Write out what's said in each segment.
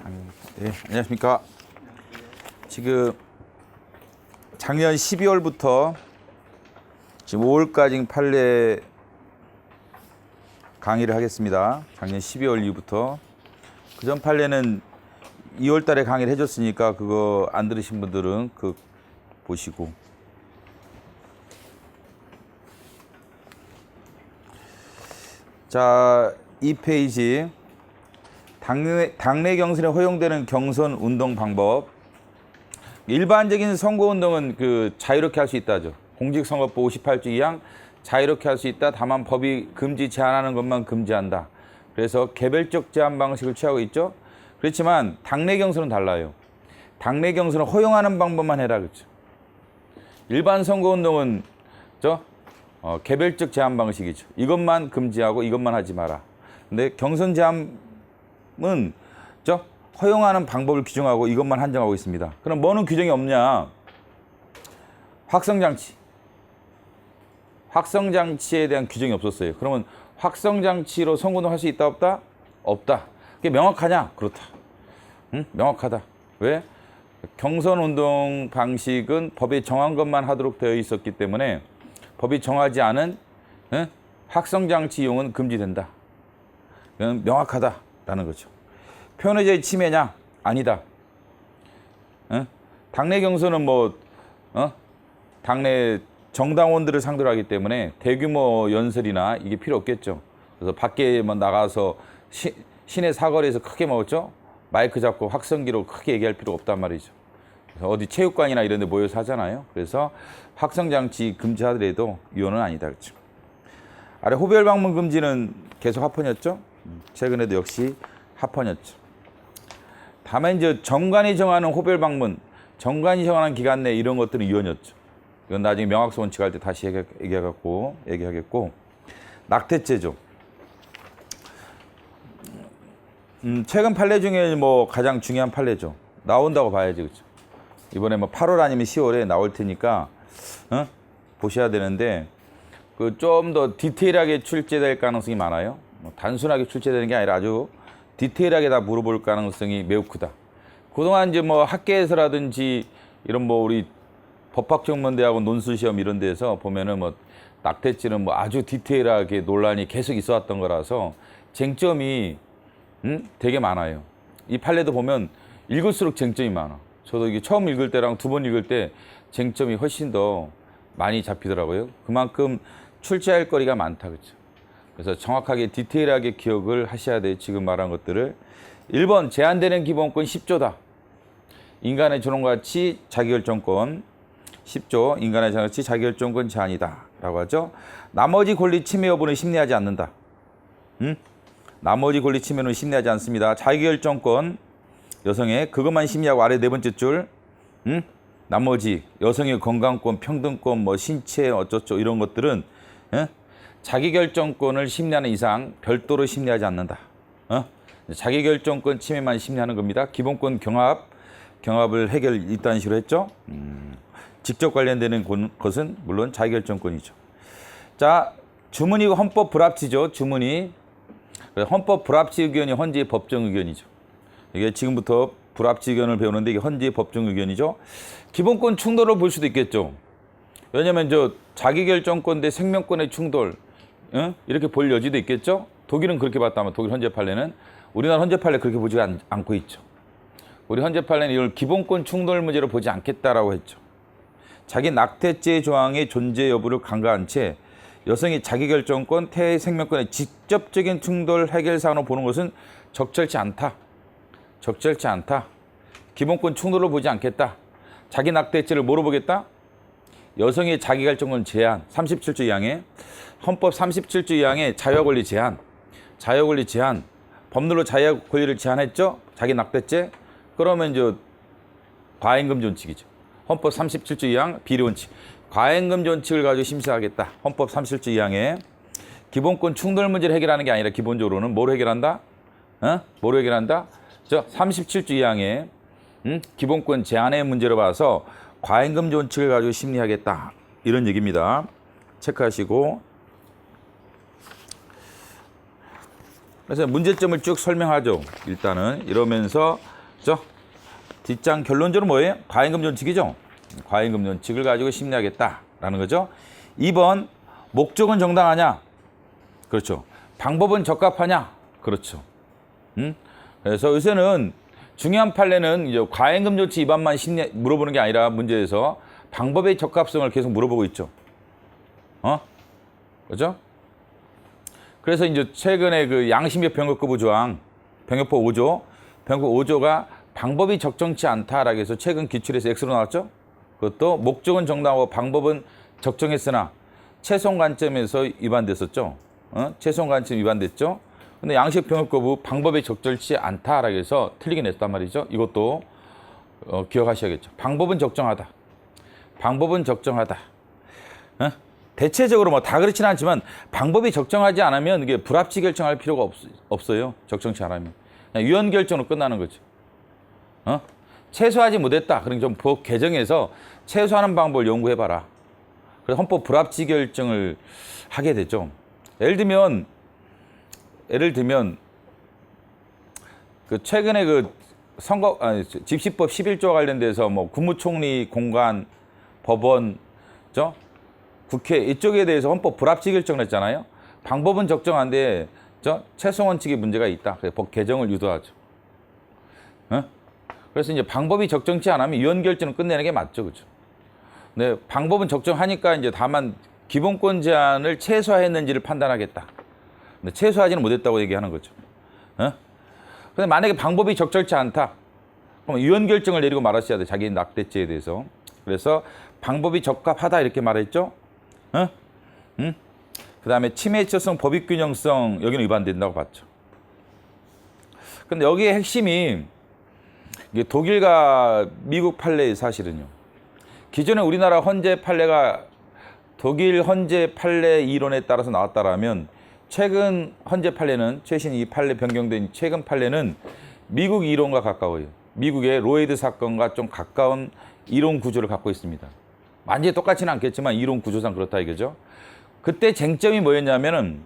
네, 안녕하십니까. 지금 작년 12월부터 지금 5월까지 판례 강의를 하겠습니다. 작년 12월 이후부터. 그전 판례는 2월 달에 강의를 해줬으니까 그거 안 들으신 분들은 그 보시고. 자, 이 페이지. 당내 경선에 허용되는 경선 운동 방법. 일반적인 선거 운동은 그 자유롭게 할 수 있다죠. 공직선거법 58조 2항 자유롭게 할 수 있다. 다만 법이 금지 제한하는 것만 금지한다. 그래서 개별적 제한 방식을 취하고 있죠. 그렇지만 당내 경선은 달라요. 당내 경선은 허용하는 방법만 해라 그렇죠. 일반 선거 운동은 개별적 제한 방식이죠. 이것만 금지하고 이것만 하지 마라. 근데 경선 제한 은 허용하는 방법을 규정하고 이것만 한정하고 있습니다. 그럼 뭐는 규정이 없냐? 확성장치. 확성장치에 대한 규정이 없었어요. 그러면 확성장치로 선거운동 할 수 있다 없다? 없다. 그게 명확하냐? 그렇다. 응? 명확하다. 왜? 경선운동 방식은 법에 정한 것만 하도록 되어 있었기 때문에 법이 정하지 않은 확성장치 이용은 금지된다. 이건 명확하다. 라는 거죠. 표현의 자유 침해냐? 아니다. 당내 경선은 당내 정당원들을 상대로 하기 때문에 대규모 연설이나 이게 필요 없겠죠. 그래서 밖에 나가서 시내 사거리에서 크게 마이크 잡고 확성기로 크게 얘기할 필요 없단 말이죠. 그래서 어디 체육관이나 이런 데 모여서 하잖아요. 그래서 확성장치 금지하더라도 위헌은 아니다. 그렇죠. 아래 호별 방문 금지는 계속 합헌이었죠. 최근에도 역시 합헌이었죠. 다만 이제 정관이 정하는 호별 방문, 정관이 정하는 기간 내 이런 것들은 위헌이었죠. 이건 나중에 명확성 원칙 할 때 다시 얘기하겠고. 낙태죄죠. 최근 판례 중에 가장 중요한 판례죠. 나온다고 봐야지, 그렇죠. 이번에 8월 아니면 10월에 나올 테니까 보셔야 되는데 그 좀 더 디테일하게 출제될 가능성이 많아요. 단순하게 출제되는 게 아니라 아주 디테일하게 다 물어볼 가능성이 매우 크다. 그동안 이제 학계에서라든지 이런 우리 법학전문대하고 논술시험 이런 데서 보면은 낙태죄는 아주 디테일하게 논란이 계속 있어 왔던 거라서 쟁점이 되게 많아요. 이 판례도 보면 읽을수록 쟁점이 많아. 저도 이게 처음 읽을 때랑 두 번 읽을 때 쟁점이 훨씬 더 많이 잡히더라고요. 그만큼 출제할 거리가 많다. 그렇죠. 그래서 정확하게 디테일하게 기억을 하셔야 돼요. 지금 말한 것들을. 1번 제한되는 기본권 10조다. 인간의 존엄가치 자기결정권 10조 인간의 존엄가치 자기결정권 제한이다. 라고 하죠. 나머지 권리 침해 여부는 심리하지 않는다. 나머지 권리 침해는 심리하지 않습니다. 자기결정권 여성의 그것만 심리하고 아래 네 번째 줄 나머지 여성의 건강권, 평등권, 신체 어쩌죠 이런 것들은 자기결정권을 심리하는 이상 별도로 심리하지 않는다. 자기결정권 침해만 심리하는 겁니다. 기본권 경합을 해결 이딴 식으로 했죠. 직접 관련되는 것은 물론 자기결정권이죠. 자, 주문이고 헌법 불합치죠. 주문이. 헌법 불합치 의견이 헌재의 법정 의견이죠. 이게 지금부터 불합치 의견을 배우는데 이게 헌재의 법정 의견이죠. 기본권 충돌을 볼 수도 있겠죠. 왜냐하면 자기결정권 대 생명권의 충돌 이렇게 볼 여지도 있겠죠. 독일은 그렇게 봤다면 독일 헌재 판례는 우리나라 헌재 판례 그렇게 보지 않고 있죠. 우리 헌재 판례는 이걸 기본권 충돌 문제로 보지 않겠다라고 했죠. 자기 낙태죄 조항의 존재 여부를 간과한 채 여성이 자기결정권, 태의 생명권의 직접적인 충돌 해결 사안으로 보는 것은 적절치 않다. 적절치 않다. 기본권 충돌로 보지 않겠다. 자기 낙태죄를 뭐로 보겠다? 여성의 자기결정권 제한, 37조 2항에 헌법 37조 2항에 자유와 권리 제한, 자유와 권리 제한, 법률로 자유와 권리를 제한했죠? 자기 낙태죄. 그러면 과잉금 존칙이죠. 헌법 37조 2항 비리 원칙. 과잉금 존칙을 가지고 심사하겠다. 헌법 37조 2항에 기본권 충돌 문제를 해결하는 게 아니라 기본적으로는 뭐로 해결한다? 뭐로 해결한다? 37조 2항에 기본권 제한의 문제로 봐서 과잉금 존칙을 가지고 심리하겠다. 이런 얘기입니다. 체크하시고. 그래서 문제점을 쭉 설명하죠. 일단은 이러면서 저 뒷장 결론적으로 뭐예요? 과잉금 존칙이죠. 과잉금 존칙을 가지고 심리하겠다라는 거죠. 2번 목적은 정당하냐? 그렇죠. 방법은 적합하냐? 그렇죠. 그래서 요새는 중요한 판례는 이제 과잉금 조치 위반만 물어보는 게 아니라 문제에서 방법의 적합성을 계속 물어보고 있죠. 그렇죠? 그래서 이제 최근에 그 양심적 병역거부 조항, 병역법 5조, 병역법 5조가 방법이 적정치 않다라고 해서 최근 기출에서 X로 나왔죠. 그것도 목적은 정당하고 방법은 적정했으나 최소한 관점에서 위반됐었죠. 최소한 관점 위반됐죠. 근데 양식 병역거부 방법이 적절치 않다라고 해서 틀리게 냈단 말이죠. 이것도 기억하셔야겠죠. 방법은 적정하다. 방법은 적정하다. 대체적으로 뭐 다 그렇지는 않지만 방법이 적정하지 않으면 이게 불합치 결정할 필요가 없어요. 적정치 않으면. 그냥 유연 결정으로 끝나는 거죠. 최소화하지 못했다. 그럼 좀 법 개정해서 최소화하는 방법을 연구해봐라. 그래서 헌법 불합치 결정을 하게 되죠. 예를 들면 그 최근에 그 집시법 11조와 관련돼서 뭐 국무총리 공관, 법원, 국회 이쪽에 대해서 헌법 불합치 결정을 했잖아요. 방법은 적정한데 최소 원칙에 문제가 있다. 그래서 법 개정을 유도하죠. 그래서 이제 방법이 적정치 않으면 유연 결정을 끝내는 게 맞죠, 그렇죠? 네, 방법은 적정하니까 이제 다만 기본권 제한을 최소화했는지를 판단하겠다. 근데 최소화하지는 못했다고 얘기하는 거죠. 근데 만약에 방법이 적절치 않다. 그럼 유연 결정을 내리고 말았어야 돼. 자기 낙태죄에 대해서. 그래서 방법이 적합하다 이렇게 말했죠. 그다음에 침해처성 법익균형성 여기는 위반된다고 봤죠. 근데 여기에 핵심이 이게 독일과 미국 판례의 사실은요. 기존에 우리나라 헌재 판례가 독일 헌재 판례 이론에 따라서 나왔다라면 최근 헌재 판례는 최신 이 판례 변경된 최근 판례는 미국 이론과 가까워요. 미국의 로에드 사건과 좀 가까운 이론 구조를 갖고 있습니다. 완전히 똑같지는 않겠지만 이론 구조상 그렇다 이거죠. 그때 쟁점이 뭐였냐면은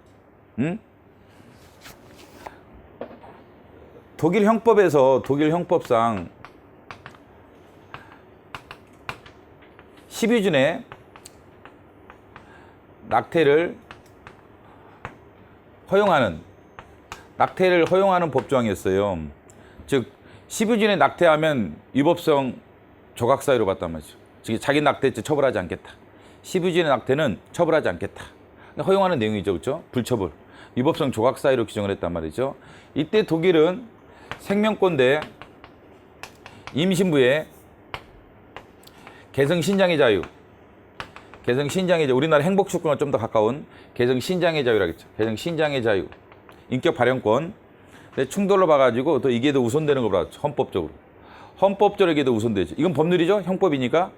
독일 형법상 12준에 낙태를 허용하는 법조항이었어요. 즉 12준에 낙태하면 위법성 조각사유로 봤단 말이죠. 즉 자기 낙태죄 처벌하지 않겠다. 12준의 낙태는 처벌하지 않겠다. 허용하는 내용이죠, 그렇죠? 불처벌, 위법성 조각사유로 규정을 했단 말이죠. 이때 독일은 생명권 대 임신부의 개성 신장의 자유, 우리나라 행복주권과 좀 더 가까운 개성 신장의 자유라겠죠. 개성 신장의 자유, 인격 발현권. 근데 충돌로 봐가지고 또 이게 더 우선되는 거 봐라. 헌법적으로 이게 더 우선되죠. 이건 법률이죠. 형법이니까.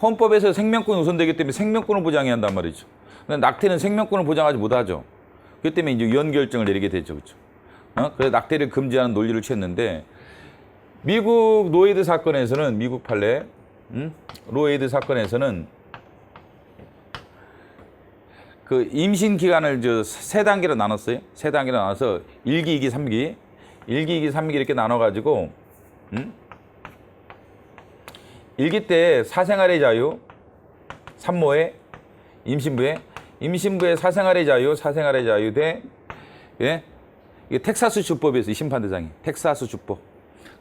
헌법에서 생명권 우선되기 때문에 생명권을 보장해야 한단 말이죠. 근데 낙태는 생명권을 보장하지 못하죠. 그렇기 때문에 이제 유연 결정을 내리게 되죠, 그렇죠? 그래서 낙태를 금지하는 논리를 취했는데 미국 로에드 사건에서는 미국 판례, 로에드 사건에서는 그 임신 기간을 세 단계로 나눴어요. 세 단계로 나눠서 1기, 2기, 3기, 1기, 2기, 3기 이렇게 나눠가지고 1기 때 사생활의 자유, 산모의 임신부의 사생활의 자유 대 이게 텍사스 주법에서 이 심판 대상이 텍사스 주법.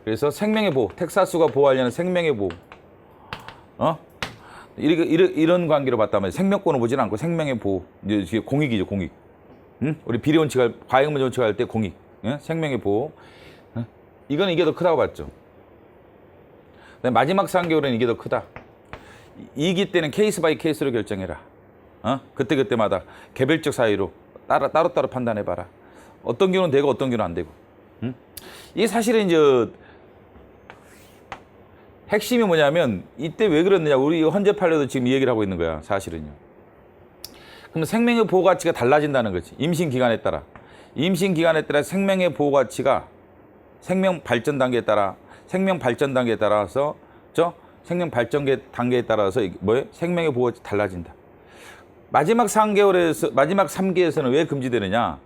그래서 생명의 보호, 텍사스가 보호하려는 생명의 보호. 이런 관계로 봤다면 생명권을 보지는 않고 생명의 보호. 이제 공익이죠, 공익. 우리 비리 원칙할 과잉금 원칙할 때 공익, 생명의 보호. 이거는 이게 더 크다고 봤죠. 마지막 3개월은 이게 더 크다. 2기 때는 케이스 바이 케이스로 결정해라. 그때마다 개별적 사유로 따로따로 판단해봐라. 어떤 경우는 되고 어떤 경우는 안 되고. 이게 사실은 이제 핵심이 뭐냐면 이때 왜 그랬느냐. 우리 헌재 판례도 지금 이 얘기를 하고 있는 거야. 사실은요. 그럼 생명의 보호 가치가 달라진다는 거지. 임신 기간에 따라 생명의 보호 가치가 생명 발전 단계에 따라서 생명 발전 단계에 따라서 뭐예요? 생명의 보호가 달라진다. 마지막 3기에서는 왜 금지되느냐?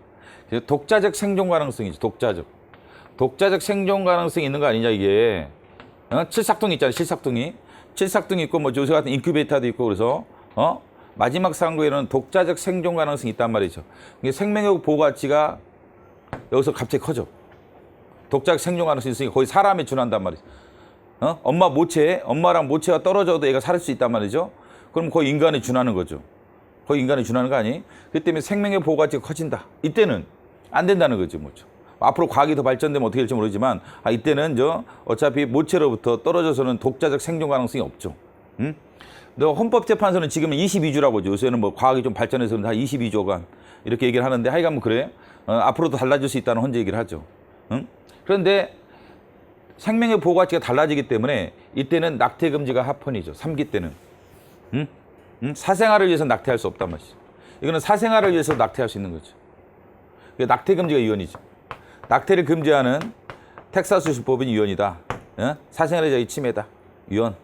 독자적 생존 가능성이죠. 독자적 생존 가능성이 있는 거 아니냐 이게. 칠삭둥이 있잖아요. 칠삭둥이 있고 뭐 요새 같은 인큐베이터도 있고 그래서 마지막 상고에는 독자적 생존 가능성이 있단 말이죠. 이게 생명력 보호 가치가 여기서 갑자기 커져. 독자적 생존 가능성이 있으니까 거의 사람에 준한단 말이죠. 엄마랑 모체가 떨어져도 얘가 살 수 있단 말이죠. 그럼 거의 인간에 준하는 거죠. 거의 인간에 준하는 거 아니? 그 때문에 생명의 보호 가치가 커진다. 이때는 안 된다는 거죠, 뭐죠. 앞으로 과학이 더 발전되면 어떻게 될지 모르지만 이때는 어차피 모체로부터 떨어져서는 독자적 생존 가능성이 없죠. 응? 헌법재판소는 지금은 22주라고 하죠. 요새는 뭐 과학이 좀 발전해서 다 22조간 이렇게 얘기를 하는데 하여간 뭐 그래. 앞으로도 달라질 수 있다는 헌재 얘기를 하죠. 응? 그런데 생명의 보호 가치가 달라지기 때문에 이때는 낙태 금지가 합헌이죠. 3기 때는. 응? 사생활을 위해서 낙태할 수 없단 말이죠. 이거는 사생활을 위해서 낙태할 수 있는 거죠. 낙태 금지가 위헌이죠. 낙태를 금지하는 텍사스주법은 위헌이다. 사생활의 자유 침해다. 위헌.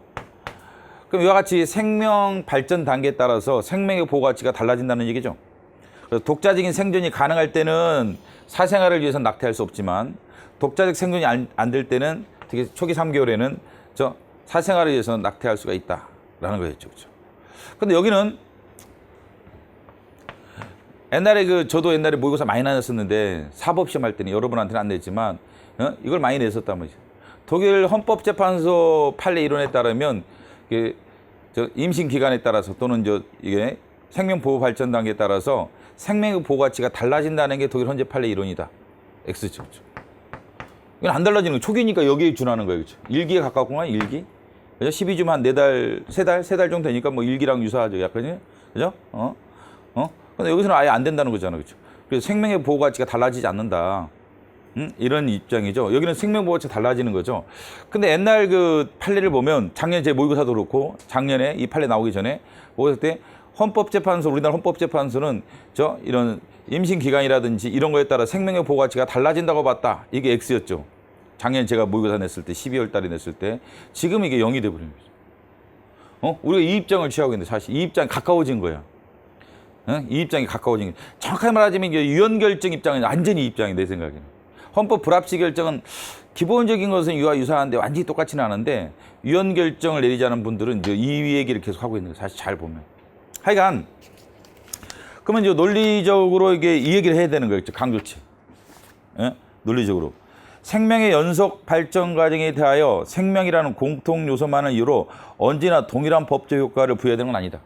그럼 이와 같이 생명 발전 단계에 따라서 생명의 보호 가치가 달라진다는 얘기죠. 그래서 독자적인 생존이 가능할 때는 사생활을 위해서 낙태할 수 없지만 독자적 생존이 안 될 때는 특히 초기 3개월에는 사생활을 위해서 낙태할 수가 있다라는 거였죠. 그렇죠? 근데 여기는 옛날에 저도 옛날에 모의고사 많이 나눴었는데 사법시험 할 때는 여러분한테는 안 냈지만 이걸 많이 냈었단 말이죠. 독일 헌법재판소 판례 이론에 따르면 임신 기간에 따라서 또는 이게 생명 보호 발전 단계에 따라서 생명의 보호 가치가 달라진다는 게 독일 헌재 판례 이론이다. X죠. 이건 안 달라지는 거. 초기니까 여기에 준하는 거예요. 그렇죠? 1기에 가깝구나. 1기. 그죠? 12주면 한 4달, 3달 정도 되니까 뭐 1기랑 유사하죠. 약간요. 그죠? 근데 여기서는 아예 안 된다는 거잖아요. 그렇죠? 그래서 생명의 보호 가치가 달라지지 않는다. 이런 입장이죠. 여기는 생명 보호 가치가 달라지는 거죠. 근데 옛날 그 판례를 보면 작년 제 모의고사도 그렇고 작년에 이 판례 나오기 전에 모의고사 때 헌법재판소, 우리나라 헌법재판소는 이런 임신 기간이라든지 이런 거에 따라 생명의 보호 가치가 달라진다고 봤다. 이게 X였죠. 작년 제가 모의고사 냈을 때 12월 달에 냈을 때 지금 이게 0이 돼 버린 거죠. 우리가 이 입장을 취하고 있는데 사실 이 입장이 가까워진 거야. 이 입장이 가까워진 거야. 정확하게 말하자면 이게 유언 결정 입장은 완전히 이 입장이 내 생각에는. 헌법 불합치 결정은 기본적인 것은 이와 유사한데 완전히 똑같지는 않은데 유언 결정을 내리자는 분들은 이 얘기를 계속 하고 있는 거예요. 사실 잘 보면. 하여간 그러면 논리적으로 이 얘기를 해야 되는 거겠죠. 강조치. 논리적으로. 생명의 연속 발전 과정에 대하여 생명이라는 공통 요소만을 이유로 언제나 동일한 법적 효과를 부여해야 되는 건 아니다.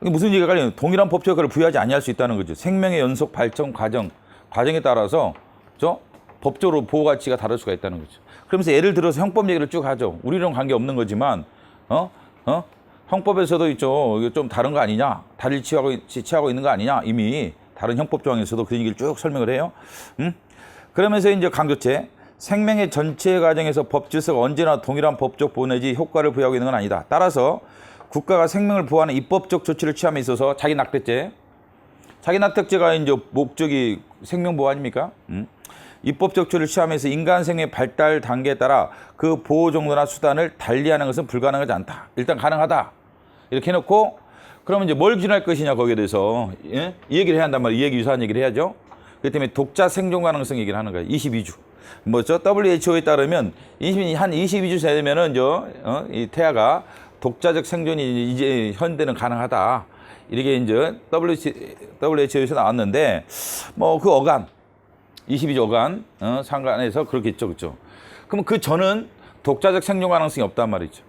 이게 무슨 얘기가 깔리냐? 동일한 법적 효과를 부여하지 아니할 수 있다는 거죠. 생명의 연속 발전 과정에 따라서 법적으로 보호 가치가 다를 수가 있다는 거죠. 그러면서 예를 들어서 형법 얘기를 쭉 하죠. 우리랑 관계 없는 거지만 형법에서도 있죠. 이게 좀 다른 거 아니냐? 다를 취하고 있는 거 아니냐? 이미 다른 형법 조항에서도 그런 얘기를 쭉 설명을 해요. 그러면서 이제 강조체 생명의 전체 과정에서 법 질서가 언제나 동일한 법적 보호 내지 효과를 부여하고 있는 건 아니다. 따라서 국가가 생명을 보호하는 입법적 조치를 취함에 있어서 자기 낙태죄가 이제 목적이 생명 보호 아닙니까? 입법적 조치를 취함에서 인간 생명의 발달 단계에 따라 그 보호 정도나 수단을 달리하는 것은 불가능하지 않다. 일단 가능하다. 이렇게 해놓고 그러면 이제 뭘 기준할 것이냐 거기에 대해서 이 얘기를 해야 한단 말이에요. 이 얘기 유사한 얘기를 해야죠. 그렇기 때문에 독자 생존 가능성 얘기를 하는 거예요. 22주. WHO에 따르면 한 22주 되면은 이 태아가 독자적 생존이 이제 현대는 가능하다. 이렇게 이제 WHO에서 나왔는데 뭐 그 어간 22주 어간 상관해서 그렇겠죠, 그렇죠. 그럼 그 전은 독자적 생존 가능성이 없단 말이죠.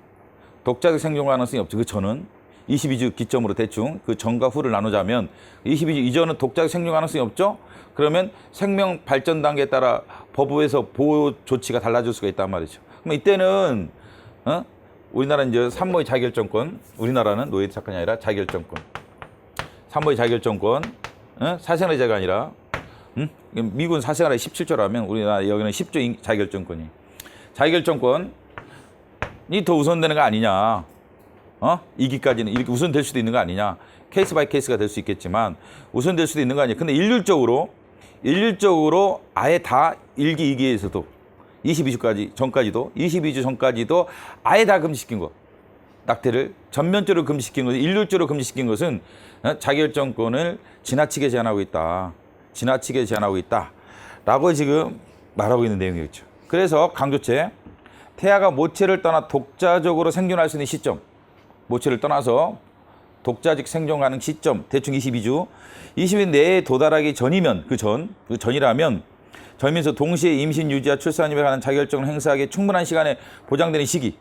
독자적 생존 가능성이 없죠. 그 전은 22주 기점으로 대충 그 전과 후를 나누자면 22주 이전은 독자적 생존 가능성이 없죠. 그러면 생명 발전 단계에 따라 법에서 보호 조치가 달라질 수가 있단 말이죠. 그럼 이때는 우리나라는 이제 산모의 자기결정권, 우리나라는 노예 사건이 아니라 자기결정권, 산모의 자기결정권, 사생활의 자가 아니라 미국은 사생활의 17조라면 우리나라 여기는 10조 자기결정권이. 자기결정권이 더 우선되는 거 아니냐. 2기까지는 이렇게 우선될 수도 있는 거 아니냐. 케이스 바이 케이스가 될 수 있겠지만 우선될 수도 있는 거 아니냐. 근데 일률적으로 아예 다 1기, 2기에서도 22주까지 전까지도 22주 전까지도 아예 다 금지시킨 거. 낙태를 전면적으로 금지시킨 것은 일률적으로 금지시킨 것은 자기결정권을 지나치게 제한하고 있다. 라고 지금 말하고 있는 내용이겠죠. 그래서 강조체, 태아가 모체를 떠나 독자적으로 생존할 수 있는 시점, 모체를 떠나서 독자적 생존 가능 시점, 대충 22주, 20일 내에 도달하기 전이면, 그 전이라면, 전이면서 동시에 임신 유지와 출산임에 관한 자기결정을 행사하기에 충분한 시간에 보장되는 시기,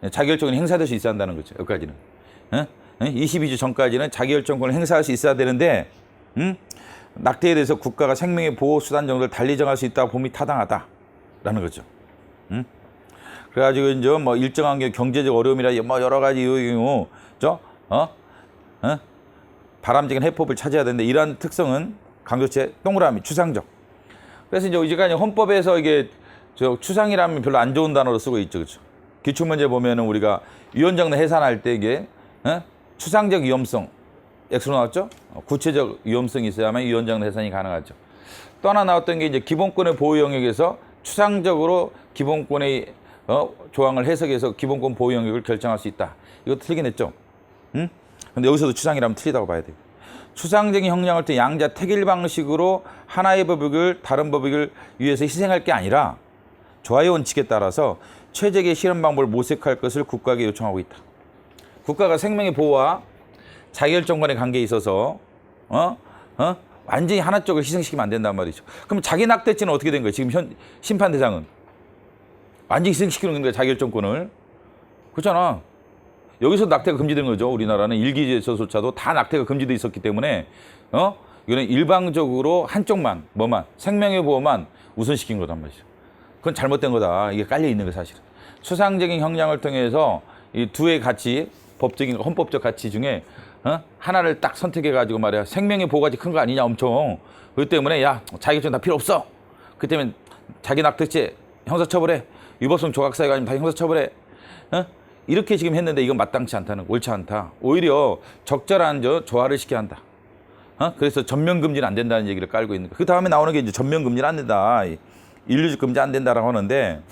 자기결정은 행사될 수 있어야 한다는 거죠. 여기까지는. 22주 전까지는 자기결정권을 행사할 수 있어야 되는데, 낙태에 대해서 국가가 생명의 보호 수단 정도를 달리 정할 수 있다고 봄이 타당하다라는 거죠. 그래가지고 이제 뭐 일정한 경제적 어려움이라 뭐 여러 가지 이유, 바람직한 해법을 찾아야 되는데 이러한 특성은 강조체 동그라미 추상적. 그래서 이제 헌법에서 이게 추상이라면 별로 안 좋은 단어로 쓰고 있죠, 그렇죠? 기출문제 보면은 우리가 유언장로 해산할 때 이게 추상적 위험성 X로 나왔죠? 구체적 위험성이 있어야만 유언장로 해산이 가능하죠. 또 하나 나왔던 게 이제 기본권의 보호 영역에서 추상적으로 기본권의 조항을 해석해서 기본권 보호 영역을 결정할 수 있다. 이거 틀리긴 했죠. 근데 여기서도 추상이라면 틀리다고 봐야 돼요. 추상적인 형량을 때 양자 택일 방식으로 하나의 법익을 다른 법익을 위해서 희생할 게 아니라 조화의 원칙에 따라서 최적의 실현 방법을 모색할 것을 국가에게 요청하고 있다. 국가가 생명의 보호와 자기결정권의 관계에 있어서 완전히 하나 쪽을 희생시키면 안 된단 말이죠. 그럼 자기 낙태죄는 어떻게 된 거예요? 지금 심판 대상은 완전히 희생시키는 거예요. 자기결정권을. 그렇잖아. 여기서 낙태가 금지된 거죠. 우리나라는 일기제조차도 다 낙태가 금지돼 있었기 때문에 이거는 일방적으로 한쪽만 생명의 보호만 우선시킨 거단 말이죠. 그건 잘못된 거다. 이게 깔려 있는 거 사실은. 추상적인 형량을 통해서 이 두의 가치, 법적인 헌법적 가치 중에 하나를 딱 선택해 가지고 말이야 생명의 보호가 큰 거 아니냐 엄청. 그렇기 때문에 야 자기결정 다 필요 없어. 그 때문에 자기 낙태죄 형사처벌해. 위법성 조각사유가 아니면 다 형사처벌해. 이렇게 지금 했는데 이건 마땅치 않다는, 옳지 않다. 오히려 적절한 조화를 시켜야 한다. 그래서 전면금지는 안 된다는 얘기를 깔고 있는 거예요. 그 다음에 나오는 게 이제 전면금지는 안 된다. 인류적 금지 안 된다라고 하는데,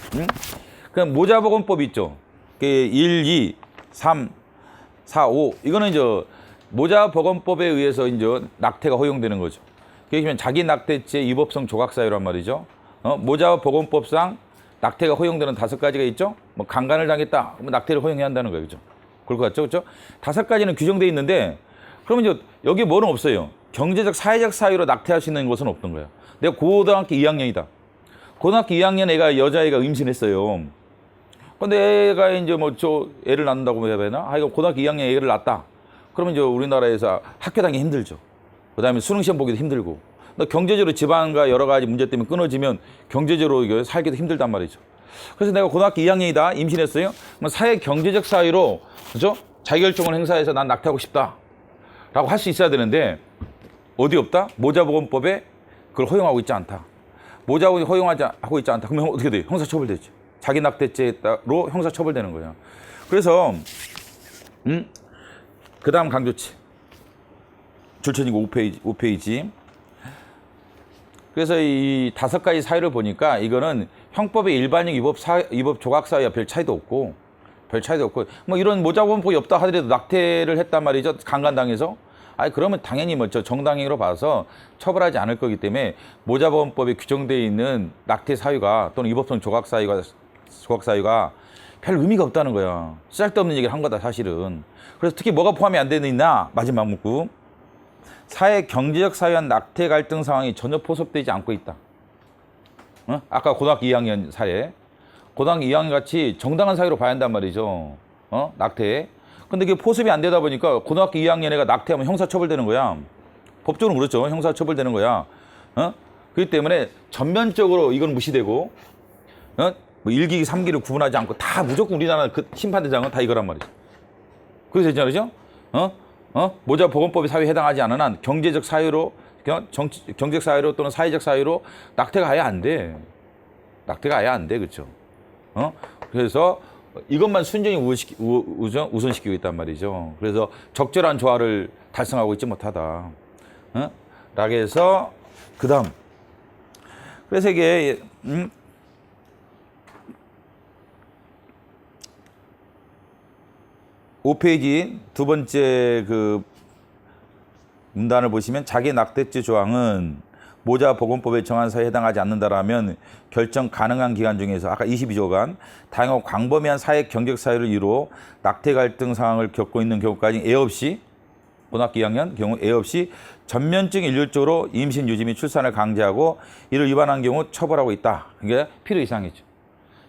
그냥 모자보건법이 있죠. 그 1, 2, 3, 4, 5. 이거는 이제 모자보건법에 의해서 이제 낙태가 허용되는 거죠. 그러면 자기 낙태죄 위법성 조각사유란 말이죠. 모자보건법상 낙태가 허용되는 5가지가 있죠. 뭐 강간을 당했다, 그러면 낙태를 허용해야 한다는 거예요, 그죠? 그럴 것 같죠, 그렇죠? 5가지는 규정돼 있는데, 그러면 이제 여기 뭐는 없어요. 경제적, 사회적 사유로 낙태할 수 있는 것은 없던 거예요. 내가 고등학교 2학년이다. 고등학교 2학년 애가 여자애가 임신했어요. 근데 애가 이제 뭐 애를 낳는다고 해야 되나? 이거 고등학교 2학년 애를 낳았다. 그러면 이제 우리나라에서 학교 다니기 힘들죠. 그다음에 수능 시험 보기도 힘들고. 경제적으로 집안과 여러 가지 문제 때문에 끊어지면 경제적으로 이거 살기도 힘들단 말이죠. 그래서 내가 고등학교 2학년이다, 임신했어요. 그럼 사회 경제적 사유로, 그죠? 자기결정을 행사해서 난 낙태하고 싶다 라고 할 수 있어야 되는데 어디 없다? 모자보건법에 그걸 허용하고 있지 않다. 모자보건이 허용하고 있지 않다. 그러면 어떻게 돼요? 형사처벌되죠. 자기 낙태죄로 형사처벌되는 거예요. 그래서 그 다음 강조치 줄천이고 5페이지. 그래서 이 5가지 사유를 보니까 이거는 형법의 일반적 위법 조각 사유와 별 차이도 없고 뭐 이런 모자보건법이 없다 하더라도 낙태를 했단 말이죠. 강간당해서. 그러면 당연히 뭐 정당행위로 봐서 처벌하지 않을 거기 때문에 모자보건법에 규정되어 있는 낙태 사유가 또는 위법성 조각 사유가 별 의미가 없다는 거야. 쓸데없는 얘기를 한 거다 사실은. 그래서 특히 뭐가 포함이 안 되는 있나? 마지막 문구. 사회 경제적 사유한 낙태 갈등 상황이 전혀 포섭되지 않고 있다. 아까 고등학교 2학년 사례. 고등학교 2학년 같이 정당한 사유로 봐야 한단 말이죠. 낙태. 근데 그게 포섭이 안 되다 보니까 고등학교 2학년 애가 낙태하면 형사처벌되는 거야. 법적으로 그렇죠. 형사처벌되는 거야. 그렇기 때문에 전면적으로 이건 무시되고, 뭐 1기, 3기를 구분하지 않고 다 무조건 우리나라 그 심판대장은 다 이거란 말이죠. 그래서 되잖아요. 모자보건법에 사유에 해당하지 않은 한 경제적 사유로, 경제적 사유로 또는 사회적 사유로 낙태가 아예 안 돼. 낙태가 아예 안 돼, 그렇죠? 그래서 이것만 순전히 우선시키고 있단 말이죠. 그래서 적절한 조화를 달성하고 있지 못하다. 라고 해서 그 다음. 그래서 이게 5페이지 두 번째 그 문단을 보시면 자기 낙태죄 조항은 모자 보건법에 정한 사유에 해당하지 않는다라면 결정 가능한 기간 중에서 아까 22조간 다양하고 광범위한 사회 경제적 사유를 이유로 낙태 갈등 상황을 겪고 있는 경우까지 애 없이 고등학교 2학년 경우 애 없이 전면적 일률적으로 임신 유지 및 출산을 강제하고 이를 위반한 경우 처벌하고 있다. 그게 필요 이상이죠.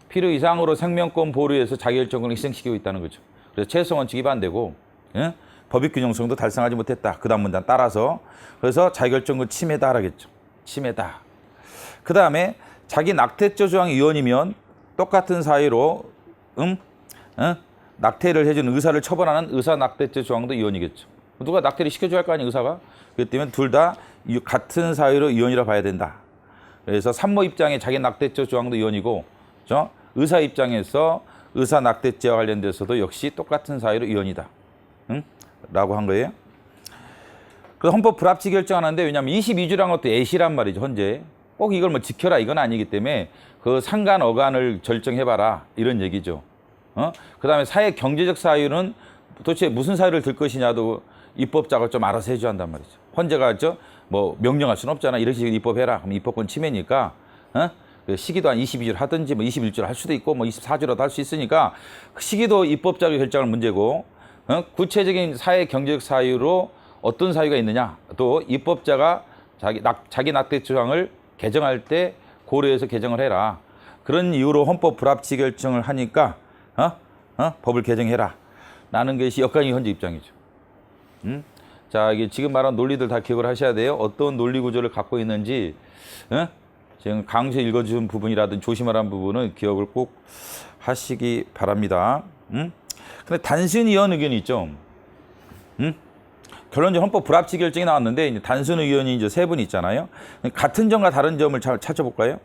필요 이상으로 생명권 보호에서 자기결정권을 희생시키고 있다는 거죠. 그래서 최소 원칙 위반되고 예? 법익 균형성도 달성하지 못했다. 그 다음 문단 따라서 그래서 자기결정권 침해다 하겠죠. 침해다. 그 다음에 자기 낙태죄 조항 위헌이면 똑같은 사유로 낙태를 해준 의사를 처벌하는 의사 낙태죄 조항도 위헌이겠죠. 누가 낙태를 시켜줘야 할 거 아니에요, 의사가. 그렇기 때문에 둘 다 같은 사유로 위헌이라 봐야 된다. 그래서 산모 입장에 자기 낙태죄 조항도 위헌이고 그렇죠? 의사 입장에서 의사 낙태죄와 관련돼서도 역시 똑같은 사유로 위헌이다. 라고 한 거예요. 그 헌법 불합치 결정하는데 왜냐하면 22주라는 것도 애시란 말이죠. 현재 꼭 이걸 뭐 지켜라 이건 아니기 때문에 그 상간 어간을 결정해봐라 이런 얘기죠. 그 다음에 사회 경제적 사유는 도대체 무슨 사유를 들 것이냐도 입법자가 좀 알아서 해줘야 한단 말이죠. 헌재가 뭐 명령할 수는 없잖아. 이런 식으로 입법해라. 그럼 입법권 침해니까 그 시기도 한 22주를 하든지 뭐 21주를 할 수도 있고 뭐 24주라도 할 수 있으니까 그 시기도 입법자가 결정할 문제고 구체적인 사회 경제적 사유로 어떤 사유가 있느냐 또 입법자가 자기 낙태 조항을 개정할 때 고려해서 개정을 해라. 그런 이유로 헌법 불합치 결정을 하니까 법을 개정해라. 라는 것이 역관이 현재 입장이죠. 자, 이게 지금 말한 논리들 다 기억을 하셔야 돼요. 어떤 논리 구조를 갖고 있는지 지금 강조해 읽어준 부분이라든지 조심하라는 부분은 기억을 꼭 하시기 바랍니다. 근데 단순 위헌 의견이 있죠. 결론적으로 헌법 불합치 결정이 나왔는데 이제 단순 의견이 이제 세 분 있잖아요. 같은 점과 다른 점을 찾아볼까요?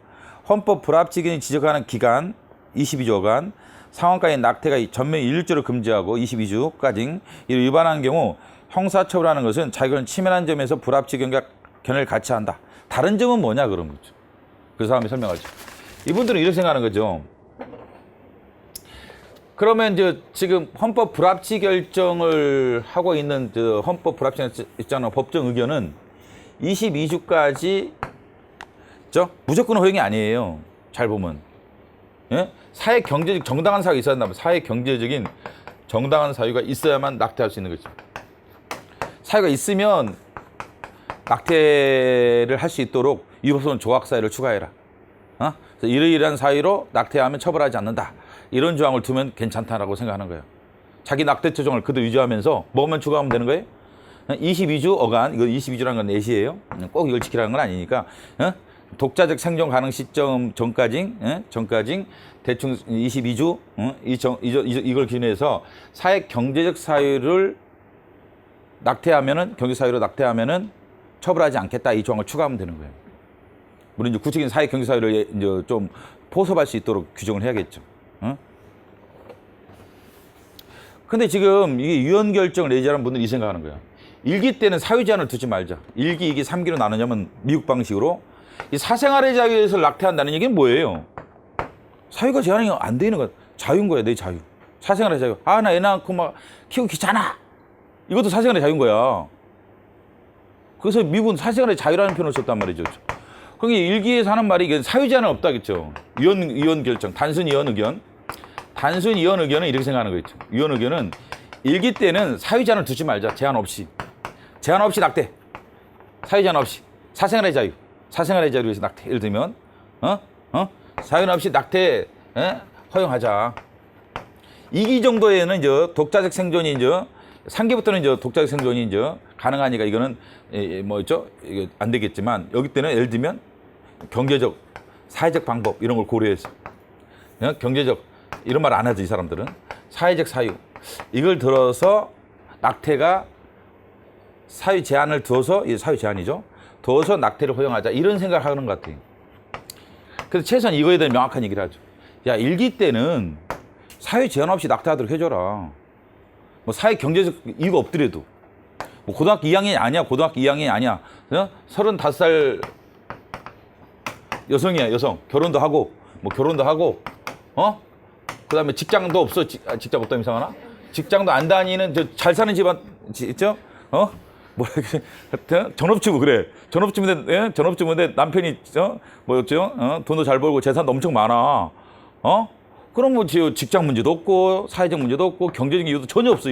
헌법 불합치 의견이 지적하는 기간 22주간 상환가의 낙태가 전면 일률적으로 금지하고 22주까지 이를 위반한 경우 형사처벌하는 것은 자기를 침해한 점에서 불합치 견해를 같이 한다. 다른 점은 뭐냐 그런 거죠. 그래서 다음에 설명하죠. 이분들은 이렇게 생각하는 거죠. 그러면 이제 지금 헌법 불합치 결정을 하고 있는 헌법 불합치 있잖아 법정 의견은 22주까지 무조건 허용이 아니에요. 잘 보면. 예? 사회 경제적 정당한 사유가 있어야 한다면 사회 경제적인 정당한 사유가 있어야만 낙태할 수 있는 거죠. 사유가 있으면 낙태를 할 수 있도록 위법성 조각 사유를 추가해라. 그래서 이러이러한 사유로 낙태하면 처벌하지 않는다. 이런 조항을 두면 괜찮다라고 생각하는 거예요. 자기 낙태 조정을 그대로 유지하면서 뭐만 추가하면 되는 거예요? 22주 어간, 이거 22주라는 건 내시예요. 꼭 이걸 지키라는 건 아니니까. 독자적 생존 가능 시점 전까지 대충 22주 이걸 기준해서 사회 경제적 사유를 낙태하면은 경제 사유로 낙태하면은 처벌하지 않겠다 이 조항을 추가하면 되는 거예요. 물론 이제 구체적인 사회 경제 사유를 이제 좀 포섭할 수 있도록 규정을 해야겠죠. 근데 지금 이게 위헌 결정을 내지하는 분들이 이 생각하는 거야. 1기 때는 사유 제한을 두지 말자. 1기, 2기, 3기로 나누냐면 미국 방식으로 이 사생활의 자유에서 낙태한다는 얘기는 뭐예요? 사유가 제한이 안 되는 거야. 자유인 거야, 내 자유. 사생활의 자유. 아, 나 애 낳고 막 키우기 귀찮아. 이것도 사생활의 자유인 거야. 그래서 미국은 사생활의 자유라는 표현을 썼단 말이죠. 그러니까 일기에서 하는 말이 이게 사유 제한은 없다겠죠. 위헌 결정, 단순 위헌 의견. 단순 위헌 의견은 이렇게 생각하는 거겠죠. 위헌 의견은 일기 때는 사유 제한을 두지 말자. 제한 없이. 제한 없이 낙태. 사유 제한 없이. 사생활의 자유. 사생활의 자유를 위해서 낙태. 예를 들면 사유 없이 낙태 허용하자. 2기 정도에는 이제 독자적 생존이 이제 3기부터는 이제 독자적 생존이 이제 가능하니까 이거는 뭐 있죠? 이게 안 되겠지만 여기 때는 예를 들면 경제적, 사회적 방법 이런 걸 고려해서 경제적 이런 말 안 하죠 이 사람들은 사회적 사유 이걸 들어서 낙태가 사유 제한을 두어서 이 사유 제한이죠. 두어서 낙태를 허용하자 이런 생각을 하는 것 같아요. 그래서 최소한 이거에 대한 명확한 얘기를 하죠. 야 1기 때는 사유 제한 없이 낙태하도록 해줘라. 뭐 사회 경제적 이유가 없더라도 뭐 고등학교 2학년이 아니야 고등학교 2학년이 아니야 35살 여성이야 여성 결혼도 하고 뭐 결혼도 하고 그다음에 직장도 없어 직장 없다면 이상하나 직장도 안 다니는 잘 사는 집안 있죠 뭐라 그래? 전업주부 그래. 전업주부인데 전업주부인데 남편이 뭐였죠? 돈도 잘 벌고 재산도 엄청 많아. 그럼 뭐 직장 문제도 없고 사회적 문제도 없고 경제적 이유도 전혀 없어.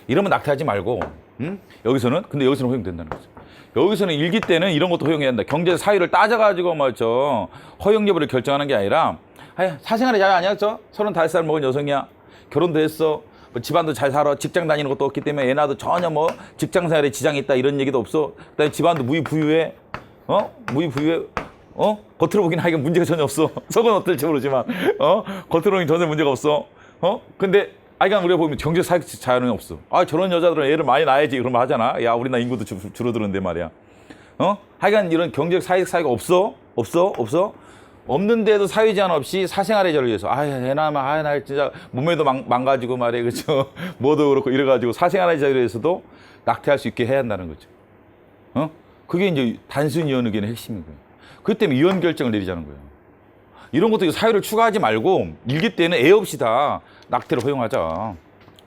이러면 낙태하지 말고, 응? 근데 여기서는 허용된다는 거죠. 여기서는 일기 때는 이런 것도 허용해야 한다. 경제 사유를 따져가지고 뭐죠? 허용 여부를 결정하는 게 아니라, 사생활의 자유 아니야, 35살 먹은 여성이야. 결혼도 했어. 뭐 집안도 잘 살아. 직장 다니는 것도 없기 때문에 애 낳아도 전혀 뭐 직장 생활에 지장이 있다 이런 얘기도 없어. 그다음에 집안도 무위부유해. 무위부유해. 겉으로 보기는 하여간 문제가 전혀 없어. 속은 어떨지 모르지만, 겉으로 보기는 전혀 문제가 없어. 근데 하여간 우리가 보면 경제 사회적 자유는 없어. 저런 여자들은 애를 많이 낳아야지 그런 말 하잖아. 야, 우리나라 인구도 줄어드는데 말이야. 하여간 이런 경제적 사회적 사유가 없어. 없는데도 사회 제한 없이 사생활의 자유를 위해서 애 낳으면 나 진짜 몸매도 망가지고 말이야, 그렇죠? 뭐도 그렇고 이래가지고 사생활의 자유를 위해서도 낙태할 수 있게 해야 한다는 거죠. 그게 이제 단순 이혼 의견의 핵심인 거예요. 그것 때문에 이혼 결정을 내리자는 거예요. 이런 것도 사유를 추가하지 말고 일기 때는 애 없이 다 낙태를 허용하자.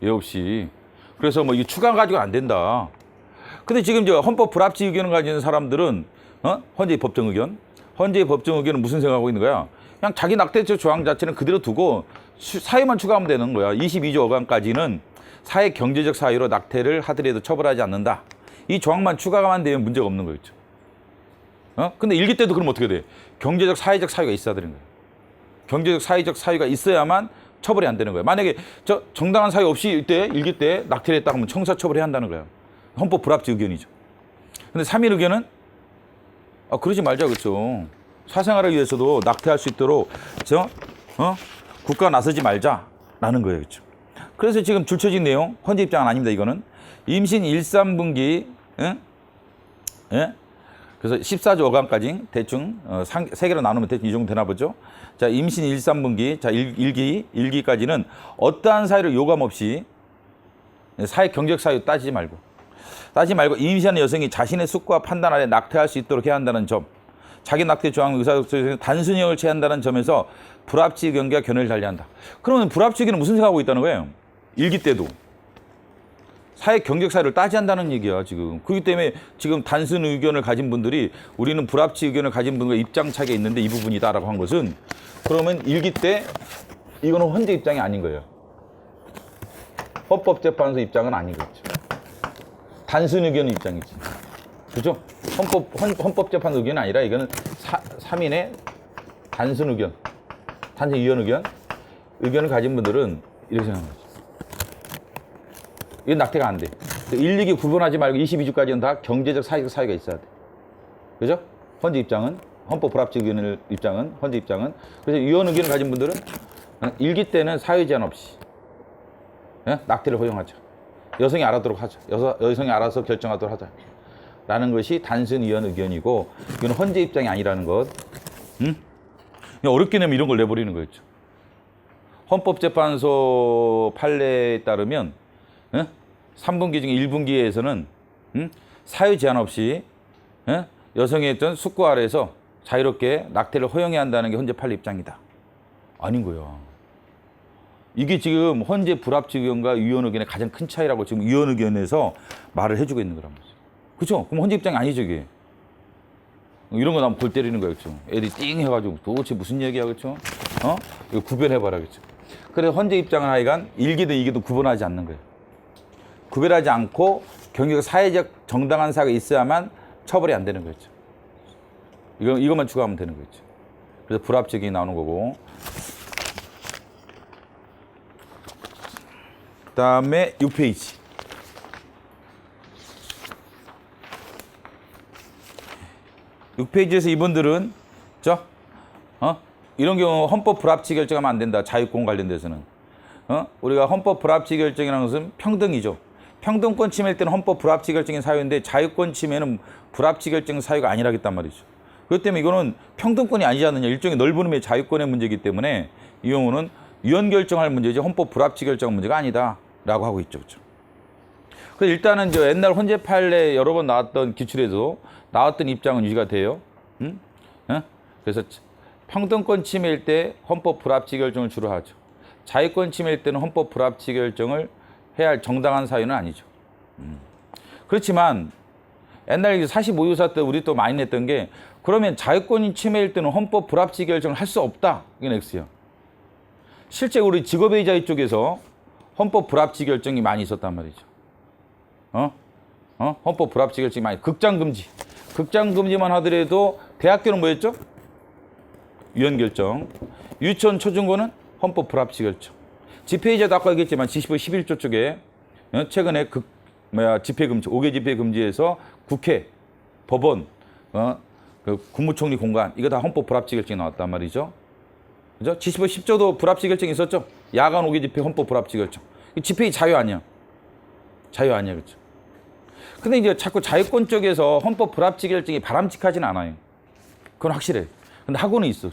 애 없이. 그래서 뭐 이게 추가 가지고는 안 된다. 근데 지금 헌법 불합치 의견을 가지는 사람들은 헌재의 법정 의견. 헌재의 법정 의견은 무슨 생각하고 있는 거야? 그냥 자기 낙태죄 조항 자체는 그대로 두고 사유만 추가하면 되는 거야. 22조 5강까지는 사회 경제적 사유로 낙태를 하더라도 처벌하지 않는다. 이 조항만 추가만 되면 문제가 없는 거였죠. 근데 일기 때도 그럼 어떻게 돼? 경제적 사회적 사유가 있어야 되는 거야. 경제적 사회적 사유가 있어야만 처벌이 안 되는 거야. 만약에 정당한 사유 없이 이때 일기 때 낙태를 했다 하면 청사 처벌해야 한다는 거야. 헌법 불합치 의견이죠. 근데 3일 의견은 그러지 말자, 그렇죠? 사생활을 위해서도 낙태할 수 있도록 국가가 나서지 말자라는 거예요, 그렇죠? 그래서 지금 줄쳐진 내용 헌재 입장은 아닙니다. 이거는 임신 1, 3분기 그래서 14조 5강까지 대충 세 개로 나누면 대충 이 정도 되나 보죠. 자, 임신 1, 3분기 자 1기까지는 어떠한 사유를 요감 없이 사회 경제적 사유 따지지 말고 임신하는 여성이 자신의 숙고와 판단 아래 낙태할 수 있도록 해야 한다는 점, 자기 낙태 조항 의사소통에 단순형을 취한다는 점에서 불합치 의견과 견해를 달리한다. 그러면 불합치 의견은 무슨 생각하고 있다는 거예요? 일기 때도 사회 경제적 사유를 따지한다는 얘기야 지금. 그렇기 때문에 지금 단순 의견을 가진 분들이 우리는 불합치 의견을 가진 분과 입장 차이가 있는데 이 부분이다라고 한 것은 그러면 일기 때 이거는 헌재 입장이 아닌 거예요. 헌법재판소 입장은 아닌 거죠. 단순 의견의 입장이지. 그죠? 헌법재판소 의견이 아니라 이거는 3인의 단순 의견, 단순 이혼 의견을 가진 분들은 이렇게 생각합니다. 이건 낙태가 안 돼. 1, 2기 구분하지 말고 22주까지는 다 경제적 사회적 사유가 있어야 돼. 그죠? 헌재 입장은, 헌법 불합치 의견의 입장은, 헌재 입장은. 그래서 이혼 의견을 가진 분들은 1기 때는 사유 제한 없이 낙태를 허용하자. 여성이 알아도록 하자. 여성이 알아서 결정하도록 하자. 라는 것이 단순 이혼 의견이고, 이건 헌재 입장이 아니라는 것. 어렵게 내면 이런 걸 내버리는 거였죠. 헌법재판소 판례에 따르면 3분기 중에 1분기에서는 사유 제한 없이 여성의 어떤 숙고 아래에서 자유롭게 낙태를 허용해야 한다는 게 헌재 판례 입장이다. 아닌 거야. 이게 지금 헌재 불합치 의견과 이혼 의견의 가장 큰 차이라고 지금 이혼 의견에서 말을 해주고 있는 거란 말이죠. 그렇죠? 그럼 헌재 입장이 아니죠, 이게. 이런 거 나면 골 때리는 거야, 그렇죠? 애들이 띵 해가지고 도대체 무슨 얘기야, 그렇죠? 이거 구별해봐라, 그렇죠? 그래서 헌재 입장은 하여간 1기도 2기도 구분하지 않는 거예요. 구별하지 않고 경제적 사회적 정당한 사유가 있어야만 처벌이 안 되는 거죠. 이것만 추가하면 되는 거죠. 그래서 불합치기 나오는 거고. 그다음에 6페이지. (6페이지에서) 이분들은 이런 경우 헌법 불합치 결정하면 안 된다. 자유권 관련돼서는 우리가 헌법 불합치 결정이라는 것은 평등이죠. 평등권 침해일 때는 헌법 불합치 결정인 사유인데 자유권 침해는 불합치 결정 사유가 아니라겠단 말이죠. 그렇기 때문에 이거는 평등권이 아니지 않느냐. 일종의 넓은 의미의 자유권의 문제이기 때문에 이 경우는 위헌 결정할 문제지 헌법 불합치 결정 문제가 아니다라고 하고 있죠. 그렇죠? 그래서 일단은 옛날 헌재 판례 여러 번 나왔던 기출에도 나왔던 입장은 유지가 돼요. 그래서 평등권 침해일 때 헌법 불합치 결정을 주로 하죠. 자유권 침해일 때는 헌법 불합치 결정을 해야 할 정당한 사유는 아니죠. 그렇지만 옛날 45유사 때 우리 또 많이 냈던 게 그러면 자유권이 침해일 때는 헌법 불합치 결정을 할 수 없다. 이게 X야. 실제 우리 직업의자의 쪽에서 헌법 불합치 결정이 많이 있었단 말이죠. 헌법 불합치 결정이 많이. 극장 금지. 극장 금지만 하더라도 대학교는 뭐였죠? 위헌 결정. 유치원 초중고는 헌법 불합치 결정. 집회의자도 아까 얘기했지만 G15 11조 쪽에 최근에 집회 금지, 5개 집회 금지에서 국회, 법원, 그 국무총리 공간 이거 다 헌법 불합치 결정이 나왔단 말이죠. 그죠? G15 10조도 불합치 결정이 있었죠. 야간 5개 집회 헌법 불합치 결정. 집회의 자유 아니야. 자유 아니야, 그렇죠? 근데 이제 자꾸 자유권 쪽에서 헌법 불합치 결정이 바람직하진 않아요. 그건 확실해. 근데 하고는 있어.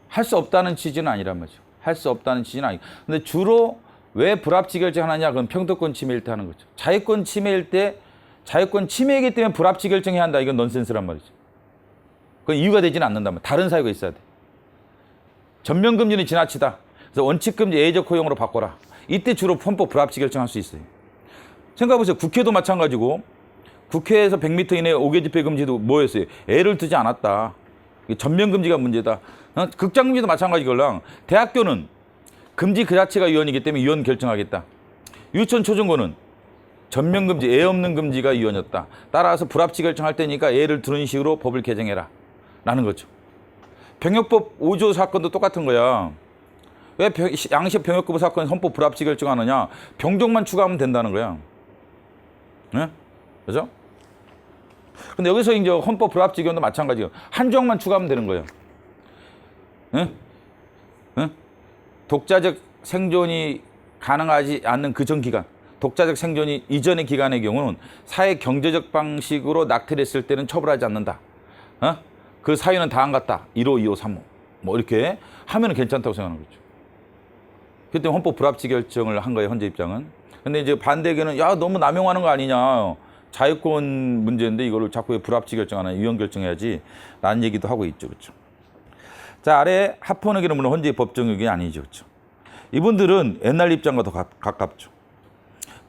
할 수 없다는 취지는 아니란 말이죠. 할 수 없다는 취지는 아니고. 근데 주로 왜 불합치 결정하느냐? 그건 평등권 침해일 때 하는 거죠. 자유권 침해일 때 자유권 침해이기 때문에 불합치 결정해야 한다. 이건 넌센스란 말이죠. 그건 이유가 되지는 않는단 말이야. 다른 사유가 있어야 돼. 전면 금지는 지나치다. 그래서 원칙 금지 예외적 허용으로 바꿔라. 이때 주로 헌법 불합치 결정할 수 있어요. 생각해보세요. 국회도 마찬가지고 국회에서 100m 이내 5개 집회 금지도 뭐였어요? 애를 두지 않았다. 전면 금지가 문제다. 극장 금지도 마찬가지걸랑 대학교는 금지 그 자체가 위헌이기 때문에 위헌 결정하겠다. 유치원 초중고는 전면 금지, 애 없는 금지가 위헌이었다. 따라서 불합치 결정할 때니까 애를 두는 식으로 법을 개정해라. 라는 거죠. 병역법 5조 사건도 똑같은 거야. 왜 양식 병역거부 사건 헌법 불합치 결정하느냐? 병종만 추가하면 된다는 거야. 네? 그죠? 근데 여기서 이제 헌법 불합치 결정도 마찬가지예요. 한 조항만 추가하면 되는 거예요. 네? 네? 독자적 생존이 가능하지 않는 그 전 기간, 독자적 생존이 이전의 기간의 경우는 사회 경제적 방식으로 낙태를 했을 때는 처벌하지 않는다. 그 사유는 다음 같다. 1호, 2호, 3호. 뭐 이렇게 하면 괜찮다고 생각하는 거죠. 그때 헌법 불합치 결정을 한 거예요, 현재 입장은. 근데 이제 반대 의견은 야, 너무 남용하는 거 아니냐. 자유권 문제인데 이거를 자꾸 불합치 결정하나 위헌 결정해야지. 라는 얘기도 하고 있죠. 그렇죠. 자, 아래 합헌 의견은 물론 헌재 법정 의견이 아니죠. 그렇죠. 이분들은 옛날 입장과 더 가깝죠.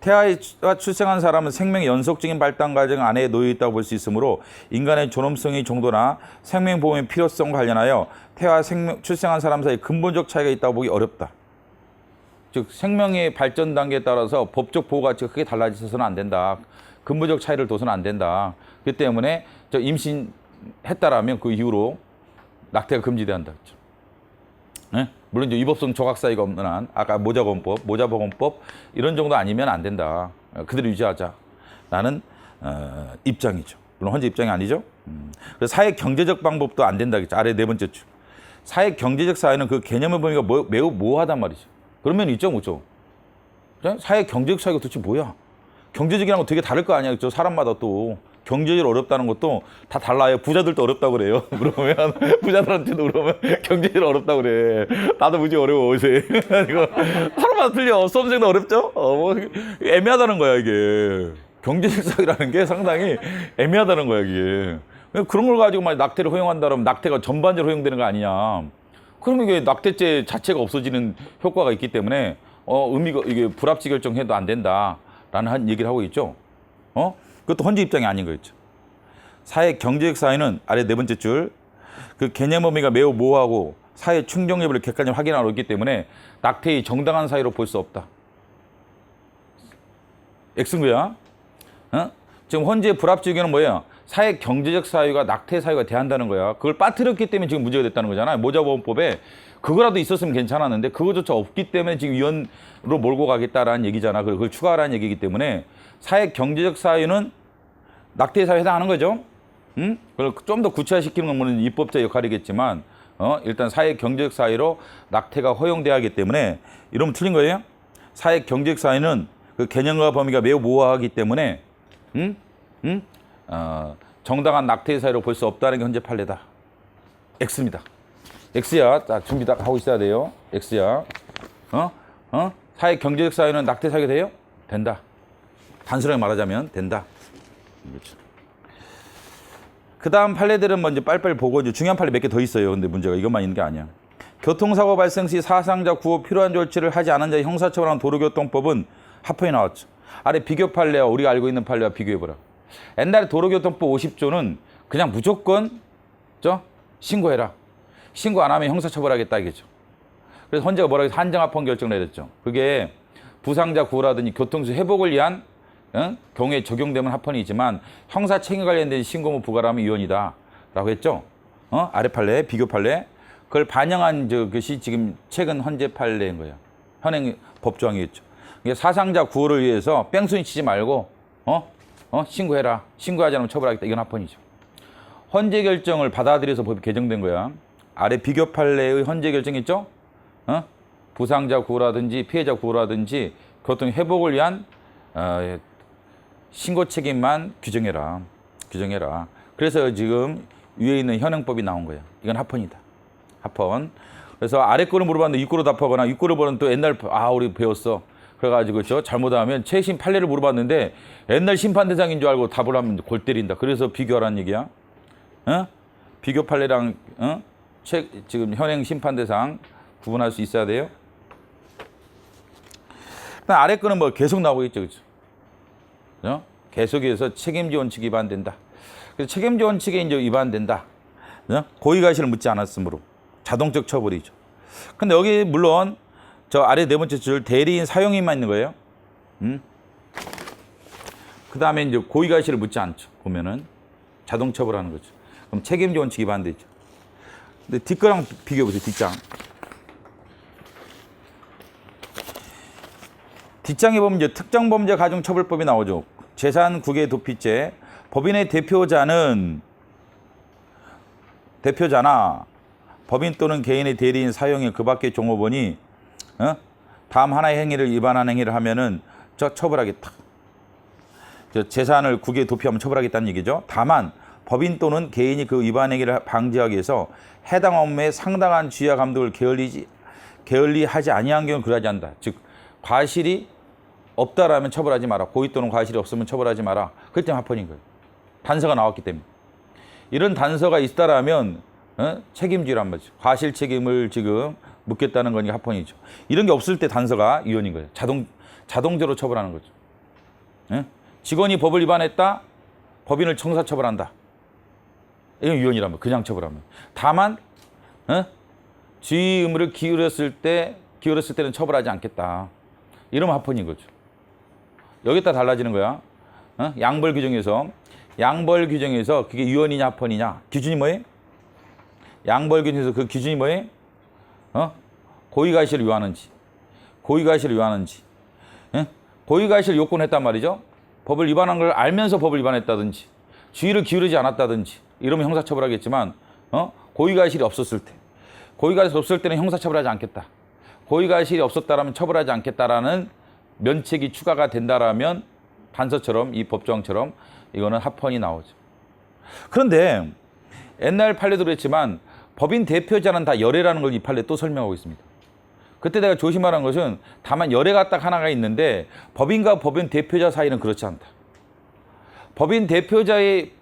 태아가 출생한 사람은 생명의 연속적인 발달 과정 안에 놓여 있다고 볼 수 있으므로 인간의 존엄성의 정도나 생명 보험의 필요성과 관련하여 태아와 출생한 사람 사이에 근본적 차이가 있다고 보기 어렵다. 즉 생명의 발전 단계에 따라서 법적 보호 가치가 크게 달라져서는 안 된다. 근본적 차이를 둬서는 안 된다. 그렇기 때문에 임신했다라면 그 이후로 낙태가 금지돼야 한다. 네? 물론 이제 위법성 조각 사유가 없는 한 아까 모자보건법 이런 정도 아니면 안 된다. 그대로 유지하자. 라는 입장이죠. 물론 헌재 입장이 아니죠. 그래서 사회 경제적 방법도 안 된다겠죠. 아래 네 번째 줄. 사회 경제적 사회는 그 개념의 범위가 매우 모호하단 말이죠. 그러면 있죠, 뭐죠? 사회 경제적 사회가 도대체 뭐야? 경제적이라는 거 되게 다를 거 아니야, 그죠? 사람마다 또. 경제적으로 어렵다는 것도 다 달라요. 부자들도 어렵다고 그래요. 그러면 부자들한테도 그러면 경제적으로 어렵다고 그래. 나도 무지 어려워 요새. 이거 사람마다 틀려. 수험생도 어렵죠? 뭐 애매하다는 거야 이게. 경제적 사회라는 게 상당히 애매하다는 거야 이게. 그런 걸 가지고 막 낙태를 허용한다 그러면 낙태가 전반적으로 허용되는 거 아니냐. 그러면 이게 낙태죄 자체가 없어지는 효과가 있기 때문에 의미가 이게 불합치 결정해도 안 된다라는 한 얘기를 하고 있죠. 그것도 헌재 입장이 아닌 거였죠. 사회 경제적 사회는 아래 네 번째 줄, 그 개념 범위가 매우 모호하고 사회 충족 여부를 객관적으로 확인하고 있기 때문에 낙태의 정당한 사유로 볼 수 없다. X인 거야. 지금 헌재 불합치 의견은 뭐예요? 사회 경제적 사유가 낙태 사유가 돼한다는 거야. 그걸 빠뜨렸기 때문에 지금 문제가 됐다는 거잖아요. 모자보험법에 그거라도 있었으면 괜찮았는데 그거조차 없기 때문에 지금 위헌으로 몰고 가겠다라는 얘기잖아. 그걸 추가하라는 얘기이기 때문에 사회 경제적 사유는 낙태 사유에 해당하는 거죠. 그걸 좀 더 구체화시키는 건 물론 입법자 역할이겠지만 일단 사회 경제적 사유로 낙태가 허용돼야 하기 때문에 이러면 틀린 거예요. 사회 경제적 사유는 그 개념과 범위가 매우 모호하기 때문에 정당한 낙태 사유로 볼 수 없다는 게 현재 판례다. X입니다. X야. 자, 준비 다 하고 있어야 돼요. X야. 사회 경제적 사유는 낙태 사유가 돼요? 된다. 단순하게 말하자면 된다. 그렇죠. 그 다음 판례들은 먼저 빨리빨리 보고 이제 중요한 판례 몇 개 더 있어요. 근데 문제가 이것만 있는 게 아니야. 교통사고 발생 시 사상자 구호 필요한 조치를 하지 않은 자 형사처벌하는 도로교통법은 합헌이 나왔죠. 아래 비교 판례와 우리가 알고 있는 판례와 비교해보라. 옛날에 도로교통법 50조는 그냥 무조건 신고해라. 신고 안 하면 형사처벌하겠다 이겠죠. 그래서 헌재가 뭐라고 해서 한정합헌 결정을 내렸죠. 그게 부상자 구호라든지 교통수 회복을 위한 경우에 적용되면 합헌이지만 형사 책임 관련된 신고무 부과라면 위헌이다 라고 했죠. 아래 판례, 비교 판례. 그걸 반영한 것이 지금 최근 헌재 판례인 거예요. 현행 법조항이겠죠. 사상자 구호를 위해서 뺑소니 치지 말고 신고해라. 신고하지 않으면 처벌하겠다. 이건 합헌이죠. 헌재 결정을 받아들여서 법이 개정된 거야. 아래 비교 판례의 헌재 결정 있죠? 부상자 구호라든지 피해자 구호라든지 교통 회복을 위한 신고 책임만 규정해라. 그래서 지금 위에 있는 현행법이 나온 거예요. 이건 합헌이다. 합헌. 그래서 아래 거를 물어봤는데 윗 거로 답하거나 윗 거를 보는 또 옛날 우리 배웠어. 그래가지고 잘못하면 최신 판례를 물어봤는데 옛날 심판 대상인 줄 알고 답을 하면 골 때린다. 그래서 비교하라는 얘기야. 비교 판례랑 지금 현행 심판 대상 구분할 수 있어야 돼요. 아래 거는 뭐 계속 나오고 있죠, 그렇죠? 계속해서 책임지 원칙이 위반된다. 그래서 책임지 원칙에 이제 위반된다. 고의가실을 묻지 않았으므로 자동적 처벌이죠. 근데 여기 물론 저 아래 네 번째 줄 대리인 사용인만 있는 거예요. 그 다음에 이제 고의가실을 묻지 않죠. 보면은 자동 처벌하는 거죠. 그럼 책임지 원칙이 위반되죠. 근데 뒷거랑 비교해 보세요. 뒷장에 보면 이제 특정범죄 가중처벌법이 나오죠. 재산 국외 도피죄. 법인의 대표자나 법인 또는 개인의 대리인 사용인 그 밖의 종업원이 다음 하나의 행위를 위반한 행위를 하면은 처벌하겠다. 재산을 국외에 도피하면 처벌하겠다는 얘기죠. 다만 법인 또는 개인이 그 위반 행위를 방지하기 위해서 해당 업무에 상당한 주의와 감독을 게을리하지 아니한 경우는 그러하지 않는다. 즉 과실이 없다라면 처벌하지 마라. 고의 또는 과실이 없으면 처벌하지 마라. 그때 합헌인 거예요. 단서가 나왔기 때문에. 이런 단서가 있다라면 책임지란 말이죠. 과실 책임을 지금 묻겠다는 거니까 합헌이죠. 이런 게 없을 때 단서가 위헌인 거예요. 자동적으로 처벌하는 거죠. 직원이 법을 위반했다. 법인을 형사처벌한다. 이건 위헌이란 말이에요. 그냥 처벌하면. 다만 주의 의무를 기울였을 때는 처벌하지 않겠다. 이러면 합헌인 거죠. 여기다 달라지는 거야. 양벌 규정에서 그게 위헌이냐 합헌이냐 기준이 뭐예요? 양벌 규정에서 그 기준이 뭐예요? 고의가실을 위반하는지 고의가실 요건을 했단 말이죠. 법을 위반한 걸 알면서 법을 위반했다든지 주의를 기울이지 않았다든지 이러면 형사처벌하겠지만 고의가실이 없었을 때는 형사처벌하지 않겠다. 고의가실이 없었다라면 처벌하지 않겠다라는 면책이 추가가 된다라면 단서처럼 이 법조항처럼 이거는 합헌이 나오죠. 그런데 옛날 판례도 그랬지만 법인 대표자는 다 열애라는 걸 이 판례 또 설명하고 있습니다. 그때 내가 조심하라는 것은 다만 열애가 딱 하나가 있는데 법인과 법인 대표자 사이는 그렇지 않다. 법인 대표자의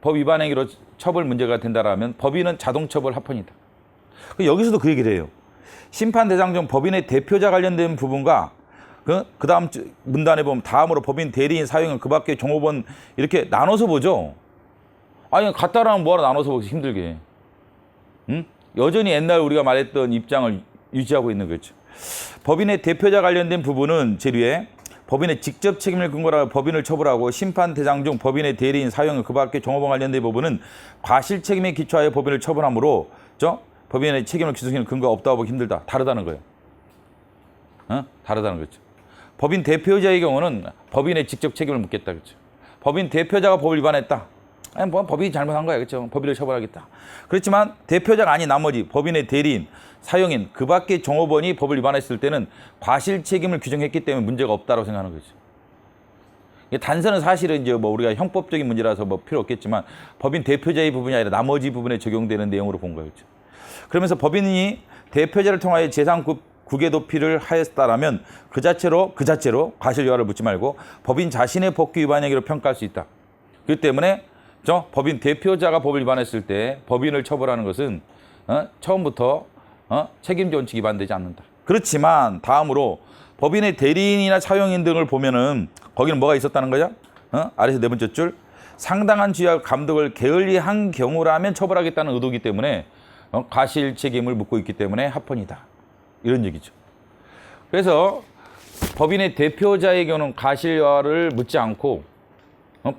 법 위반 행위로 처벌 문제가 된다라면 법인은 자동처벌 합헌이다. 여기서도 그 얘기를 해요. 심판 대상 중 법인의 대표자 관련된 부분과 그 다음 문단에 보면 다음으로 법인 대리인 사용은 그 밖에 종업원 이렇게 나눠서 보죠. 아니 같다라면 뭐하러 나눠서 보기 힘들게. 여전히 옛날 우리가 말했던 입장을 유지하고 있는 거죠. 법인의 대표자 관련된 부분은 제일 위에 법인의 직접 책임을 근거로 하여 법인을 처벌하고 심판 대상 중 법인의 대리인 사용은 그 밖에 종업원 관련된 부분은 과실 책임에 기초하여 법인을 처벌하므로 법인의 책임을 기소하는 근거가 없다고 보기 힘들다. 다르다는 거예요. 다르다는 거죠. 법인 대표자의 경우는 법인의 직접 책임을 묻겠다. 그렇죠. 법인 대표자가 법을 위반했다. 아니, 뭐 법인이 잘못한 거야. 그렇죠. 법인을 처벌하겠다. 그렇지만 대표자가 아닌 나머지 법인의 대리인, 사용인, 그 밖의 종업원이 법을 위반했을 때는 과실 책임을 규정했기 때문에 문제가 없다고 생각하는 거죠. 단서는 사실은 이제 뭐 우리가 형법적인 문제라서 뭐 필요 없겠지만 법인 대표자의 부분이 아니라 나머지 부분에 적용되는 내용으로 본 거예요. 그렇죠. 그러면서 법인이 대표자를 통하여 재산 국외 도피를 하였다라면 그 자체로 과실 여하를 묻지 말고 법인 자신의 법규 위반 행위로 평가할 수 있다. 그렇기 때문에 법인 대표자가 법을 위반했을 때 법인을 처벌하는 것은 처음부터 책임자 원칙이 위반되지 않는다. 그렇지만 다음으로 법인의 대리인이나 차용인 등을 보면은 거기는 뭐가 있었다는 거죠? 아래에서 네 번째 줄. 상당한 지휘와 감독을 게을리한 경우라면 처벌하겠다는 의도이기 때문에 과실 책임을 묻고 있기 때문에 합헌이다. 이런 얘기죠. 그래서 법인의 대표자의 경우는 과실화를 묻지 않고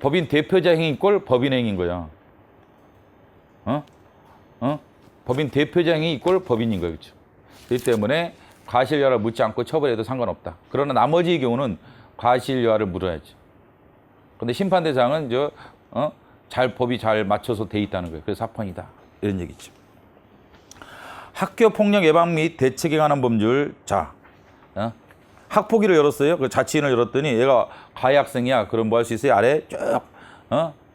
법인 대표자 행위 꼴 법인 행위인 거야. 법인 대표자 행위 꼴 법인인 거예요. 그렇죠? 그렇기 때문에 과실화를 묻지 않고 처벌해도 상관없다. 그러나 나머지의 경우는 과실화를 물어야지. 근데 심판 대상은 법이 잘 맞춰서 돼 있다는 거예요. 그래서 합헌이다. 이런 얘기죠. 학교 폭력 예방 및 대책에 관한 법률. 자, 학폭위를 열었어요. 그 자치인을 열었더니 얘가 가해 학생이야. 그럼 뭐 할 수 있어요? 아래 쭉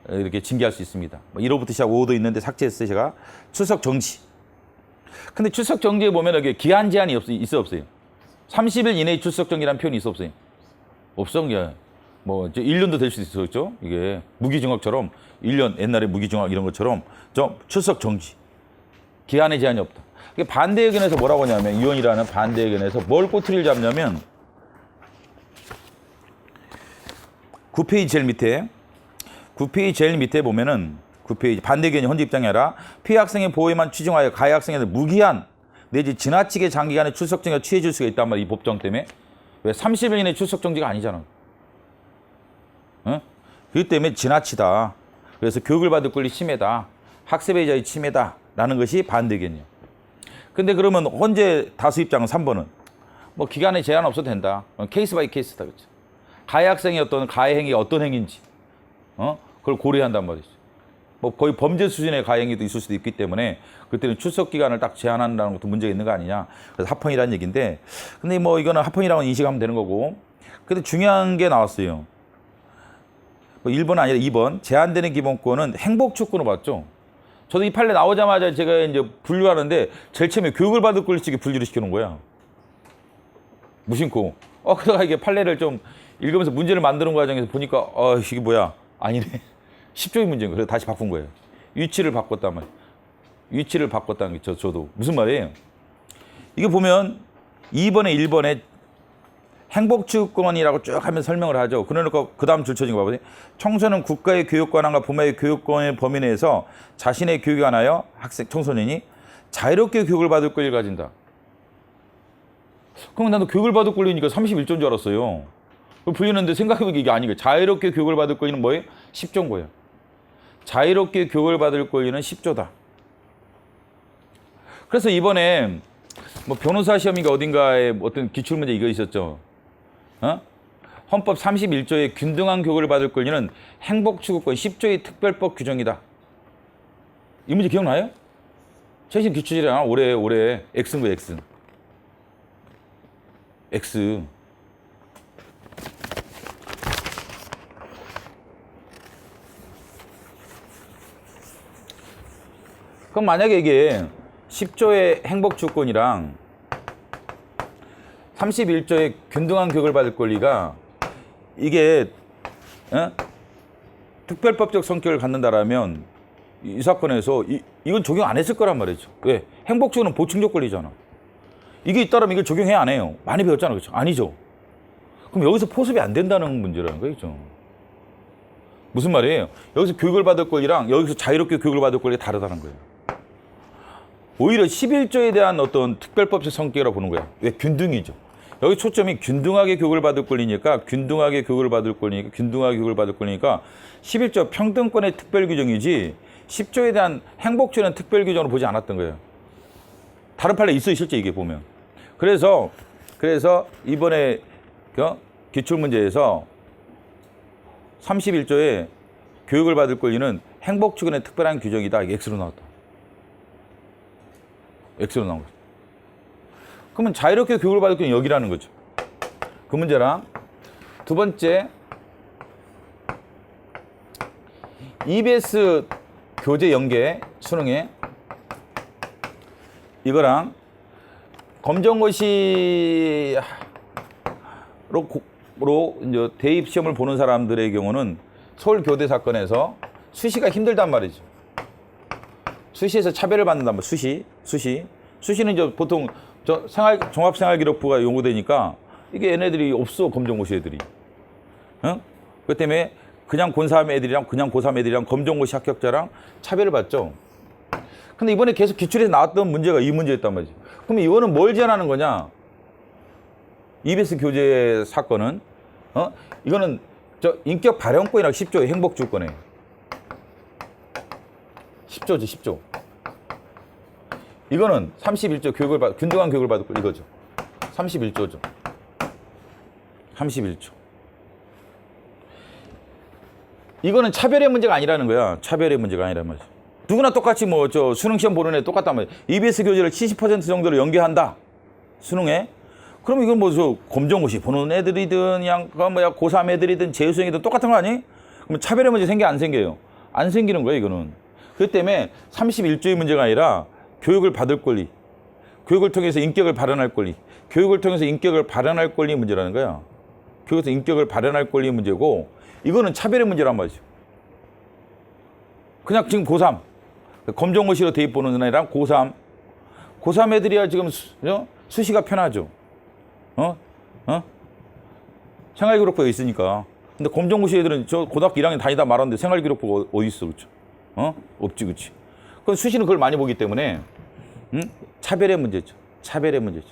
이렇게 징계할 수 있습니다. 1호부터 시작 5호도 있는데 삭제했어요. 제가 출석 정지. 근데 출석 정지에 보면 여기 기한 제한이 있어 없어요? 30일 이내에 출석 정지라는 표현이 있어 없어요? 없어. 뭐 1년도 될 수 있었죠. 이게 무기징역처럼 1년 옛날에 무기징역 이런 것처럼 출석 정지. 기한의 제한이 없다. 반대 의견에서 뭐라고 하냐면 위원이라는 반대 의견에서 뭘 꼬투리를 잡냐면 9페이지 제일 밑에 보면은 9페이지 반대 의견이 헌재 입장이 아니라 피해 학생의 보호에만 치중하여 가해 학생에게 무기한 내지 지나치게 장기간의 출석 정지가 취해질 수가 있단 말이야. 이 법정 때문에. 왜 30일 이내 출석 정지가 아니잖아. 그렇기 때문에 지나치다. 그래서 교육을 받을 권리 침해다. 학습의 자유 침해다라는 것이 반대 의견이에요. 근데 그러면 헌재 다수 입장은 3번은 뭐 기간에 제한 없어도 된다. 케이스 바이 케이스다. 그렇죠. 가해 학생의 어떤 가해 행위가 어떤 행위인지 그걸 고려한단 말이죠. 뭐 거의 범죄 수준의 가해 행위도 있을 수도 있기 때문에 그때는 출석 기간을 딱 제한한다는 것도 문제가 있는 거 아니냐. 그래서 합헌이라는 얘기인데 근데 뭐 이거는 합헌이라고 인식하면 되는 거고. 근데 중요한 게 나왔어요. 뭐 1번 아니라 2번 제한되는 기본권은 행복축구로 봤죠. 저도 이 판례 나오자마자 제가 이제 분류하는데 제일 처음에 교육을 받을 권리칙에 분류를 시켜놓은 거야. 무심코. 그러다가 이게 판례를 좀 읽으면서 문제를 만드는 과정에서 보니까 이게 뭐야? 아니네. 10조의 문제인 거예요. 그래서 다시 바꾼 거예요. 위치를 바꿨단 말이에요. 위치를 바꿨다는 게 저도 무슨 말이에요? 이게 보면 2번에 1번에 행복추구권이라고 쭉 하면 설명을 하죠. 그러니까 그 다음 줄쳐진 거 봐보세요. 청소년 국가의 교육권과 부모의 교육권의 범위 내에서 자신의 교육에 관하여 청소년이 자유롭게 교육을 받을 권리를 가진다. 그럼 나도 교육을 받을 권리니까 31조인 줄 알았어요. 불리는데 생각해보니까 이게 아니에요. 자유롭게 교육을 받을 권리는 뭐예요? 10조인 거예요. 자유롭게 교육을 받을 권리는 10조다. 그래서 이번에 뭐 변호사 시험인가 어딘가에 어떤 기출문제 이거 있었죠. 헌법 31조의 균등한 교육을 받을 권리는 행복추구권 10조의 특별법 규정이다. 이 문제 기억나요? 최신 기출이잖아. 올해 X인 거예요. X. 그럼 만약에 이게 10조의 행복추구권이랑 31조의 균등한 교육을 받을 권리가 이게 특별법적 성격을 갖는다라면 이 사건에서 이건 적용 안 했을 거란 말이죠. 왜? 행복추구는 보충적 권리잖아. 이게 있다면 이걸 적용해야 안 해요. 많이 배웠잖아. 그렇죠? 아니죠. 그럼 여기서 포섭이 안 된다는 문제라는 거죠. 무슨 말이에요? 여기서 교육을 받을 권리랑 여기서 자유롭게 교육을 받을 권리가 다르다는 거예요. 오히려 11조에 대한 어떤 특별법적 성격이라고 보는 거야. 왜? 균등이죠. 여기 초점이 균등하게 교육을 받을 권리니까 11조 평등권의 특별 규정이지 10조에 대한 행복주는 특별 규정으로 보지 않았던 거예요. 다른 판례 있어요, 실제 이게 보면. 그래서 이번에 기출문제에서 31조에 교육을 받을 권리는 행복주권의 특별한 규정이다. 이게 X로 나왔다. X로 나온 거죠. 그러면 자유롭게 교육을 받을 권리는 여기라는 거죠. 그 문제랑 두 번째 EBS 교재 연계 수능에 이거랑 검정고시로 이제 대입 시험을 보는 사람들의 경우는 서울 교대 사건에서 수시가 힘들단 말이죠. 수시에서 차별을 받는단 말이에요. 수시는 이제 보통 종합생활기록부가 요구되니까 이게 얘네들이 없어, 검정고시 애들이. 어? 그 때문에 그냥 고3 애들이랑 그냥 고3 애들이랑 검정고시 합격자랑 차별을 받죠. 근데 이번에 계속 기출에서 나왔던 문제가 이 문제였단 말이지. 그럼 이거는 뭘 제한하는 거냐? EBS 교재 사건은 이거는 저 인격 발현권이라고 10조 행복주권에 10조지 10조. 이거는 31조 균등한 교육을 받을 거 이거죠. 31조죠. 31조. 이거는 차별의 문제가 아니라는 거야. 차별의 문제가 아니란 말이야. 누구나 똑같이 뭐 저 수능 시험 보는 애 똑같단 말이야. EBS 교재를 70% 정도로 연계한다. 수능에. 그럼 이건 뭐 저 검정고시 보는 애들이든 그냥 뭐야 고3 애들이든 재수생이든 똑같은 거 아니? 그럼 차별의 문제 생겨 안 생겨요? 안 생기는 거야 이거는. 그렇기 때문에 31조의 문제가 아니라 교육을 받을 권리, 교육을 통해서 인격을 발현할 권리, 교육을 통해서 인격을 발현할 권리 문제라는 거야. 교육에서 인격을 발현할 권리 문제고 이거는 차별의 문제란 말이죠. 그냥 지금 고3 검정고시로 대입 보는 애랑 고3 애들이야 지금 수시가 편하죠. 생활기록부가 있으니까. 근데 검정고시 애들은 저 고등학교 1학년 다니다 말았는데 생활기록부가 어디 있어, 그렇죠? 없지, 그렇지. 그럼 수시는 그걸 많이 보기 때문에 차별의 문제죠. 차별의 문제죠.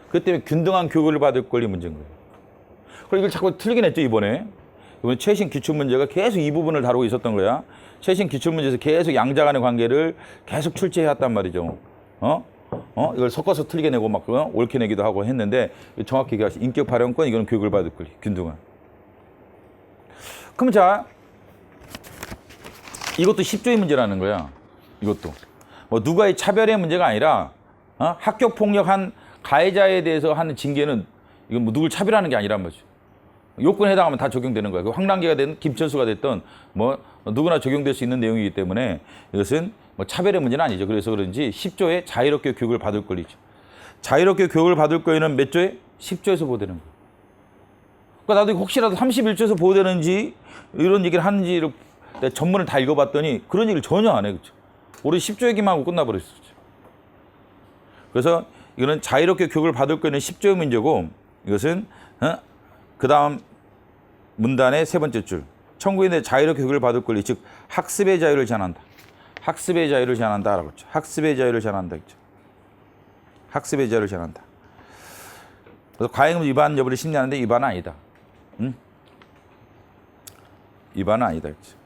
그렇기 때문에 균등한 교육을 받을 권리 문제인 거예요. 그리고 이걸 자꾸 틀리긴 했죠, 이번에 최신 기출문제가 계속 이 부분을 다루고 있었던 거야. 최신 기출문제에서 계속 양자 간의 관계를 계속 출제해왔단 말이죠. 이걸 섞어서 틀리게 내고 막 옳게 내기도 하고 했는데 정확히 얘기하시 인격 발현권 이거는 교육을 받을 권리 균등한. 그럼 자 이것도 10조의 문제라는 거야. 이것도 뭐 누가의 차별의 문제가 아니라 학교 폭력한 가해자에 대해서 하는 징계는 이건 뭐 누굴 차별하는 게 아니란 말이죠. 요건에 해당하면 다 적용되는 거야. 황란기가 됐든 김철수가 됐든 뭐 누구나 적용될 수 있는 내용이기 때문에 이것은 뭐 차별의 문제는 아니죠. 그래서 그런지 10조에 자유롭게 교육을 받을 권리죠. 자유롭게 교육을 받을 권리는 몇 조에? 10조에서 보호되는 거예요. 그러니까 나도 혹시라도 31조에서 보호되는지 이런 얘기를 하는지를 내가 전문을 다 읽어봤더니 그런 얘기를 전혀 안 해. 그렇죠? 우리 10조 얘기만 하고 끝나버렸어. 그래서 이거는 자유롭게 교육을 받을 권리는 10조의 문제고 이것은 그 다음 문단의 세 번째 줄. 청구인의 자유롭게 교육을 받을 권리, 즉 학습의 자유를 제한한다. 학습의 자유를 제한한다라고 했죠. 학습의 자유를 제한한다 했죠. 학습의 자유를 제한한다. 그래서 과잉 위반 여부를 심리하는데 위반은 아니다. 위반은 아니다 했죠.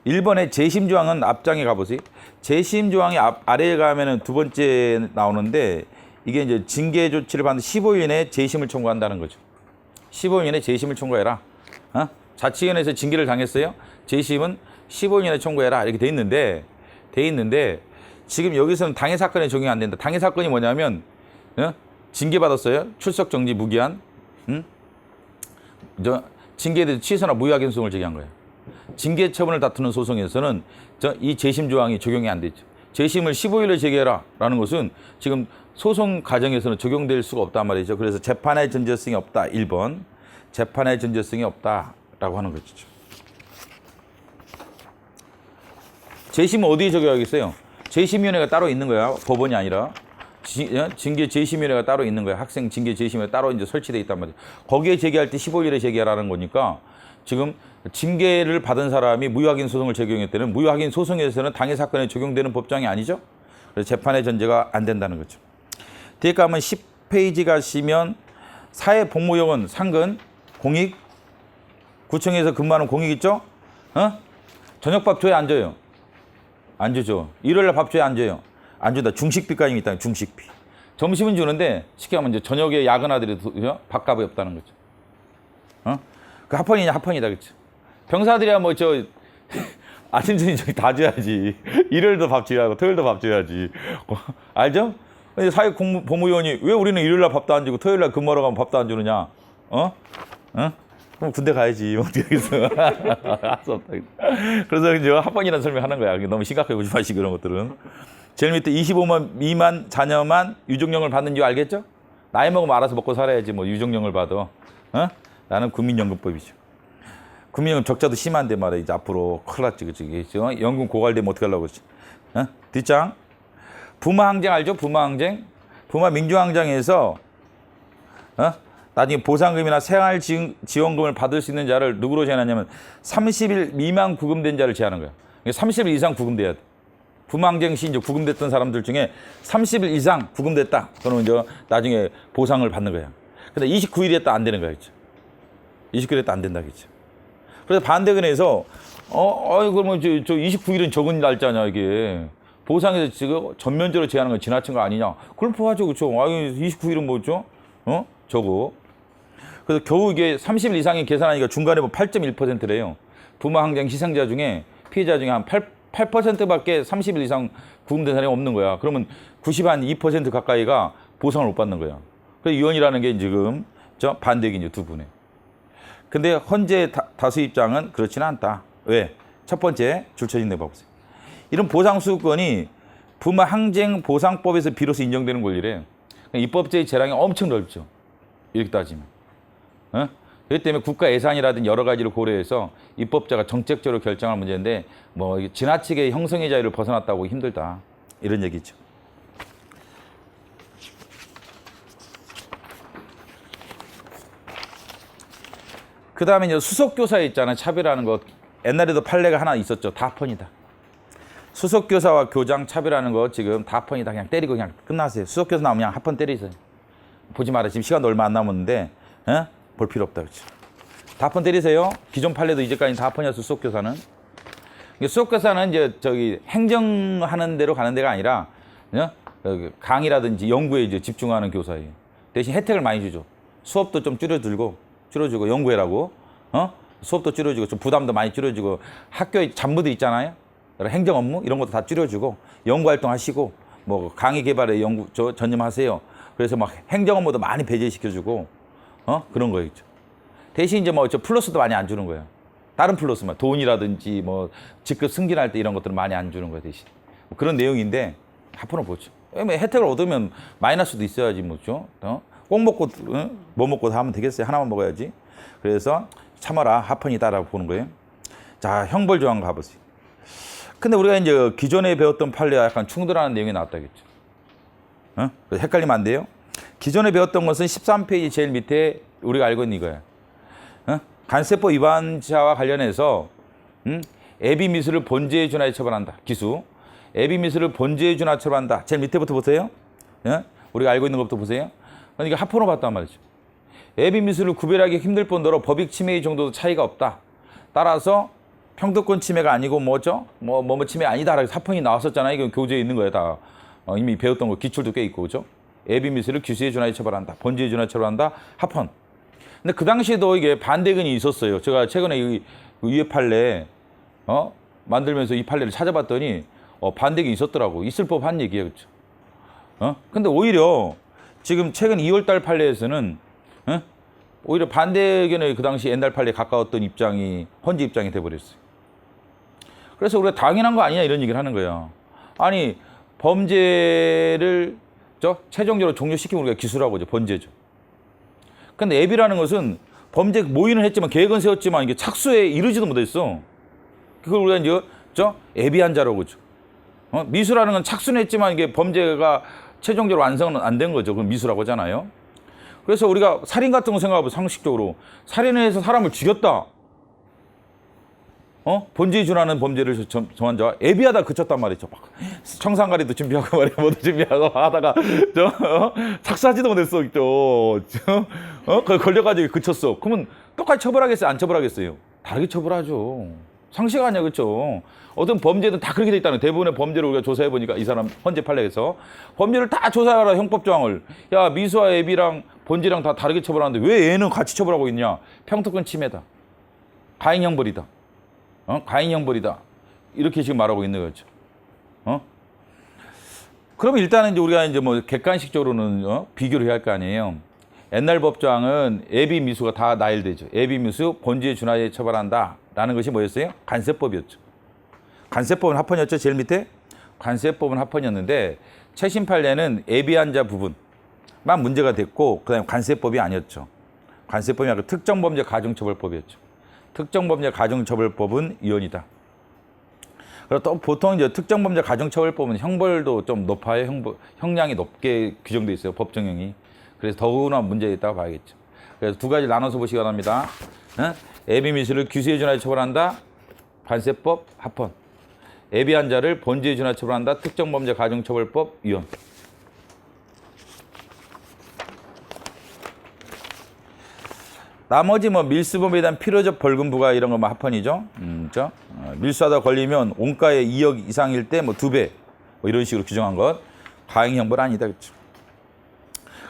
1번의 재심 조항은 앞장에 가보세요. 재심 조항이 아래에 가면은 두 번째 나오는데 이게 이제 징계 조치를 받는 15일 이내에 재심을 청구한다는 거죠. 15일 이내에 재심을 청구해라. 자치위원회에서 징계를 당했어요. 재심은 15일 이내에 청구해라. 이렇게 돼 있는데 지금 여기서는 당해 사건에 적용이 안 된다. 당해 사건이 뭐냐면 징계 받았어요. 출석 정지 무기한. 징계에 대해서 취소나 무효확인 소송을 제기한 거예요. 징계 처분을 다투는 소송에서는 이 재심 조항이 적용이 안 되죠. 재심을 15일에 제기해라라는 것은 지금 소송 과정에서는 적용될 수가 없단 말이죠. 그래서 재판의 전제성이 없다. 1번. 재판의 전제성이 없다라고 하는 것이죠. 재심은 어디에 적용하겠어요? 재심위원회가 따로 있는 거야. 법원이 아니라. 징계 재심위원회가 따로 있는 거야. 학생 징계 재심위원회 따로 이제 설치되어 있단 말이죠. 거기에 제기할 때 15일에 제기하라는 거니까 지금 징계를 받은 사람이 무효확인 소송을 적용할 때는 무효확인 소송에서는 당해 사건에 적용되는 법정이 아니죠. 그래서 재판의 전제가 안 된다는 거죠. 뒤에 가면 10페이지 가시면 사회복무요원 상근 공익 구청에서 근무하는 공익 있죠? 저녁밥 줘요 안 줘요? 안 주죠. 일요일날 밥 줘요 안 줘요? 안 준다. 중식비까지 있다. 중식비. 점심은 주는데 쉽게 하면 이제 저녁에 야근하더라도 밥값이 없다는 거죠. 그 합헌이냐 합헌이다 그렇죠. 병사들이야 뭐 저 아침 저녁 다 줘야지. 일요일도 밥 줘야 하고 토요일도 밥 줘야지. 알죠? 근데 사회복무요원이 왜 우리는 일요일날 밥도 안 주고 토요일날 근무하러 가면 밥도 안 주느냐? 그럼 군대 가야지. 어떻게 하겠어. 할 수 없다. 그래서 이제 합헌이라는 설명하는 거야. 너무 심각하게 보지 마시고 그런 것들은. 제일 밑에 25만 미만 자녀만 유족령을 받는 줄 알겠죠? 나이 먹으면 알아서 먹고 살아야지 뭐 유족령을 받아. 나는 국민연금법이죠. 국민연금 적자도 심한데 말이야. 이제 앞으로 큰일 났지. 그치? 연금 고갈되면 어떻게 하려고 그러지? 뒷장. 부마항쟁 알죠? 부마항쟁 부마 민주항쟁에서 나중에 보상금이나 생활지원금을 받을 수 있는 자를 누구로 제한하냐면 30일 미만 구금된 자를 제한한 거야. 30일 이상 구금돼야 돼. 부마항쟁 시 이제 구금됐던 사람들 중에 30일 이상 구금됐다. 그러면 이제 나중에 보상을 받는 거야. 근데 29일이 했다 안 되는 거야, 그렇죠? 29일 했다 안 된다, 그렇죠? 그래서 반대근에서 그러면 저 29일은 적은 날짜냐 이게. 보상에서 지금 전면적으로 제한하는 건 지나친 거 아니냐. 그럼 포하죠, 그렇죠? 29일은 뭐죠? 저거. 그래서 겨우 이게 30일 이상이 계산하니까 중간에 뭐 8.1%래요. 부마항쟁 희생자 중에 피해자 중에 한 8%밖에 30일 이상 구금된 사람이 없는 거야. 그러면 92% 가까이가 보상을 못 받는 거야. 그래서 위원이라는 게 지금 반대기죠, 두 분에. 근데 헌재 다수 입장은 그렇지는 않다. 왜? 첫 번째 줄쳐진 데 봐보세요. 이런 보상 수권이 부마항쟁 보상법에서 비로소 인정되는 권리래. 입법제의 재량이 엄청 넓죠. 이렇게 따지면. 그렇기 때문에 국가 예산이라든지 여러 가지를 고려해서 입법자가 정책적으로 결정할 문제인데 뭐 지나치게 형성의 자유를 벗어났다고 힘들다. 이런 얘기죠. 그 다음에 이제 수석교사 있잖아요. 차별하는 거. 옛날에도 판례가 하나 있었죠. 다펀이다. 수석교사와 교장 차별하는 거 지금 다펀이다. 그냥 때리고 그냥 끝나세요. 수석교사 나오면 그냥 합헌 때리세요. 보지 마라. 지금 시간도 얼마 안 남았는데 볼 필요 없다. 그렇죠? 다펀 때리세요. 기존 판례도 이제까지 다펀이었어. 수석교사는. 수석교사는 이제 저기 행정하는 대로 가는 데가 아니라 강의라든지 연구에 이제 집중하는 교사예요. 대신 혜택을 많이 주죠. 수업도 좀 줄여주고 연구해라고. 수업도 줄여주고 좀 부담도 많이 줄여주고 학교에 잡무들 있잖아요. 행정 업무 이런 것도 다 줄여주고 연구 활동하시고 뭐 강의 개발에 연구 전념하세요. 그래서 막 행정 업무도 많이 배제시켜주고 그런 거 있죠. 대신 이제 뭐 저 플러스도 많이 안 주는 거예요. 다른 플러스만 돈이라든지 뭐 직급 승진할 때 이런 것들은 많이 안 주는 거예요. 대신 뭐 그런 내용인데 합헌을 보죠. 혜택을 얻으면 마이너스도 있어야지 뭐죠. 꼭 먹고 뭐 먹고 다 하면 되겠어요. 하나만 먹어야지. 그래서 참아라 합헌이다라고 보는 거예요. 자, 형벌 조항 가보세요. 근데 우리가 이제 기존에 배웠던 판례와 약간 충돌하는 내용이 나왔다겠죠. 그래서 헷갈리면 안 돼요. 기존에 배웠던 것은 13페이지 제일 밑에 우리가 알고 있는 이거야. 간세법 위반자와 관련해서 애비 미수를 본죄에 준하여 처벌한다. 기수. 애비 미수를 본죄에 준하여 처벌한다. 제일 밑에부터 보세요. 우리가 알고 있는 것부터 보세요. 그러니까 합헌으로 봤단 말이죠. 애비 미수를 구별하기 힘들 뿐더러 법익 침해의 정도도 차이가 없다. 따라서 평등권 침해가 아니고 뭐죠? 뭐 침해 아니다라고 합헌이 나왔었잖아요. 이건 교재에 있는 거예요. 다 이미 배웠던 거 기출도 꽤 있고 그죠? 애비 미수를 기수에 준하여 처벌한다. 본죄에 준하여 처벌한다. 합헌. 근데 그 당시에도 이게 반대근이 있었어요. 제가 최근에 이 위에 판례 만들면서 이 판례를 찾아봤더니 반대근이 있었더라고. 있을 법한 얘기예요. 그렇죠? 근데 오히려 지금 최근 2월달 판례에서는 오히려 반대견의 그 당시 옛날 판례에 가까웠던 입장이 헌재 입장이 돼버렸어요. 그래서 우리가 당연한 거 아니냐 이런 얘기를 하는 거예요. 아니 범죄를 최종적으로 종료시키면 우리가 기수라고 하죠. 번제죠. 근데 애비라는 것은 범죄 모의는 했지만 계획은 세웠지만 이게 착수에 이르지도 못했어. 그걸 우리가 이제 애비한 자라고 그러죠. 미수라는 건 착수는 했지만 이게 범죄가 최종적으로 완성은 안 된 거죠. 그럼 미수라고 하잖아요. 그래서 우리가 살인 같은 거 생각하면 상식적으로 살인을 해서 사람을 죽였다. 본죄에 준하는 범죄를 정한 자와 애비하다 그쳤단 말이죠. 막 청산가리도 준비하고 말이야, 뭐도 준비하고 하다가 착수하지도 못했어, 걸려가지고 그쳤어. 그러면 똑같이 처벌하겠어요, 안 처벌하겠어요? 다르게 처벌하죠. 상식 아니야, 그렇죠? 어떤 범죄든 다 그렇게 돼 있다는 대부분의 범죄를 우리가 조사해 보니까 이 사람 헌재 판례에서 범죄를 다 조사하라 형법 조항을 야 미수와 애비랑 본죄랑 다 다르게 처벌하는데 왜 얘는 같이 처벌하고 있냐? 평등권 침해다. 가인 형벌이다. 가인 형벌이다. 이렇게 지금 말하고 있는 거죠. 그러면 일단은 이제 우리가 이제 뭐 객관식적으로는 비교를 해야 할 거 아니에요. 옛날 법조항은 애비 미수가 다 나열되죠. 애비 미수 본죄에 준하여 처벌한다라는 것이 뭐였어요? 간세법이었죠. 간세법은 합헌이었죠. 제일 밑에 간세법은 합헌이었는데 최신 판례는 애비한 자 부분만 문제가 됐고 그다음에 간세법이 아니었죠. 간세법이 아니라 특정범죄 가중처벌법이었죠. 특정범죄 가중처벌법은 위헌이다. 그리고 또 보통 이제 특정범죄 가중처벌법은 형벌도 좀 높아요. 형량이 높게 규정돼 있어요. 법정형이. 그래서 더구나 문제가 있다고 봐야겠죠. 그래서 두 가지 나눠서 보시기 바랍니다. 애비미수를 규수에 준하여 처벌한다. 관세법 합헌. 애비한 자를 본죄에 준하여 처벌한다. 특정범죄 가중처벌법 위헌. 나머지 뭐 밀수범에 대한 필요적 벌금 부과 이런 거 뭐 합헌이죠. 그렇죠? 밀수하다 걸리면 원가의 2억 이상일 때 뭐 2배 뭐 이런 식으로 규정한 것 가행 형벌 아니다 그렇죠.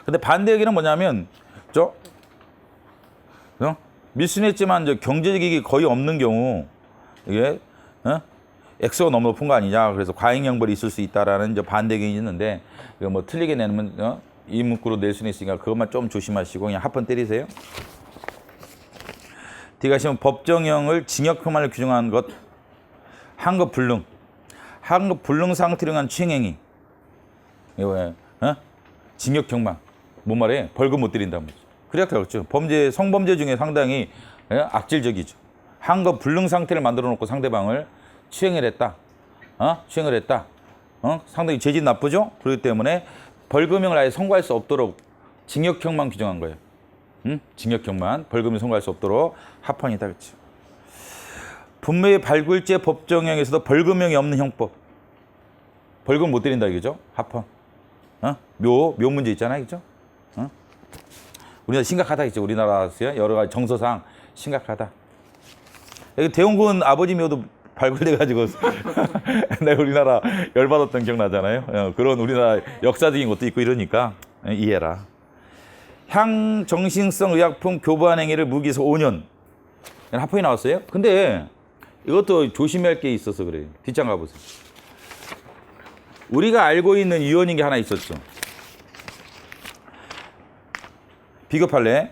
근데 반대 얘기는 뭐냐면 저 밀수는 했지만 저 경제적 이익이 거의 없는 경우 이게 액수가 너무 높은 거 아니냐. 그래서 과잉 형벌이 있을 수 있다라는 이제 반대 의견이 있는데 이거 뭐 틀리게 내면 이 문구로 낼 수는 있으니까 그것만 좀 조심하시고 그냥 합헌 때리세요. 뒤 가시면 법정형을 징역형만을 규정한 것 한급 불능. 한급 불능 상태로 한 추행행위. 이거 왜? 징역형만. 뭔 말이에요? 벌금 못 드린단 말이죠. 그래야 그렇죠. 범죄, 성범죄 중에 상당히 악질적이죠. 한급 불능 상태를 만들어 놓고 상대방을 추행을 했다. 추행을 했다. 상당히 죄질 나쁘죠? 그렇기 때문에 벌금형을 아예 선고할 수 없도록 징역형만 규정한 거예요. 징역형만 벌금을 선고할 수 없도록 합헌이다 그렇죠. 분묘의 발굴죄 법정형에서도 벌금형이 없는 형법. 벌금 못 드린다 이거죠. 합헌. 묘 문제 있잖아요, 그죠? 우리나라 심각하다 있죠. 우리나라 여러 가지 정서상 심각하다. 여기 대원군 아버지 묘도 발굴돼가지고 내가 우리나라 열받았던 기억나잖아요. 그런 우리나라 역사적인 것도 있고 이러니까 이해라. 향정신성 의약품 교부한 행위를 무기에서 5년. 합헌이 나왔어요. 근데 이것도 조심해야 할 게 있어서 그래요. 뒷장 가보세요. 우리가 알고 있는 위헌인 게 하나 있었죠. 비겁할래?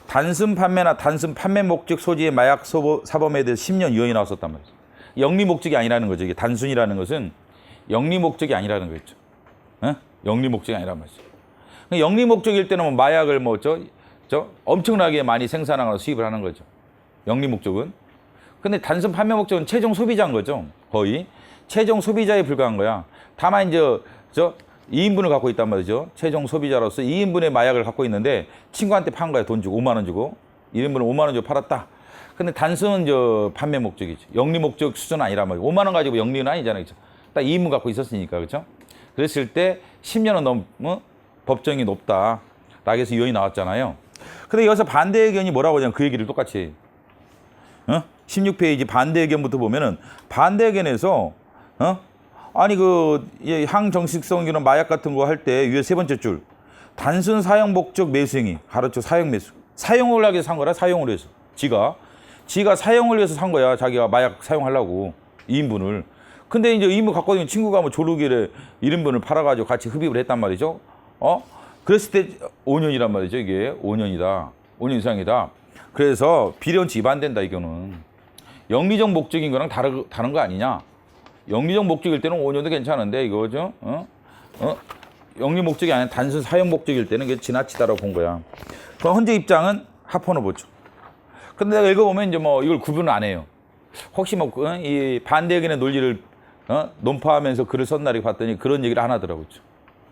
단순 판매나 단순 판매 목적 소지의 마약 사범에 대해 10년 위헌이 나왔었단 말이죠. 영리 목적이 아니라는 거죠. 이게 단순이라는 것은 영리 목적이 아니라는 거죠. 영리 목적이 아니란 말이죠. 영리 목적일 때는 뭐 마약을 엄청나게 많이 생산하거나 수입을 하는 거죠. 영리 목적은. 근데 단순 판매 목적은 최종 소비자인 거죠. 거의. 최종 소비자에 불과한 거야. 다만 이제 2인분을 갖고 있단 말이죠. 최종 소비자로서 2인분의 마약을 갖고 있는데 친구한테 판 거야. 돈 주고 5만 원 주고. 1인분을 5만 원 주고 팔았다. 근데 단순 판매 목적이죠. 영리 목적 수준은 아니란 말이에요. 5만 원 가지고 영리는 아니잖아요. 그렇죠? 딱 2인분 갖고 있었으니까. 그렇죠? 그랬을 때 10년은 너무 법정이 높다. 라고 해서 위헌이 나왔잖아요. 근데 여기서 반대 의견이 뭐라고 하냐면 그 얘기를 똑같이 16페이지 반대 의견부터 보면은 반대 의견에서 아니 항정식성이나 마약 같은 거 할 때 위에 세 번째 줄 단순 사용 목적 매수행위 가르쳐 사용 매수 사용을 하기 위해서 산 거라 사용을 해서 지가 사용을 위해서 산 거야. 자기가 마약 사용하려고 2인분을. 근데 이제 2인분 갖고 있는 친구가 뭐 조르기를 1인분을 팔아가지고 같이 흡입을 했단 말이죠. 그랬을 때 5년이란 말이죠. 이게 5년이다. 5년 이상이다. 그래서 비례원칙 위반된다 이거는. 영리적 목적인 거랑 다른 거 아니냐. 영리적 목적일 때는 5년도 괜찮은데 이거죠. 영리 목적이 아니라 단순 사용 목적일 때는 그게 지나치다라고 본 거야. 그럼 헌재 입장은 합헌을 보죠. 근데 내가 읽어보면 이제 뭐 이걸 구분을 안 해요. 혹시 뭐 이 반대 의견의 논리를 논파하면서 글을 썼나리 봤더니 그런 얘기를 안 하더라고요.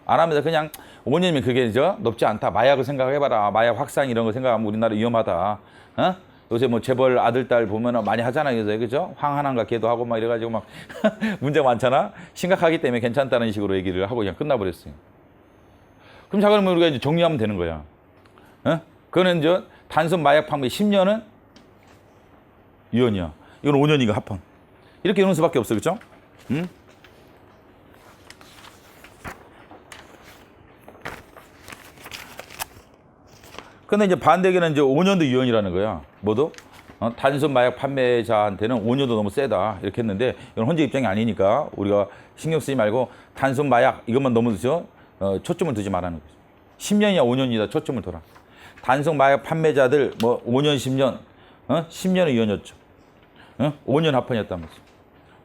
안 하면서 그냥 5년이면 그게 높지 않다. 마약을 생각해봐라. 마약 확산 이런 거 생각하면 우리나라 위험하다. 요새 뭐 재벌 아들, 딸 보면 많이 하잖아요. 그죠? 황하나인가 걔도 하고 막 이래가지고 막 문제가 많잖아. 심각하기 때문에 괜찮다는 식으로 얘기를 하고 그냥 끝나버렸어요. 그럼 자, 그러면 우리가 이제 정리하면 되는 거야. 그거는 단순 마약 판매 10년은 위헌이야. 이건 5년이가 합헌. 이렇게 이런 수밖에 없어. 그죠? 근데 이제 반대에는 이제 5년도 위헌이라는 거야. 뭐도? 단순 마약 판매자한테는 5년도 너무 세다. 이렇게 했는데 이건 헌재 입장이 아니니까 우리가 신경 쓰지 말고 단순 마약 이것만 너무 초점을 두지 말라는 거죠. 10년이야 5년이다 초점을 둬라. 단순 마약 판매자들 뭐 5년 10년 10년은 위헌이었죠. 5년 합헌이었단 말이죠.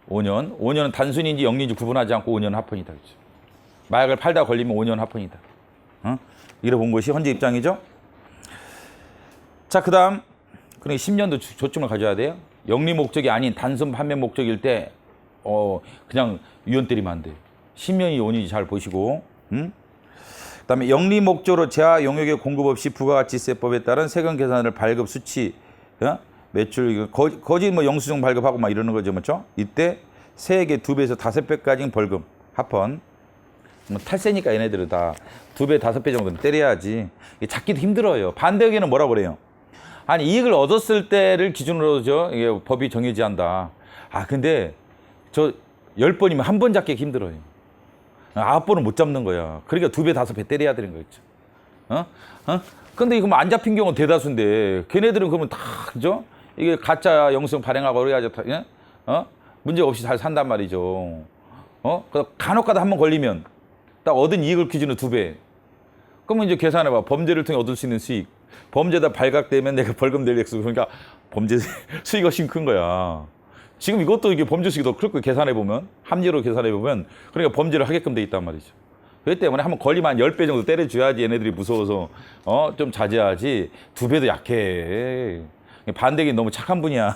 5년은 단순인지 영리인지 구분하지 않고 5년은 합헌이다. 그렇죠. 마약을 팔다 걸리면 5년 합헌이다. 이래 본 것이 헌재 입장이죠. 자, 그 다음, 그러니까 10년도 초점을 가져야 돼요. 영리 목적이 아닌 단순 판매 목적일 때, 그냥 위원 때리면 안 돼. 신명이 원인이 잘 보시고. 그다음에 영리 목적으로 재화 용역의 공급 없이 부가가치세법에 따른 세금 계산을 발급 수치, 매출 거짓 뭐 영수증 발급하고 막 이러는 거죠, 맞죠? 이때 세액의 2배에서 5배까지는 벌금 합헌. 뭐 탈세니까 얘네들은 다 2배, 5배 정도는 때려야지. 찾기도 힘들어요. 반대 의견은 뭐라고 그래요? 아니 이익을 얻었을 때를 기준으로 이게 법이 정해지한다. 근데 저 10번이면 한 번 잡기 힘들어요. 9번은 못 잡는 거야. 그러니까 2배, 5배 때려야 되는 거죠. 근데 이거 뭐 안 잡힌 경우는 대다수인데 걔네들은 그러면 다 그죠? 이게 가짜 영수증 발행하고 그래야지 문제 없이 잘 산단 말이죠. 간혹가다 한 번 걸리면 딱 얻은 이익을 기준으로 2배. 그러면 이제 계산해봐. 범죄를 통해 얻을 수 있는 수익. 범죄다 발각되면 내가 벌금 낼 액수. 그러니까 범죄 수익이 훨씬 큰 거야. 지금 이것도 이게 범죄 수익이 더 클 거예요. 계산해보면. 합리로 계산해보면. 그러니까 범죄를 하게끔 돼 있단 말이죠. 그렇기 때문에 한번 걸리면 한 10배 정도 때려줘야지 얘네들이 무서워서 좀 자제하지. 2배도 약해. 반대기 너무 착한 분이야.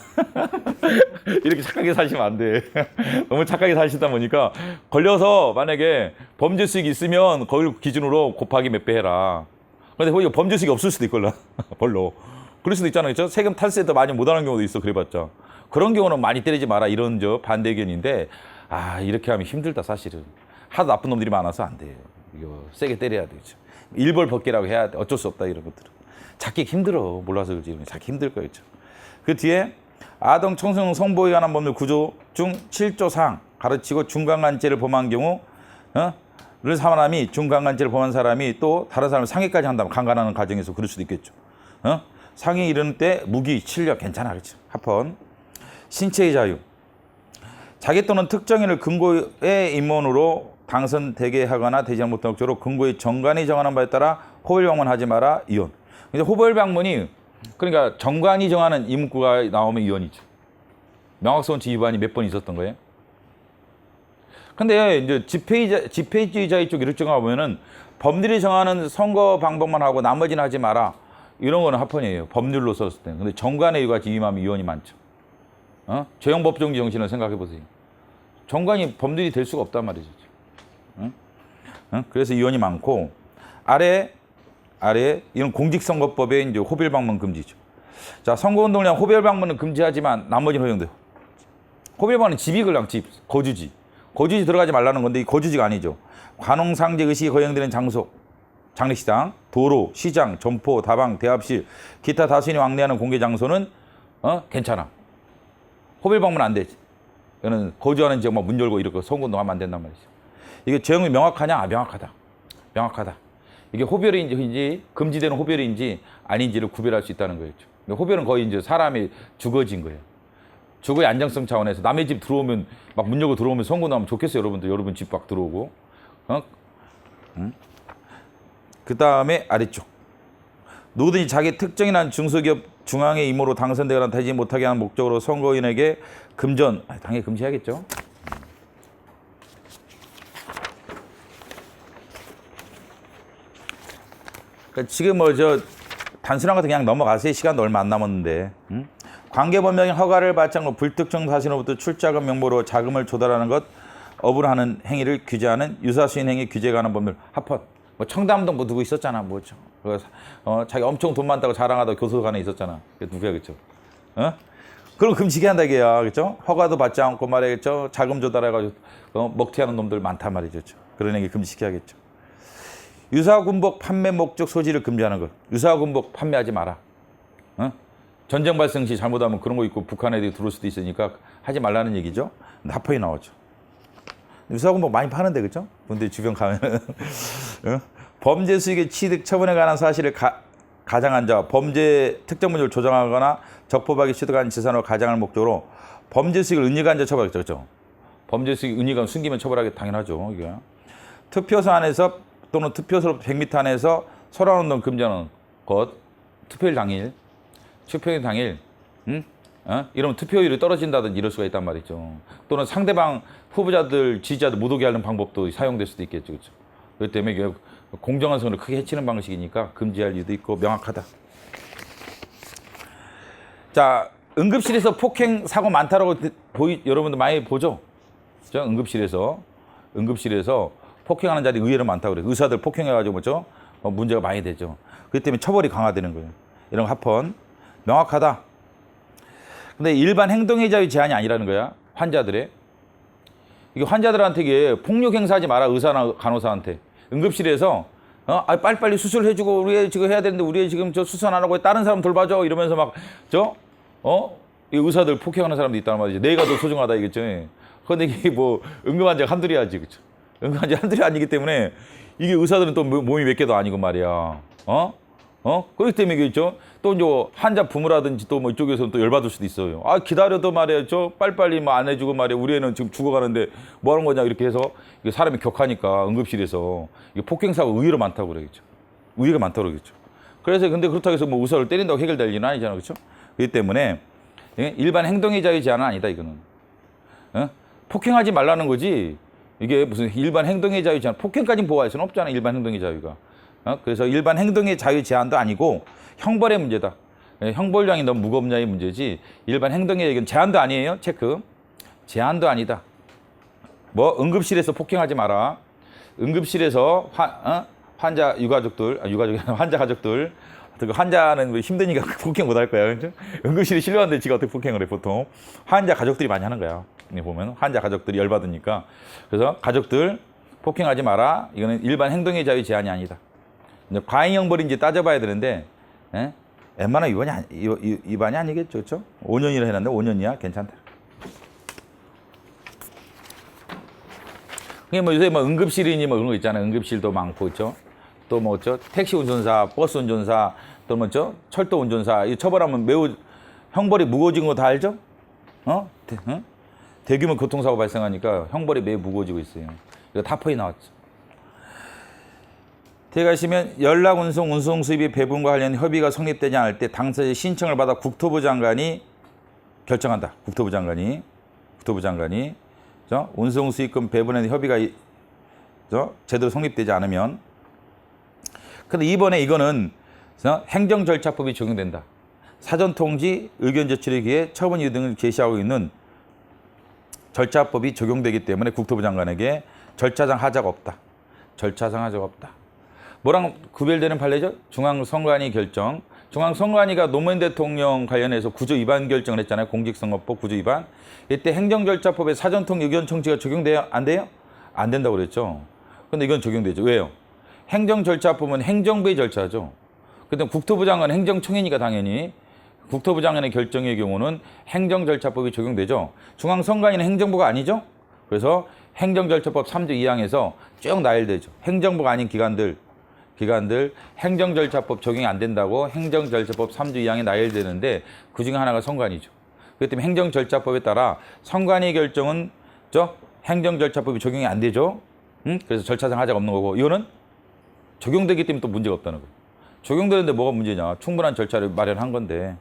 이렇게 착하게 사시면 안 돼. 너무 착하게 사시다 보니까 걸려서 만약에 범죄 수익이 있으면 그걸 기준으로 곱하기 몇 배 해라. 근데 거기 범죄 수익이 없을 수도 있걸라. 별로. 그럴 수도 있잖아요. 그렇죠? 세금 탈세도 많이 못하는 경우도 있어. 그래봤자. 그런 경우는 많이 때리지 마라. 이런 반대 의견인데 이렇게 하면 힘들다 사실은. 하도 나쁜 놈들이 많아서 안 돼요. 이거 세게 때려야 되죠. 일벌 벗기라고 해야 돼. 어쩔 수 없다 이런 것들은. 찾기 힘들어. 몰라서 그렇지. 찾기 힘들 거였죠. 그 뒤에 아동 청소년 성보호에 관한 법률 9조 중 7조 상 가르치고 중강간죄를 범한 경우 를 사람이 중강간죄를 범한 사람이 또 다른 사람을 상해까지 한다면 강간하는 가정에서 그럴 수도 있겠죠. 상해 이르는 때 무기, 실력 괜찮아. 그렇죠. 합헌. 신체의 자유. 자기 또는 특정인을 금고의 임원으로 당선되게 하거나 되지 못한 목적으로 금고의 정관이 정하는 바에 따라 호별방문하지 마라. 이혼. 이제 호별방문이 그러니까 정관이 정하는 이 문구가 나오면 이혼이죠. 명확성치 위반이 몇 번 있었던 거예요. 근데 이제 집회주의자의 쪽 이렇게 보면은 법률이 정하는 선거 방법만 하고 나머지는 하지 마라. 이런 거는 합헌이에요. 법률로 썼을 때. 근데 정관의 이유가 위임하면 이혼이 많죠. 죄형법정지 정신을 생각해 보세요. 정관이 법률이 될 수가 없단 말이죠. 그래서 이혼이 많고 아래 이런 공직선거법에 이제 호별방문 금지죠. 자, 선거운동을 위한 호별방문은 금지하지만 나머지는 허용돼요. 호별방문은 집이 그냥 집, 거주지. 거주지 들어가지 말라는 건데 이 거주지가 아니죠. 관홍상제 의식이 허용되는 장소, 장례식장, 도로, 시장, 점포, 다방, 대합실, 기타 다수인이 왕래하는 공개 장소는 괜찮아. 호별방문 안 되지. 이거는 거주하는 지역 막 문 열고 이렇게 선거운동하면 안 된단 말이죠. 이게 죄형이 명확하냐? 명확하다. 명확하다. 이게 호별인지 금지되는 호별인지 아닌지를 구별할 수 있다는 거였죠. 호별은 거의 이제 사람이 주거지인 거예요. 주거의 안정성 차원에서 남의 집 들어오면 막 문 열고 들어오면 선거운동하면 좋겠어요, 여러분들. 여러분 집 밖 들어오고. 그 다음에 아래쪽. 누구든지 자기 특정인한 중소기업 중앙의 임무로 당선되거나 되지 못하게 하는 목적으로 선거인에게 금전, 당연히 금지해야겠죠. 그러니까 지금 단순한 것도 그냥 넘어가세요. 시간도 얼마 안 남았는데. 관계법령의 허가를 받지 않고 불특정 사실로부터 출자금 명목으로 자금을 조달하는 것, 업을 하는 행위를 규제하는 유사수인 행위 규제에 관한 법률 합헌. 뭐 청담동 뭐 누구 있었잖아. 자기 엄청 돈 많다고 자랑하다 교도관에 있었잖아. 누구야, 그렇죠? 그럼 금지게 한다 이게야, 그렇죠? 허가도 받지 않고 말이겠죠. 자금 조달해가지고 먹튀하는 놈들 많단 말이죠, 그렇죠? 그런 행위 금지시켜야겠죠. 유사군복 판매 목적 소지를 금지하는 것. 유사군복 판매하지 마라. 전쟁 발생 시 잘못하면 그런 거 있고 북한 애들이 들어올 수도 있으니까 하지 말라는 얘기죠. 합헌이 나오죠. 유사군복 많이 파는데, 그렇죠? 근데 주변 가면 범죄 수익의 취득 처분에 관한 사실을 가장한 자, 범죄 특정 문제를 조정하거나 적법하게 취득한 재산으로 가장할 목적으로 범죄 수익을 은닉한 자 처벌하겠죠, 그렇죠? 범죄 수익 은닉하면 숨기면 처벌하기 당연하죠. 이게 투표소 안에서 또는 투표소 100m 안에서 소란운동 금지하는 것, 투표일 당일, 이러면 투표율이 떨어진다든지 이럴 수가 있단 말이죠. 또는 상대방 후보자들, 지지자들 못 오게 하는 방법도 사용될 수도 있겠죠, 그렇죠? 그렇기 때문에 이게 공정한 선거를 크게 해치는 방식이니까 금지할 이유도 있고 명확하다. 자, 응급실에서 폭행 사고 많다라고 여러분들 많이 보죠? 저 응급실에서 폭행하는 자리 의외로 많다고 그래요. 의사들 폭행해가지고 뭐죠? 문제가 많이 되죠. 그렇기 때문에 처벌이 강화되는 거예요. 이런 합헌 명확하다. 근데 일반 행동의 자유 제한이 아니라는 거야. 환자들의. 이게 환자들한테 이게 폭력 행사하지 마라. 의사나 간호사한테. 응급실에서 빨리빨리 수술해주고 우리 지금 해야 되는데 우리 지금 저 수술 안 하고 다른 사람 돌봐줘 이러면서 막 이 의사들 폭행하는 사람도 있다는 말이지. 내가 더 소중하다 이겠죠. 그런데 이게 뭐 응급환자가 한둘이 아니지, 그렇죠? 응급환자 한둘이 아니기 때문에 이게 의사들은 또 몸이 몇 개도 아니고 말이야. 그렇기 때문에 이게 있죠. 또 이제 환자 부모라든지 또 뭐 이쪽에서는 또 열받을 수도 있어요. 기다려도 말이야. 빨리빨리 뭐 안 해주고 말이야. 우리 애는 지금 죽어가는데 뭐 하는 거냐 이렇게 해서 이게 사람이 격하니까 응급실에서 이게 폭행사가 의외로 많다고 그러겠죠. 의외가 많다고 그러겠죠. 그래서 근데 그렇다고 해서 뭐 의사를 때린다고 해결될 일은 아니잖아. 그렇죠? 그렇기 때문에 일반 행동의 자유 제한은 아니다 이거는. 폭행하지 말라는 거지. 이게 무슨 일반 행동의 자유 제한. 폭행까지는 보호할 수는 없잖아. 일반 행동의 자유가. 그래서 일반 행동의 자유 제한도 아니고 형벌의 문제다. 형벌량이 너무 무겁냐의 문제지 일반 행동의 이건 제한도 아니에요. 체크. 제한도 아니다. 뭐 응급실에서 폭행하지 마라. 응급실에서 환자 유가족들, 환자 가족들. 환자는 뭐 힘드니까 폭행 못 할 거야. 그렇죠? 응급실에 실려왔는데 지가 어떻게 폭행을 해 보통. 환자 가족들이 많이 하는 거야. 보면 환자 가족들이 열받으니까. 그래서 가족들 폭행하지 마라. 이거는 일반 행동의 자유 제한이 아니다. 과잉형벌인지 따져봐야 되는데 웬만한 위반이 아니겠죠. 그렇죠? 5년이라 해놨는데 5년이야. 괜찮다. 그게 뭐 요새 뭐 응급실이니 뭐 그런 거 있잖아요. 응급실도 많고 그렇죠. 또 뭐죠? 택시 운전사, 버스 운전사, 또 뭐죠? 철도 운전사. 이 처벌하면 매우 형벌이 무거워진 거 다 알죠? 대규모 교통사고 발생하니까 형벌이 매우 무거워지고 있어요. 이거 타포에 나왔죠. 뒤에 가시면 연락 운송, 운송 수입의 배분과 관련 협의가 성립되지 않을 때 당사자의 신청을 받아 국토부 장관이 결정한다. 국토부 장관이 운송 수익금 배분에 대한 협의가 제대로 성립되지 않으면. 근데 이번에 이거는 행정절차법이 적용된다. 사전통지, 의견 제출에 기해 처분 이유 등을 제시하고 있는 절차법이 적용되기 때문에 국토부 장관에게 절차상 하자가 없다. 뭐랑 구별되는 판례죠? 중앙선관위 결정. 중앙선관위가 노무현 대통령 관련해서 구조 위반 결정을 했잖아요. 공직선거법 구조 위반. 이때 행정절차법에 사전통 의견 청취가 적용돼요? 안 돼요? 안 된다고 그랬죠. 근데 이건 적용되죠. 왜요? 행정절차법은 행정부의 절차죠. 근데 국토부 장관은 행정청이니까 당연히 국토부 장관의 결정의 경우는 행정절차법이 적용되죠. 중앙선관위는 행정부가 아니죠. 그래서 행정절차법 3조 2항에서 쭉 나열되죠. 행정부가 아닌 기관들 행정절차법 적용이 안 된다고 행정절차법 3조 2항에 나열되는데 그중에 하나가 선관위죠. 그렇기 때문에 행정절차법에 따라 선관위 결정은 행정절차법이 적용이 안 되죠. 그래서 절차상 하자가 없는 거고 이거는 적용되기 때문에 또 문제가 없다는 거예요. 적용되는데 뭐가 문제냐. 충분한 절차를 마련한 건데.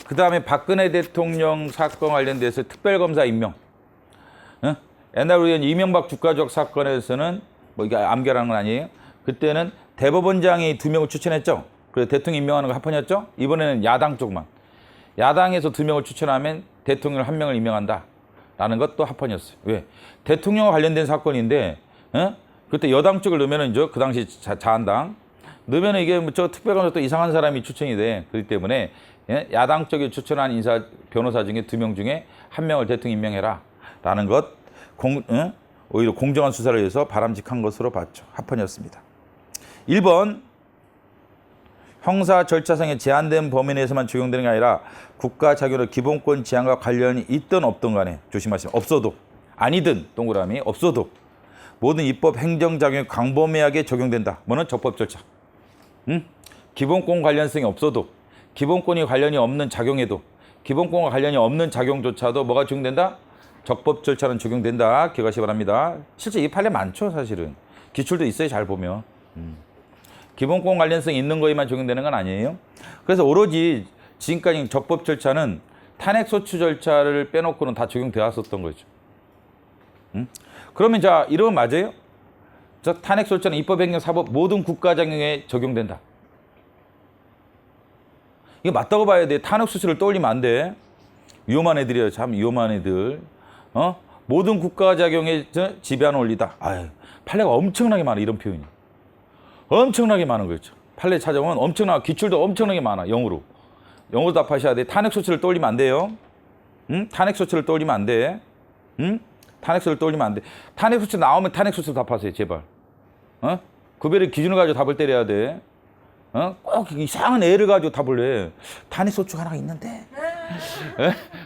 그 다음에 박근혜 대통령 사건 관련돼서 특별검사 임명. 옛날 우리 이명박 주가조작 사건에서는 뭐 이게 암결하는 건 아니에요. 그때는 대법원장이 2명을 추천했죠. 그래서 대통령 임명하는 거 합헌이었죠. 이번에는 야당 쪽만. 야당에서 2명을 추천하면 대통령 1명을 임명한다. 라는 것도 합헌이었어요. 왜? 대통령과 관련된 사건인데, 그때 여당 쪽을 넣으면은 그 당시 자한당 넣으면은 이게 특별검사 또 이상한 사람이 추천이 돼. 그렇기 때문에 야당 쪽에 추천한 변호사 중에 2명 중에 1명을 대통령 임명해라. 라는 것, 오히려 공정한 수사를 위해서 바람직한 것으로 봤죠. 합헌이었습니다. 1번, 형사 절차상에 제한된 범위 내에서만 적용되는 게 아니라 국가 자격의 기본권 제한과 관련이 있든 없든 간에 조심하시면 없어도 아니든 동그라미 없어도 모든 입법 행정작용이 광범위하게 적용된다. 뭐는 적법 절차. 기본권 관련성이 없어도 기본권이 관련이 없는 작용에도 기본권과 관련이 없는 작용조차도 뭐가 적용된다? 적법 절차는 적용된다. 기억하시기 바랍니다. 실제 이 판례 많죠 사실은. 기출도 있어요 잘 보면. 기본권 관련성이 있는 거에만 적용되는 건 아니에요. 그래서 오로지 지금까지 적법 절차는 탄핵소추 절차를 빼놓고는 다 적용되었었던 거죠. 그러면 자 이러면 맞아요? 탄핵소추는 입법행정사법 모든 국가작용에 적용된다. 이게 맞다고 봐야 돼. 탄핵 수수를 떠올리면 안 돼. 위험한 애들이에요. 참 위험한 애들. 모든 국가작용에 지배한 원리다. 아유, 판례가 엄청나게 많아. 이런 표현이. 엄청나게 많은 거죠. 판례 찾아보면 엄청나 기출도 엄청나게 많아. 영어로. 영어로 답하셔야 돼. 탄핵 소추를 떠올리면 안 돼요. 응? 탄핵 소추를 떠올리면 안 돼. 응? 탄핵 소추를 떠올리면 안 돼. 탄핵 소추 나오면 탄핵 소추를 답하세요. 제발. 구별의 기준을 가지고 답을 때려야 돼. 꼭 이상한 애를 가지고 답을 해. 탄핵 소추가 하나 있는데.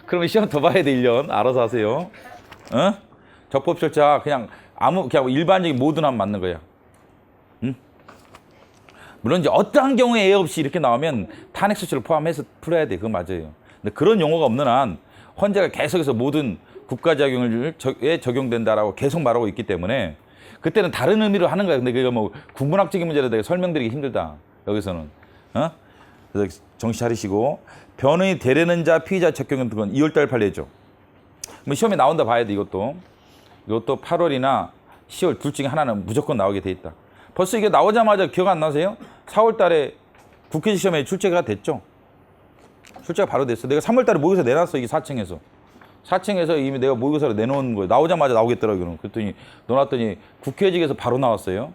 그러면 시험 더 봐야 돼. 1년. 알아서 하세요. 적법절차 그냥 그냥 일반적인 모든 하면 맞는 거야. 물론 이제 어떠한 경우에 애 없이 이렇게 나오면 탄핵 소추를 포함해서 풀어야 돼. 그건 맞아요. 근데 그런 용어가 없는 한 헌재가 계속해서 모든 국가작용에 적용된다라고 계속 말하고 있기 때문에 그때는 다른 의미로 하는 거야. 근데 그게 뭐 국문학적인 문제라 내가 설명드리기 힘들다. 여기서는. 그래서 정신 차리시고 변호인이 되려는 자, 피의자 적용 등은 2월달 판례죠. 뭐 시험에 나온다 봐야 돼. 이것도 8월이나 10월 둘 중에 하나는 무조건 나오게 돼 있다. 벌써 이게 나오자마자 기억 안 나세요? 4월 달에 국회 시험에 출제가 됐죠. 출제가 바로 됐어. 내가 3월 달에 모의고사 내놨어. 이게 4층에서. 4층에서 이미 내가 모의고사를 내놓은 거예요. 나오자마자 나오겠더라고요. 그랬더니 넣어놨더니 국회직에서 바로 나왔어요.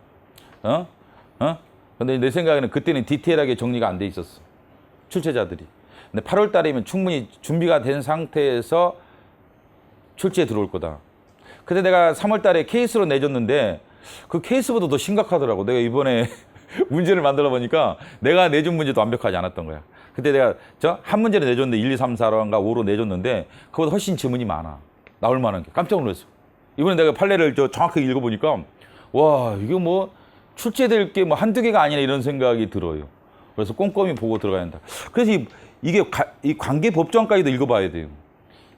근데 내 생각에는 그때는 디테일하게 정리가 안 돼 있었어. 출제자들이. 근데 8월 달이면 충분히 준비가 된 상태에서 출제에 들어올 거다. 근데 내가 3월 달에 케이스로 내줬는데 그 케이스보다 더 심각하더라고. 내가 이번에 문제를 만들어 보니까 내가 내준 문제도 완벽하지 않았던 거야. 그때 내가 한 문제를 내줬는데 1, 2, 3, 4로인가 5로 내줬는데 그보다 훨씬 지문이 많아. 나올 만한 게. 깜짝 놀랐어. 이번에 내가 판례를 정확하게 읽어보니까 와, 이게 뭐 출제될 게 뭐 한두 개가 아니라 이런 생각이 들어요. 그래서 꼼꼼히 보고 들어가야 한다. 그래서 이 관계 법정까지도 읽어봐야 돼요.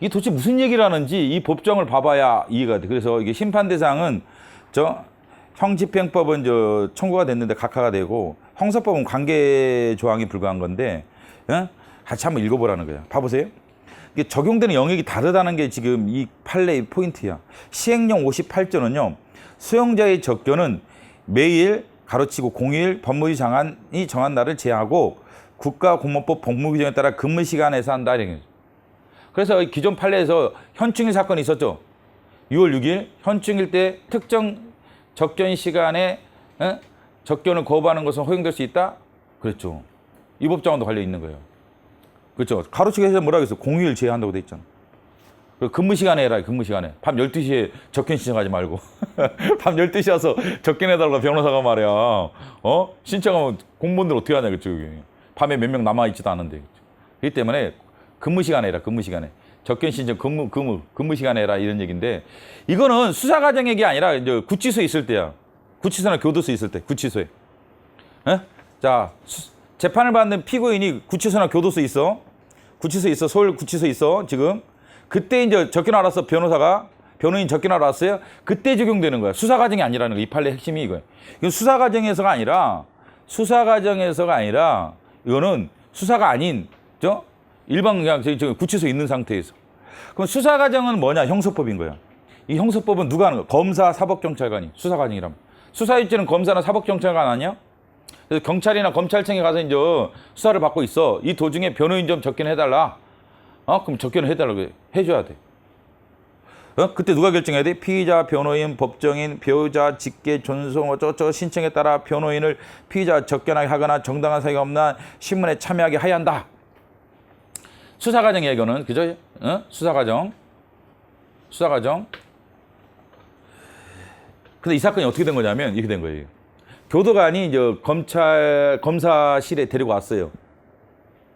이게 도대체 무슨 얘기를 하는지 이 법정을 봐봐야 이해가 돼. 그래서 이게 심판 대상은 형집행법은 청구가 됐는데 각하가 되고 형사법은 관계 조항이 불과한 건데 같이 한번 읽어보라는 거야. 봐보세요. 이게 적용되는 영역이 다르다는 게 지금 이 판례의 포인트야. 시행령 58조는요. 수용자의 접견은 매일 가로치고 공휴일 법무부 장관이 정한 날을 제하고 국가공무원법 법무 규정에 따라 근무 시간에서 한다. 그래서 기존 판례에서 현충일 사건이 있었죠. 6월 6일 현충일 때 특정 접견 시간에 접견을 거부하는 것은 허용될 수 있다? 그랬죠. 이 법정과도 관련 있는 거예요. 그렇죠. 가로치기 해서 뭐라고 했어? 공휴일 제한다고 돼 있잖아. 근무 시간에 해라. 근무 시간에. 밤 12시에 접견 신청하지 말고. 밤 12시 와서 접견해달라고 변호사가 말이야. 신청하면 공무원들 어떻게 하냐. 그렇죠. 밤에 몇 명 남아있지도 않은데. 그렇기 때문에 근무 시간에 해라. 근무 시간에. 접견 신청 근무 시간에 해라. 이런 얘기인데 이거는 수사 과정 얘기 아니라 이제 구치소에 있을 때야. 구치소나 교도소에 있을 때. 구치소에. 자, 재판을 받는 피고인이 구치소나 교도소에 있어. 구치소에 있어. 서울 구치소에 있어. 지금. 그때 이제 접견하러 왔어. 변호인 접견하러 왔어요. 그때 적용되는 거야. 수사 과정이 아니라는 거야. 이 판례 핵심이 이거야. 이건 수사 과정에서가 아니라 이거는 수사가 아닌 일반 그냥 구치소에 있는 상태에서. 그럼 수사 과정은 뭐냐? 형사법인 거야. 이 형사법은 누가 하는 거야? 검사, 사법경찰관이 수사 과정이라면. 수사 일지는 검사나 사법경찰관 아니야? 그래서 경찰이나 검찰청에 가서 이제 수사를 받고 있어. 이 도중에 변호인 좀 접견해달라. 그럼 접견을 해달라고 해줘야 돼. 그때 누가 결정해야 돼? 피의자, 변호인, 법정인, 배우자, 직계, 존속, 어쩌고 신청에 따라 변호인을 피의자 접견하게 하거나 정당한 사유가 없는 한 신문에 참여하게 하여야 한다. 수사 과정이야 이거는. 그죠? 수사 과정. 근데 이 사건이 어떻게 된 거냐면 이렇게 된 거예요. 교도관이 이제 검사실에 데리고 왔어요.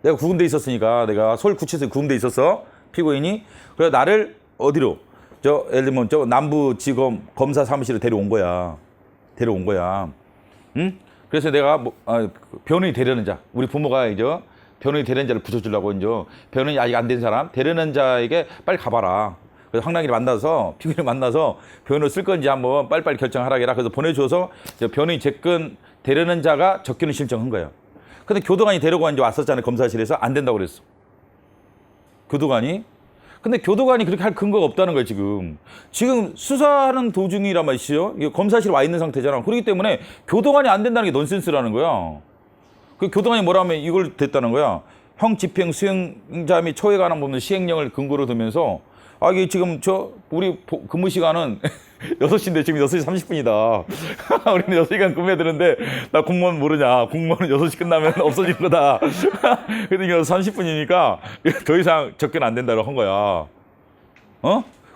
내가 구금돼 있었으니까 내가 서울 구치소에 구금돼 있었어. 피고인이. 그래서 나를 어디로? 예를 들면 남부지검 검사 사무실에 데려온 거야. 응? 그래서 내가 변호인 데려는 자. 우리 부모가 이제 변호인 데려는 자를 붙여주려고 이제 변호인이 아직 안 된 사람 데려는 자에게 빨리 가봐라. 그래서 황당이를 만나서 피고인을 만나서 변호를 쓸 건지 한번 빨리빨리 결정하라 해라. 그래서 보내줘서 변호인 접견 데려는 자가 접견을 신청한 거야. 근데 교도관이 데리고 이제 왔었잖아요. 검사실에서 안 된다고 그랬어. 교도관이. 근데 교도관이 그렇게 할 근거가 없다는 거예요, 지금. 지금 수사하는 도중이란 말이죠. 검사실에 와 있는 상태잖아. 그렇기 때문에 교도관이 안 된다는 게 넌센스라는 거야. 그 교도관이 뭐라 하면 이걸 됐다는 거야. 형 집행 수행자 및 처우에 관한 법률 시행령을 근거로 두면서 이게 지금 우리 근무 시간은 6시인데 지금 6시 30분이다. 우리는 6시간 근무해야 되는데 나 공무원 모르냐. 공무원은 6시 끝나면 없어지는 거다. 그러니까 30분이니까 더 이상 접견 안 된다고 한 거야.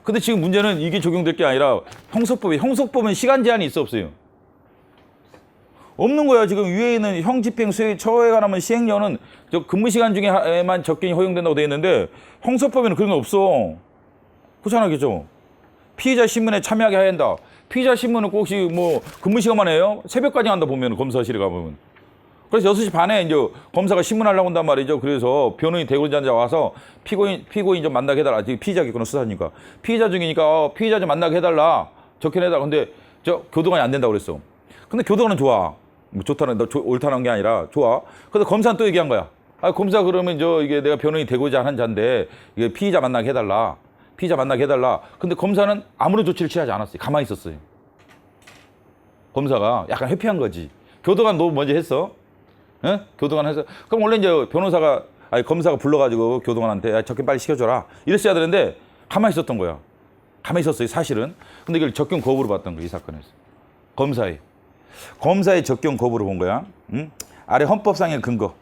근데 지금 문제는 이게 적용될 게 아니라 형소법은 시간 제한이 있어 없어요? 없는 거야. 지금 위에 있는 형 집행 수행 처우에 관한 시행령은 근무 시간 중에만 접견이 허용된다고 돼 있는데 형소법에는 그런 거 없어. 그렇잖아, 그죠? 피의자 신문에 참여하게 해야 한다. 피의자 신문은 꼭 혹시 뭐 근무 시간만 해요? 새벽까지 한다 보면 검사실에 가보면. 그래서 6시 반에 이제 검사가 신문하려고 한단 말이죠. 그래서 변호인 대리자 와서 피고인 좀 만나게 해달라. 지금 피의자겠구나, 수사니까. 피의자 중이니까 피의자 좀 만나게 해달라. 접견해달라. 근데 교도관이 안 된다고 그랬어. 근데 교도관은 좋아. 뭐 좋다는, 옳다는 게 아니라 좋아. 근데 검사는 또 얘기한 거야. 검사 그러면 이게 내가 변호인이 되고자 하는 자인데 이게 피의자 만나게 해달라. 피의자 만나게 해달라. 근데 검사는 아무런 조치를 취하지 않았어요. 가만히 있었어요. 검사가 약간 회피한 거지. 교도관 너 먼저 했어? 예? 교도관 해서. 그럼 원래 이제 검사가 불러가지고 교도관한테 접견 빨리 시켜줘라. 이랬어야 되는데 가만히 있었던 거야. 가만히 있었어요, 사실은. 근데 이걸 접견 거부로 봤던 거야, 이 사건에서. 검사의 접견 거부로 본 거야. 응? 아래 헌법상의 근거.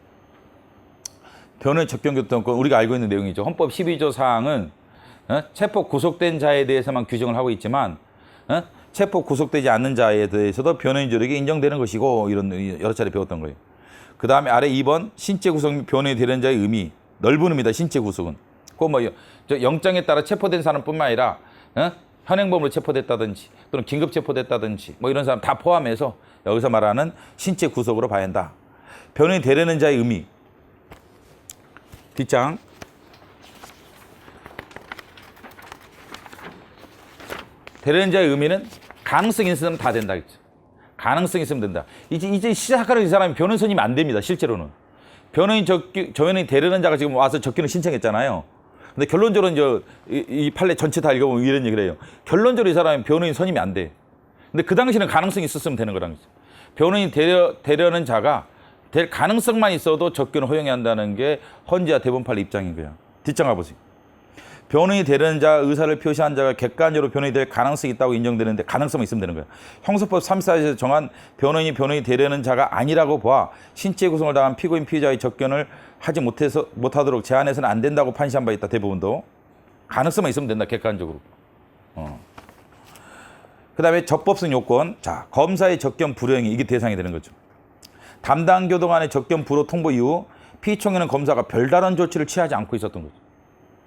변호인 접견 교통권, 우리가 알고 있는 내용이죠. 헌법 12조 사항은 체포 구속된 자에 대해서만 규정을 하고 있지만 체포 구속되지 않는 자에 대해서도 변호인 조력이 인정되는 것이고 이런 여러 차례 배웠던 거예요. 그 다음에 아래 2번 신체 구속 및 변호인 되는 자의 의미. 넓은 의미다. 신체 구속은. 꼭 영장에 따라 체포된 사람뿐만 아니라 현행범으로 체포됐다든지 또는 긴급 체포됐다든지 뭐 이런 사람 다 포함해서 여기서 말하는 신체 구속으로 봐야 한다. 변호인 되려는 자의 의미. 뒷장. 되려는 자의 의미는 가능성이 있으면 다 된다. 가능성이 있으면 된다. 이제 시작하는 이 사람이 변호인 선임이 안 됩니다. 실제로는. 변호인이 되려는 자가 지금 와서 접견을 신청했잖아요. 근데 결론적으로 이 판례 전체 다 읽어보면 이런 얘기를 해요. 결론적으로 이 사람이 변호인 선임이 안 돼. 근데 그 당시에는 가능성이 있었으면 되는 거라는 거죠. 변호인 되려는 자가 될 가능성만 있어도 접견을 허용해야 한다는 게 헌지와 대법원 입장인 거야. 뒷장 가보세요. 변호인이 되려는 자 의사를 표시한 자가 객관적으로 변호인이 될 가능성이 있다고 인정되는데 가능성만 있으면 되는 거야. 형소법 3사에서 정한 변호인이 되려는 자가 아니라고 봐 신체 구성을 당한 피고인 피의자의 접견을 하지 못하도록 제한해서는 안 된다고 판시한 바 있다. 대부분도. 가능성만 있으면 된다. 객관적으로. 그 다음에 적법성 요건. 자, 검사의 접견 불허행위. 이게 대상이 되는 거죠. 담당 교도관의 접견 불허 통보 이후 피청에는 검사가 별다른 조치를 취하지 않고 있었던 거죠.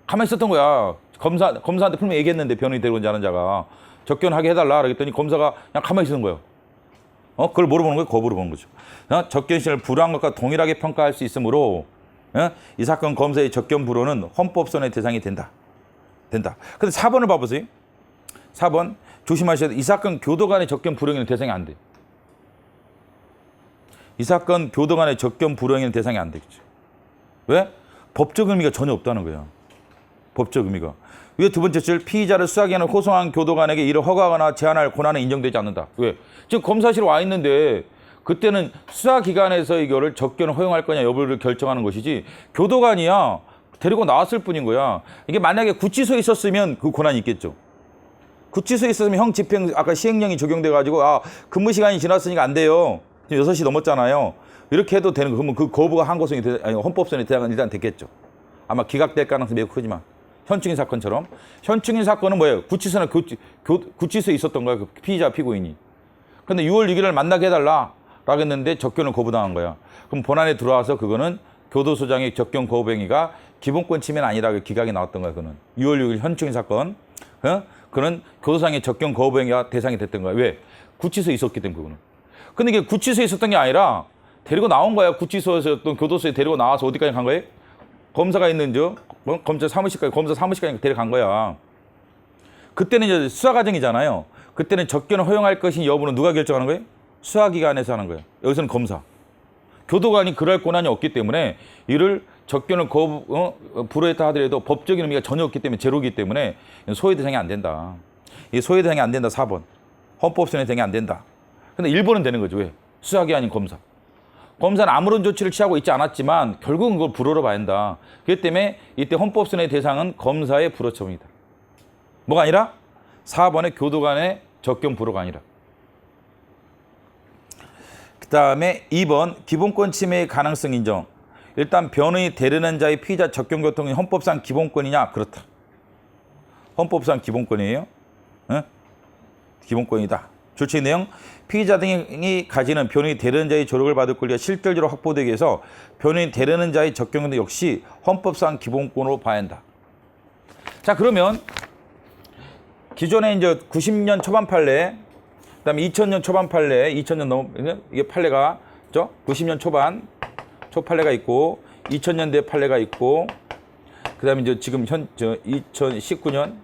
가만히 있었던 거야. 검사한테 분명히 얘기했는데 변호인이 데려온 자는 자가 접견하게 해달라 그랬더니 검사가 그냥 가만히 있는 거예요. 그걸 뭐로 보는 거예요? 거부로 보는 거죠. 접견 시를 불허한 것과 동일하게 평가할 수 있으므로 이 사건 검사의 접견 불허는 헌법선의 대상이 된다. 근데 4번을 봐보세요. 4번 조심하셔야 돼. 이 사건 교도관의 접견 불허는 대상이 안 돼. 이 사건 교도관의 접견 불허는 대상이 안 되겠죠. 왜? 법적 의미가 전혀 없다는 거야. 법적 의미가. 왜 두 번째 줄 피의자를 수사하기 위한 호송한 교도관에게 이를 허가하거나 제한할 권한은 인정되지 않는다. 왜? 지금 검사실 와 있는데 그때는 수사기관에서 이거를 접견을 허용할 거냐 여부를 결정하는 것이지 교도관이야. 데리고 나왔을 뿐인 거야. 이게 만약에 구치소에 있었으면 그 권한이 있겠죠. 구치소에 있었으면 형 집행 아까 시행령이 적용돼 가지고 근무 시간이 지났으니까 안 돼요. 지금 6시 넘었잖아요. 이렇게 해도 되는 거. 그러면 그 거부가 항고성이 헌법선의 대상은 일단 됐겠죠. 아마 기각될 가능성이 매우 크지만 현충인 사건처럼. 현충인 사건은 뭐예요? 구치소나 구치소에 있었던 거야. 그 피의자 피고인이. 근데 6월 6일을 만나게 해달라 라고 했는데 접견을 거부당한 거야. 그럼 본안에 들어와서 그거는 교도소장의 접견 거부 행위가 기본권 침해는 아니라고 기각이 나왔던 거야. 그는 6월 6일 현충인 사건. 그는 교도상의 접견 거부 행위가 대상이 됐던 거야. 왜? 구치소에 있었기 때문에 그거는. 근데 이게 구치소에 있었던 게 아니라 데리고 나온 거야. 구치소에서 또 교도소에 데리고 나와서 어디까지 간 거예요? 검사가 있는 검사 사무실까지 데려간 거야. 그때는 이제 수사 과정이잖아요. 그때는 접견을 허용할 것인 여부는 누가 결정하는 거예요? 수사기관에서 하는 거예요. 여기서는 검사. 교도관이 그럴 권한이 없기 때문에 이를 접견을 불허했다 하더라도 법적인 의미가 전혀 없기 때문에 제로기 때문에 소외 대상이 안 된다. 이 소외 대상이 안 된다. 4번. 헌법선의 대상이 안 된다. 근데 1번은 되는 거죠. 왜? 수사기관인 검사. 검사는 아무런 조치를 취하고 있지 않았지만 결국은 그걸 불허로 봐야 한다. 그렇기 때문에 이때 헌법소원의 대상은 검사의 불허 처분이다. 뭐가 아니라 4번의 교도 간의 적경 불허가 아니라. 그 다음에 2번 기본권 침해의 가능성 인정. 일단 변호인이 대리하는 자의 피의자 적경교통이 헌법상 기본권이냐? 그렇다. 헌법상 기본권이에요. 응? 기본권이다. 조치 내용, 피의자 등이 가지는 변호인이 대리하는 자의 조력을 받을 권리가 실질적으로 확보되기 위해서 변호인이 대리하는 자의 적경교통 역시 헌법상 기본권으로 봐야 한다. 자, 그러면 기존에 이제 90년 초반 판례, 그다음에 2000년 초반 판례, 2000년 넘 이게 판례가 그죠? 90년 초반 초 판례가 있고 2000년대 판례가 있고 그다음에 이제 지금 2019년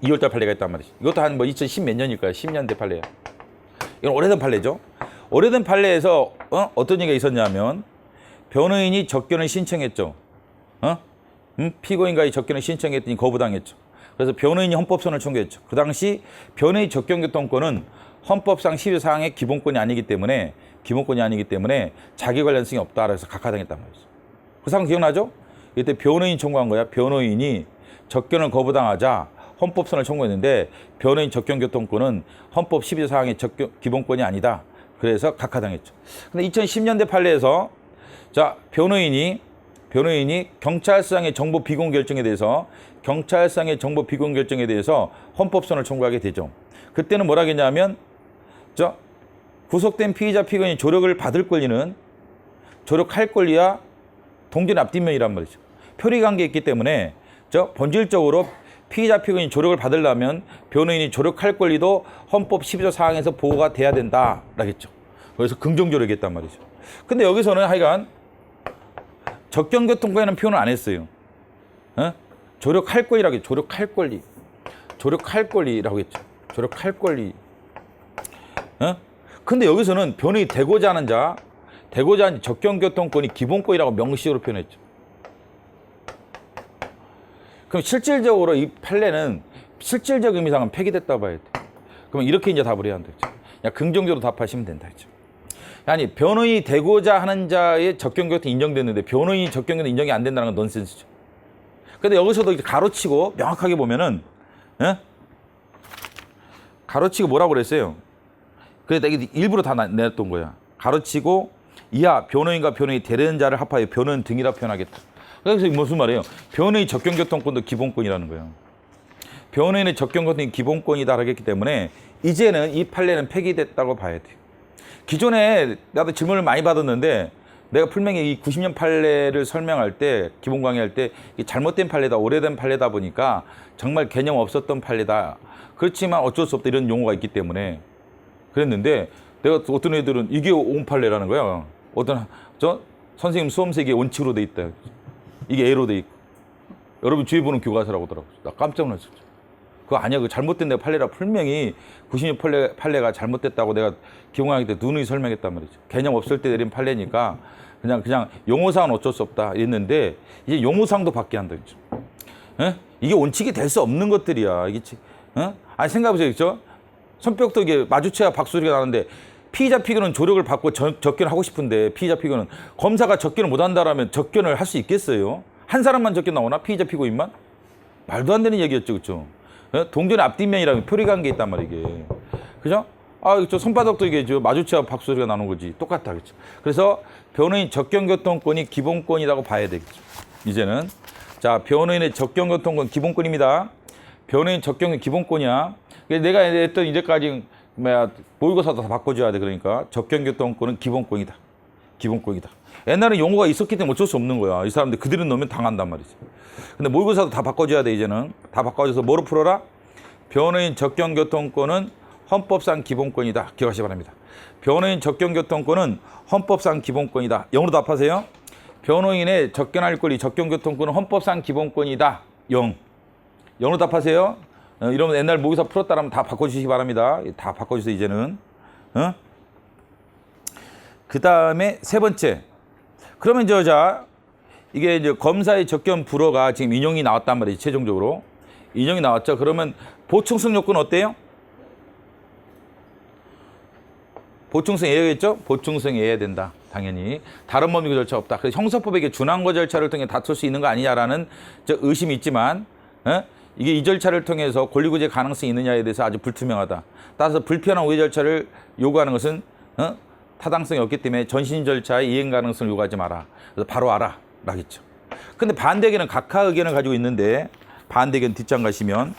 2월달 판례가 있단 말이지. 이것도 한 뭐 2010 몇 년일 거야. 10년대 판례야. 이건 오래된 판례죠. 오래된 판례에서 어떤 얘기가 있었냐면 변호인이 접견을 신청했죠. 피고인과의 접견을 신청했더니 거부당했죠. 그래서 변호인이 헌법소원을 청구했죠. 그 당시 변호인 접견교통권은 헌법상 시효사항의 기본권이 아니기 때문에 자기 관련성이 없다. 그래서 각하당했단 말이죠. 그 상황 기억나죠? 이때 변호인이 청구한 거야. 변호인이 접견을 거부당하자 헌법소원을 청구했는데 변호인 접견교통권은 헌법 12조사항의 기본권이 아니다. 그래서 각하당했죠. 근데 2010년대 판례에서 자 변호인이 경찰상의 정보 비공 결정에 대해서 헌법소원을 청구하게 되죠. 그때는 뭐라 했냐면 구속된 피의자 피고인이 조력을 받을 권리는 조력할 권리와 동전 앞뒷면이란 말이죠. 표리관계에 있기 때문에 본질적으로 피의자 피고인이 조력을 받으려면 변호인이 조력할 권리도 헌법 12조 사항에서 보호가 돼야 된다 라겠죠. 그래서 긍정조력이 했단 말이죠. 근데 여기서는 하여간 적경교통권이라는 표현을 안 했어요. 조력할 권리라고 했죠. 조력할 권리라고 했죠. 조력할 권리. 근데 여기서는 변호인이 되고자 하는 적경교통권이 기본권이라고 명시적으로 표현했죠. 그럼 실질적으로 이 판례는 실질적 의미상은 폐기됐다고 봐야 돼. 그럼 이렇게 이제 답을 해야 한다. 그냥 긍정적으로 답하시면 된다. 아니 변호인이 되고자 하는 자의 적경교통이 인정됐는데 변호인이 적경교통 인정이 안 된다는 건 넌센스죠. 근데 여기서도 가로치고 명확하게 보면은 가로치고 뭐라고 그랬어요? 그래서 내가 일부러 다 내놨던 거야. 가로치고 이하 변호인과 변호인이 대리하는 자를 합하여 변호인 등이라 표현하겠다. 그래서 무슨 말이에요? 변호인 적경교통권도 기본권이라는 거예요. 변호인의 적경교통이 기본권이다 하기 때문에 이제는 이 판례는 폐기됐다고 봐야 돼요. 기존에 나도 질문을 많이 받았는데 내가 분명히 이 90년 판례를 설명할 때 기본 강의할 때 잘못된 판례다, 오래된 판례다 보니까 정말 개념 없었던 판례다. 그렇지만 어쩔 수 없다 이런 용어가 있기 때문에 그랬는데 내가 어떤 애들은 이게 온 판례라는 거야. 어떤 선생님 수험생이 이게 원칙으로 돼 있다. 이게 A로 돼 있고. 여러분 주위에 보는 교과서라고 하더라고요. 나 깜짝 놀랐어. 그거 아니야. 그 잘못된 내가 판례라 분명히 90년 판례가 잘못됐다고 내가 기본강의 때 누누이 설명했단 말이죠. 개념 없을 때 내린 판례니까 그냥 용어상은 어쩔 수 없다 했는데 이제 용어상도 바뀌어야 한다. 이게 원칙이 될 수 없는 것들이야. 이게 아니 생각해보세요. 그렇죠? 손뼉도 이게 마주쳐야 박수소리가 나는데 피의자 피고는 조력을 받고 접견을 하고 싶은데 피의자 피고는 검사가 접견을 못 한다라면 접견을 할 수 있겠어요? 한 사람만 접견 나오나? 피의자 피고인만? 말도 안 되는 얘기였죠. 그렇죠? 동전의 앞뒷면이라면 표리관계에 있단 말이야 이게. 그죠? 저 손바닥도 이게 마주쳐야 박수소리가 나는 거지. 똑같다. 그렇죠? 그래서 변호인 접견교통권이 기본권이라고 봐야 되겠죠. 이제는 자 변호인의 접견교통권 기본권입니다. 변호인 접견은 기본권이야. 내가 했던 이제까지 모의고사도 다 바꿔줘야 돼. 그러니까 접견교통권은 기본권이다. 기본권이다. 옛날에 용어가 있었기 때문에 어쩔 수 없는 거야. 이 사람들 그대로 넣으면 당한단 말이지. 근데 모의고사도 다 바꿔줘야 돼. 이제는 다 바꿔줘서 뭐로 풀어라? 변호인 접견교통권은 헌법상 기본권이다. 기억하시기 바랍니다. 변호인 접견교통권은 헌법상 기본권이다. 영어로 답하세요. 변호인의 접견할 권리, 접견교통권은 헌법상 기본권이다. 영어로 답하세요. 이러면 옛날 모의고사 풀었다라면 다 바꿔주시기 바랍니다. 다 바꿔주세요. 이제는. 그 다음에 세 번째. 그러면 이게 이제 검사의 접견 불허가 지금 인용이 나왔단 말이지. 최종적으로 인용이 나왔죠. 그러면 보충성 요건 어때요? 보충성 예외겠죠? 보충성 예외 된다. 당연히. 다른 법률 절차 없다. 그래서 형사법에게 준항고 절차를 통해 다툴 수 있는 거 아니냐라는 의심이 있지만 이게 이 절차를 통해서 권리구제 가능성이 있느냐에 대해서 아주 불투명하다. 따라서 불편한 우회 절차를 요구하는 것은 타당성이 없기 때문에 전신 절차의 이행 가능성을 요구하지 마라. 그래서 바로 알아. 라겠죠. 근데 반대 의견은 각하 의견을 가지고 있는데 반대 의견 뒷장 가시면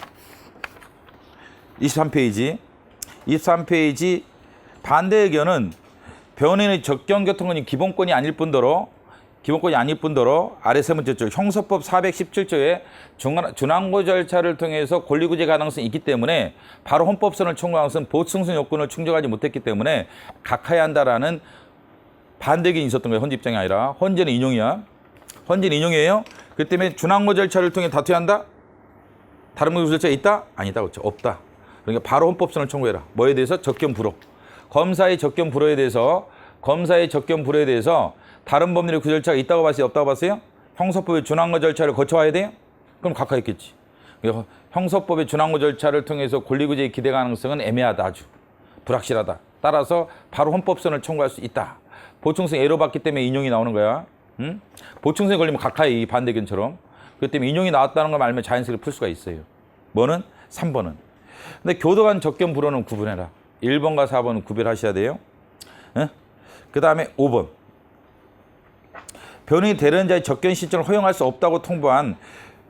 23페이지 반대 의견은 변호인의 적경교통권이 기본권이 아닐 뿐더러 아래 세 번째 줄 형사법 417조에 준항고 절차를 통해서 권리구제 가능성이 있기 때문에 바로 헌법선을 청구하는 것은 보충성 요건을 충족하지 못했기 때문에 각하해야 한다라는 반대 의견이 있었던 거예요. 헌재 입장이 아니라. 헌재는 인용이야. 헌재는 인용이에요. 그 때문에 준항고 절차를 통해 다투야 한다? 다른 법률 절차가 있다? 아니다. 그렇죠. 없다. 그러니까 바로 헌법선을 청구해라. 뭐에 대해서? 적견 불허. 검사의 적견 불허에 대해서 다른 법률의 그 절차가 있다고 봤어요? 없다고 봤어요? 형사법의 준항고 절차를 거쳐와야 돼요? 그럼 각하했겠지. 형사법의 준항고 절차를 통해서 권리구제의 기대 가능성은 애매하다. 아주 불확실하다. 따라서 바로 헌법선을 청구할 수 있다. 보충성 예로 봤기 때문에 인용이 나오는 거야. 보충성에 걸리면 각하해. 이 반대견처럼. 그렇기 때문에 인용이 나왔다는 걸 알면 자연스럽게 풀 수가 있어요. 뭐는? 3번은. 근데 교도관 적견 불허는 구분해라. 1번과 4번은 구별하셔야 돼요. 그 다음에 5번. 변호인이 대리인자의 적견 신청을 허용할 수 없다고 통보한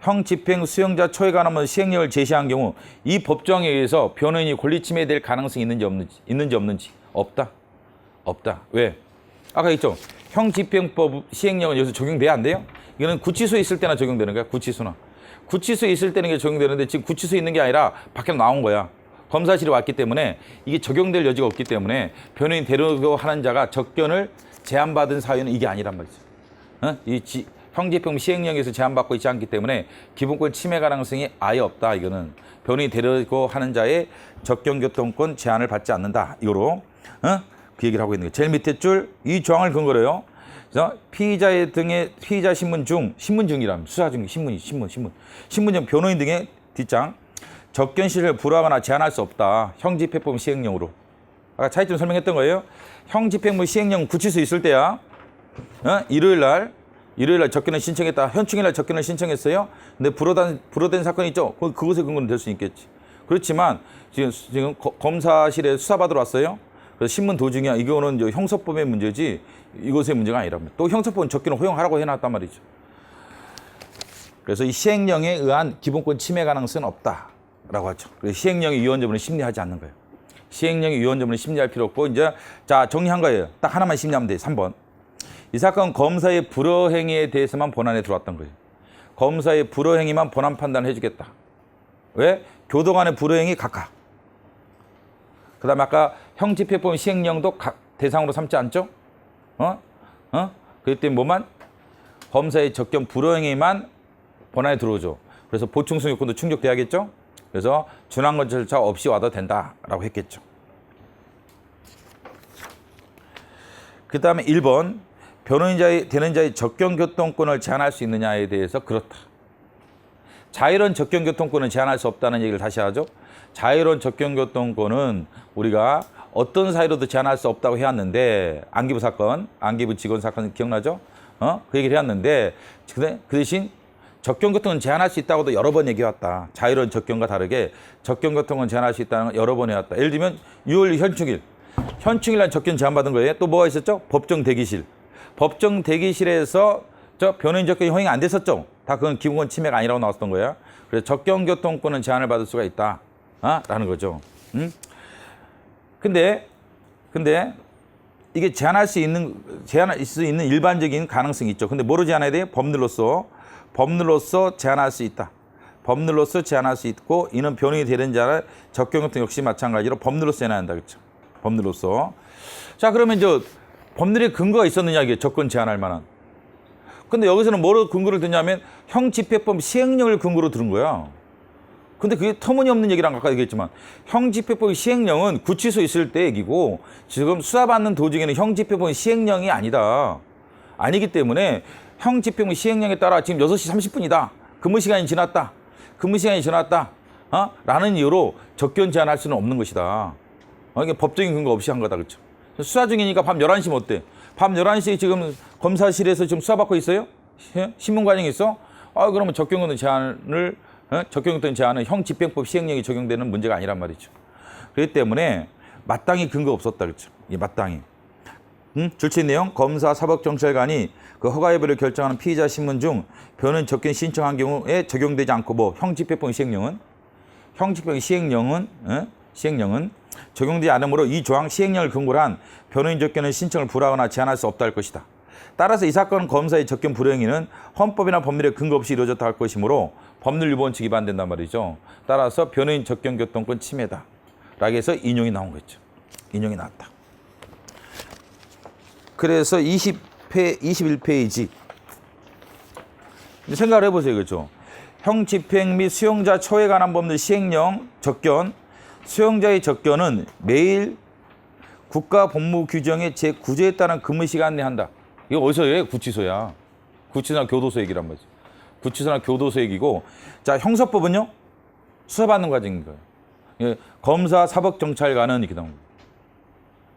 형 집행 수용자 초에 관한 시행령을 제시한 경우 이 법조항에 의해서 변호인이 권리 침해될 가능성이 있는지 없는지 없다. 왜? 아까 있죠. 형 집행법 시행령은 여기서 적용돼야 안 돼요? 이거는 구치소에 있을 때나 적용되는 거야. 구치소에 있을 때는 게 적용되는데 지금 구치소에 있는 게 아니라 밖에 나온 거야. 검사실에 왔기 때문에 이게 적용될 여지가 없기 때문에 변호인 데려고 하는 자가 적견을 제한받은 사유는 이게 아니란 말이죠. 이 형집행 시행령에서 제한받고 있지 않기 때문에 기본권 침해 가능성이 아예 없다. 이거는 변호인 데려고 하는 자의 적견교통권 제한을 받지 않는다. 이거로 그 얘기를 하고 있는 거예요. 제일 밑에 줄 이 조항을 근거로 해요. 그래서 피의자 신문 중이라면 수사 중 신문 중 변호인 등의 뒷장 적견 시를 불허하거나 제한할 수 없다. 형집행법 시행령으로. 아까 차이점 설명했던 거예요. 형집행법 시행령 구치소 있을 때야. 일요일 날 적견을 신청했다. 현충일 날 적견을 신청했어요. 근데 불허된 사건이 있죠. 그것에 근거는 될 수 있겠지. 그렇지만 지금 검사실에 수사받으러 왔어요. 그래서 신문 도중이야. 이거는 형사법의 문제지 이것의 문제가 아니랍니다. 또 형사법은 적견을 허용하라고 해놨단 말이죠. 그래서 이 시행령에 의한 기본권 침해 가능성은 없다라고 하죠. 그래서 시행령의 위헌점을 심리하지 않는 거예요. 시행령의 위헌점을 심리할 필요 없고 이제 자 정리한 거예요. 딱 하나만 심리하면 돼. 3번. 이 사건 검사의 불허행위에 대해서만 본안에 들어왔던 거예요. 검사의 불허행위만 본안 판단을 해주겠다. 왜? 교도관의 불허행위 각하. 그 다음에 아까 형집행법 시행령도 대상으로 삼지 않죠? 그렇기 때문에 뭐만? 검사의 적견 불허행위만 본안에 들어오죠. 그래서 보충성 요건도 충족돼야겠죠? 그래서 준항고 절차 없이 와도 된다라고 했겠죠. 그 다음에 1번. 되는 자의 적견교통권을 제한할 수 있느냐에 대해서 그렇다. 자율원 적견교통권은 제한할 수 없다는 얘기를 다시 하죠. 자율원 적견교통권은 우리가 어떤 사유로도 제한할 수 없다고 해왔는데 안기부 사건, 안기부 직원 사건 기억나죠? 그 얘기를 해왔는데 그 대신 적견교통은 제한할 수 있다고도 여러 번 얘기해왔다. 자율원 적견과 다르게 적견교통은 제한할 수 있다는 걸 여러 번 해왔다. 예를 들면 6월 현충일 날 적견 제한받은 거예요. 또 뭐가 있었죠? 법정 대기실. 법정 대기실에서 변호인 적견이 허용이 안 됐었죠. 다 그건 기본권 침해가 아니라고 나왔던 거야. 그래서 적견교통권은 제한을 받을 수가 있다. 라는 거죠. 근데 이게 제한할 수 있는 일반적인 가능성이 있죠. 근데 뭐로 제한해야 돼요? 법률로서 제한할 수 있다. 법률로서 제한할 수 있고 이는 변호인이 되는 자를 적견교통 역시 마찬가지로 법률로서 제한해야 한다. 그렇죠? 법률로서. 자, 그러면 법률에 근거가 있었느냐, 이게 접근 제한할 만한. 근데 여기서는 뭐로 근거를 드냐면 형집행법 시행령을 근거로 들은 거야. 근데 그게 터무니없는 얘기랑 아까 얘기했지만 형집행법 시행령은 구치소 있을 때 얘기고 지금 수사받는 도중에는 형집행법 시행령이 아니기 때문에 형집행법 시행령에 따라 지금 6시 30분이다. 근무 시간이 지났다. 라는 이유로 적견 제한할 수는 없는 것이다. 이게 법적인 근거 없이 한 거다. 그렇죠? 수사 중이니까 밤 11시면 어때? 밤 11시에 지금 검사실에서 지금 수사받고 있어요? 신문 과정이 있어? 그러면 적용된 제한은 형 집행법 시행령이 적용되는 문제가 아니란 말이죠. 그렇기 때문에 마땅히 근거 없었다 그렇죠. 이 마땅히. 줄치 내용 검사 사법경찰관이 그 허가 여부를 결정하는 피의자 신문 중 변호인 접견 신청한 경우에 적용되지 않고 형 집행법 시행령은 적용되지 않으므로 이 조항 시행령을 근거로 한 변호인 접견의 신청을 불허하거나 제한할 수 없다 할 것이다. 따라서 이 사건 검사의 접견 불행위는 헌법이나 법률에 근거 없이 이루어졌다 할 것이므로 법률 위반 원칙 위반된단 말이죠. 따라서 변호인 접견 교통권 침해다. 라고 해서 인용이 나온 거죠. 인용이 나왔다. 그래서 21페이지. 생각을 해보세요. 그렇죠? 형 집행 및 수용자 처우에 관한 법률 시행령 접견, 수용자의 접견은 매일 국가법무 규정의 제9조에 따른 근무시간 내에 한다. 이거 어디서 해? 구치소야. 구치소나 교도소 얘기란 말이지. 구치소나 교도소 얘기고, 자, 형사법은요? 수사받는 과정인 거예요. 예, 검사, 사법경찰관은 이렇게 나옵니다.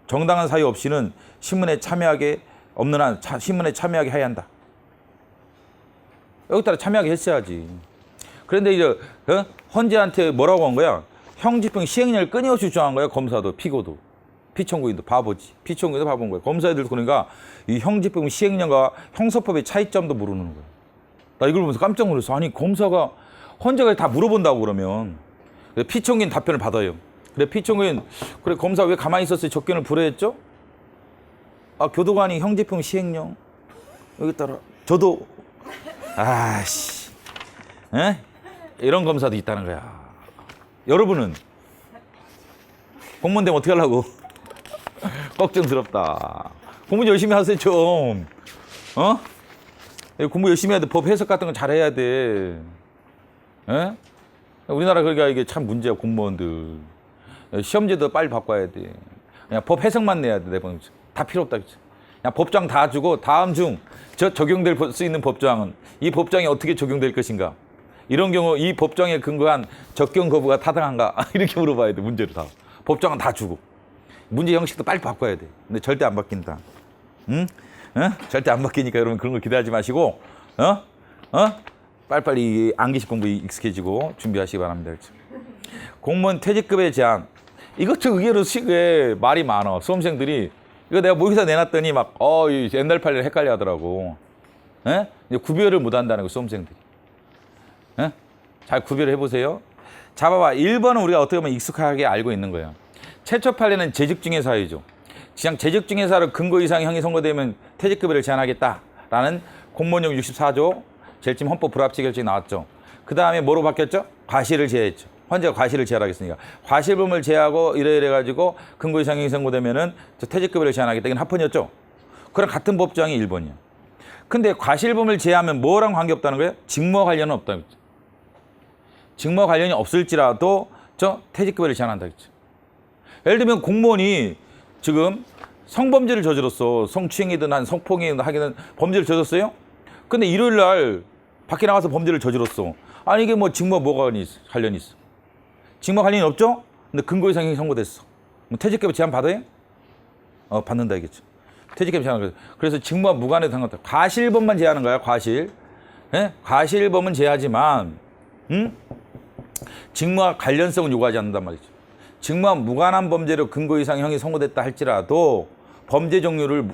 정당한 사유 없이는 신문에 참여하게 없는 한 신문에 참여하게 해야 한다. 여기 따라 참여하게 했어야지. 그런데 이제 헌재한테 뭐라고 한 거야? 형집행 시행령을 끊임없이 주장한 거야. 검사도 피고도 피청구인도 바보지. 피청구인도 바본 거야. 검사애들 그러니까 이 형집행 시행령과 형사법의 차이점도 모르는 거야. 나 이걸 보면서 깜짝 놀랐어. 아니 검사가 헌재가 다 물어본다고 그러면 피청구인 답변을 받아요. 그래 피청구인 그래 검사 왜 가만히 있었어요? 접견을 불허했죠? 교도관이 형집행 시행령 여기 따라 저도 아씨 이런 검사도 있다는 거야. 여러분은 공무원 되면 어떻게 하려고? 걱정스럽다. 공부 열심히 하세요 좀. 공부 열심히 해야 돼. 법 해석 같은 거 잘해야 돼. 우리나라 그러니까 이게 참 문제야. 공무원들 시험제도 빨리 바꿔야 돼. 그냥 법 해석만 내야 돼. 내보면 다 필요 없다. 그냥 법장 다 주고 다음 중 적용될 수 있는 법조항은 이 법정에 어떻게 적용될 것인가? 이런 경우 이 법정에 근거한 적용 거부가 타당한가? 이렇게 물어봐야 돼. 문제로 다. 법정은 다 주고. 문제 형식도 빨리 바꿔야 돼. 근데 절대 안 바뀐다. 응? 절대 안 바뀌니까 여러분 그런 거 기대하지 마시고 빨리빨리 암기식 공부 익숙해지고 준비하시기 바랍니다. 공무원 퇴직급의 제한. 이것도 의외로 시기에 말이 많아. 수험생들이 이거 내가 모의고사 내놨더니 막 옛날 판례를 헷갈려 하더라고. 구별을 못 한다는 거 수험생들이. 잘 구별을 해보세요. 자, 봐봐. 1번은 우리가 어떻게 보면 익숙하게 알고 있는 거예요. 최초 판례는 재직중의 사유죠. 그냥 재직중의 사유로 근거 이상 형이 선고되면 퇴직급여를 제한하겠다라는 공무원령 64조 제일 처음 헌법 불합치 결정이 나왔죠. 그 다음에 뭐로 바뀌었죠? 과실을 제외했죠. 헌재가 과실을 제한하겠으니까. 과실범을 제하고 이래가지고 근거 이상 형이 선고되면은 퇴직급여를 제한하겠다. 이건 합헌이었죠. 그럼 같은 법조항이 1번이야. 근데 과실범을 제하면 뭐랑 관계없다는 거예요? 직무와 관련은 없다는 거죠. 직무와 관련이 없을지라도 퇴직급여를 제한한다 그랬죠. 예를 들면 공무원이 지금 성범죄를 저질렀어. 성추행이든 한 성폭행이든 하기는 범죄를 저질렀어요. 근데 일요일 날 밖에 나가서 범죄를 저질렀어. 아니 이게 뭐 직무와 뭐가 관련이 있어? 직무와 관련이 없죠? 근데 근거 이상이 선고됐어. 퇴직급여 제한 받아요? 받는다 이겠죠. 퇴직급여 제한. 그래서 직무와 무관해도 상관없다. 과실범만 제하는 거야. 과실. 과실범은 제하지만 직무와 관련성은 요구하지 않는단 말이죠. 직무와 무관한 범죄로 근거 이상 형이 선고됐다 할지라도 범죄 종류를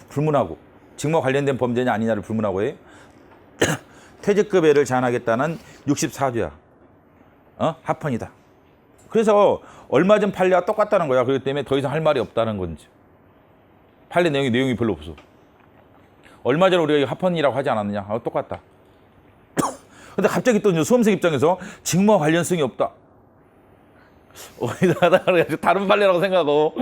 불문하고 직무와 관련된 범죄냐 아니냐를 불문하고 해요. 퇴직급여를 제한하겠다는 64조야. 합헌이다. 그래서 얼마 전 판례와 똑같다는 거야. 그렇기 때문에 더 이상 할 말이 없다는 건지. 판례 내용이 별로 없어. 얼마 전에 우리가 합헌이라고 하지 않았느냐. 똑같다. 근데 갑자기 또 수험생 입장에서 직무와 관련성이 없다. 다른 판례라고 생각하고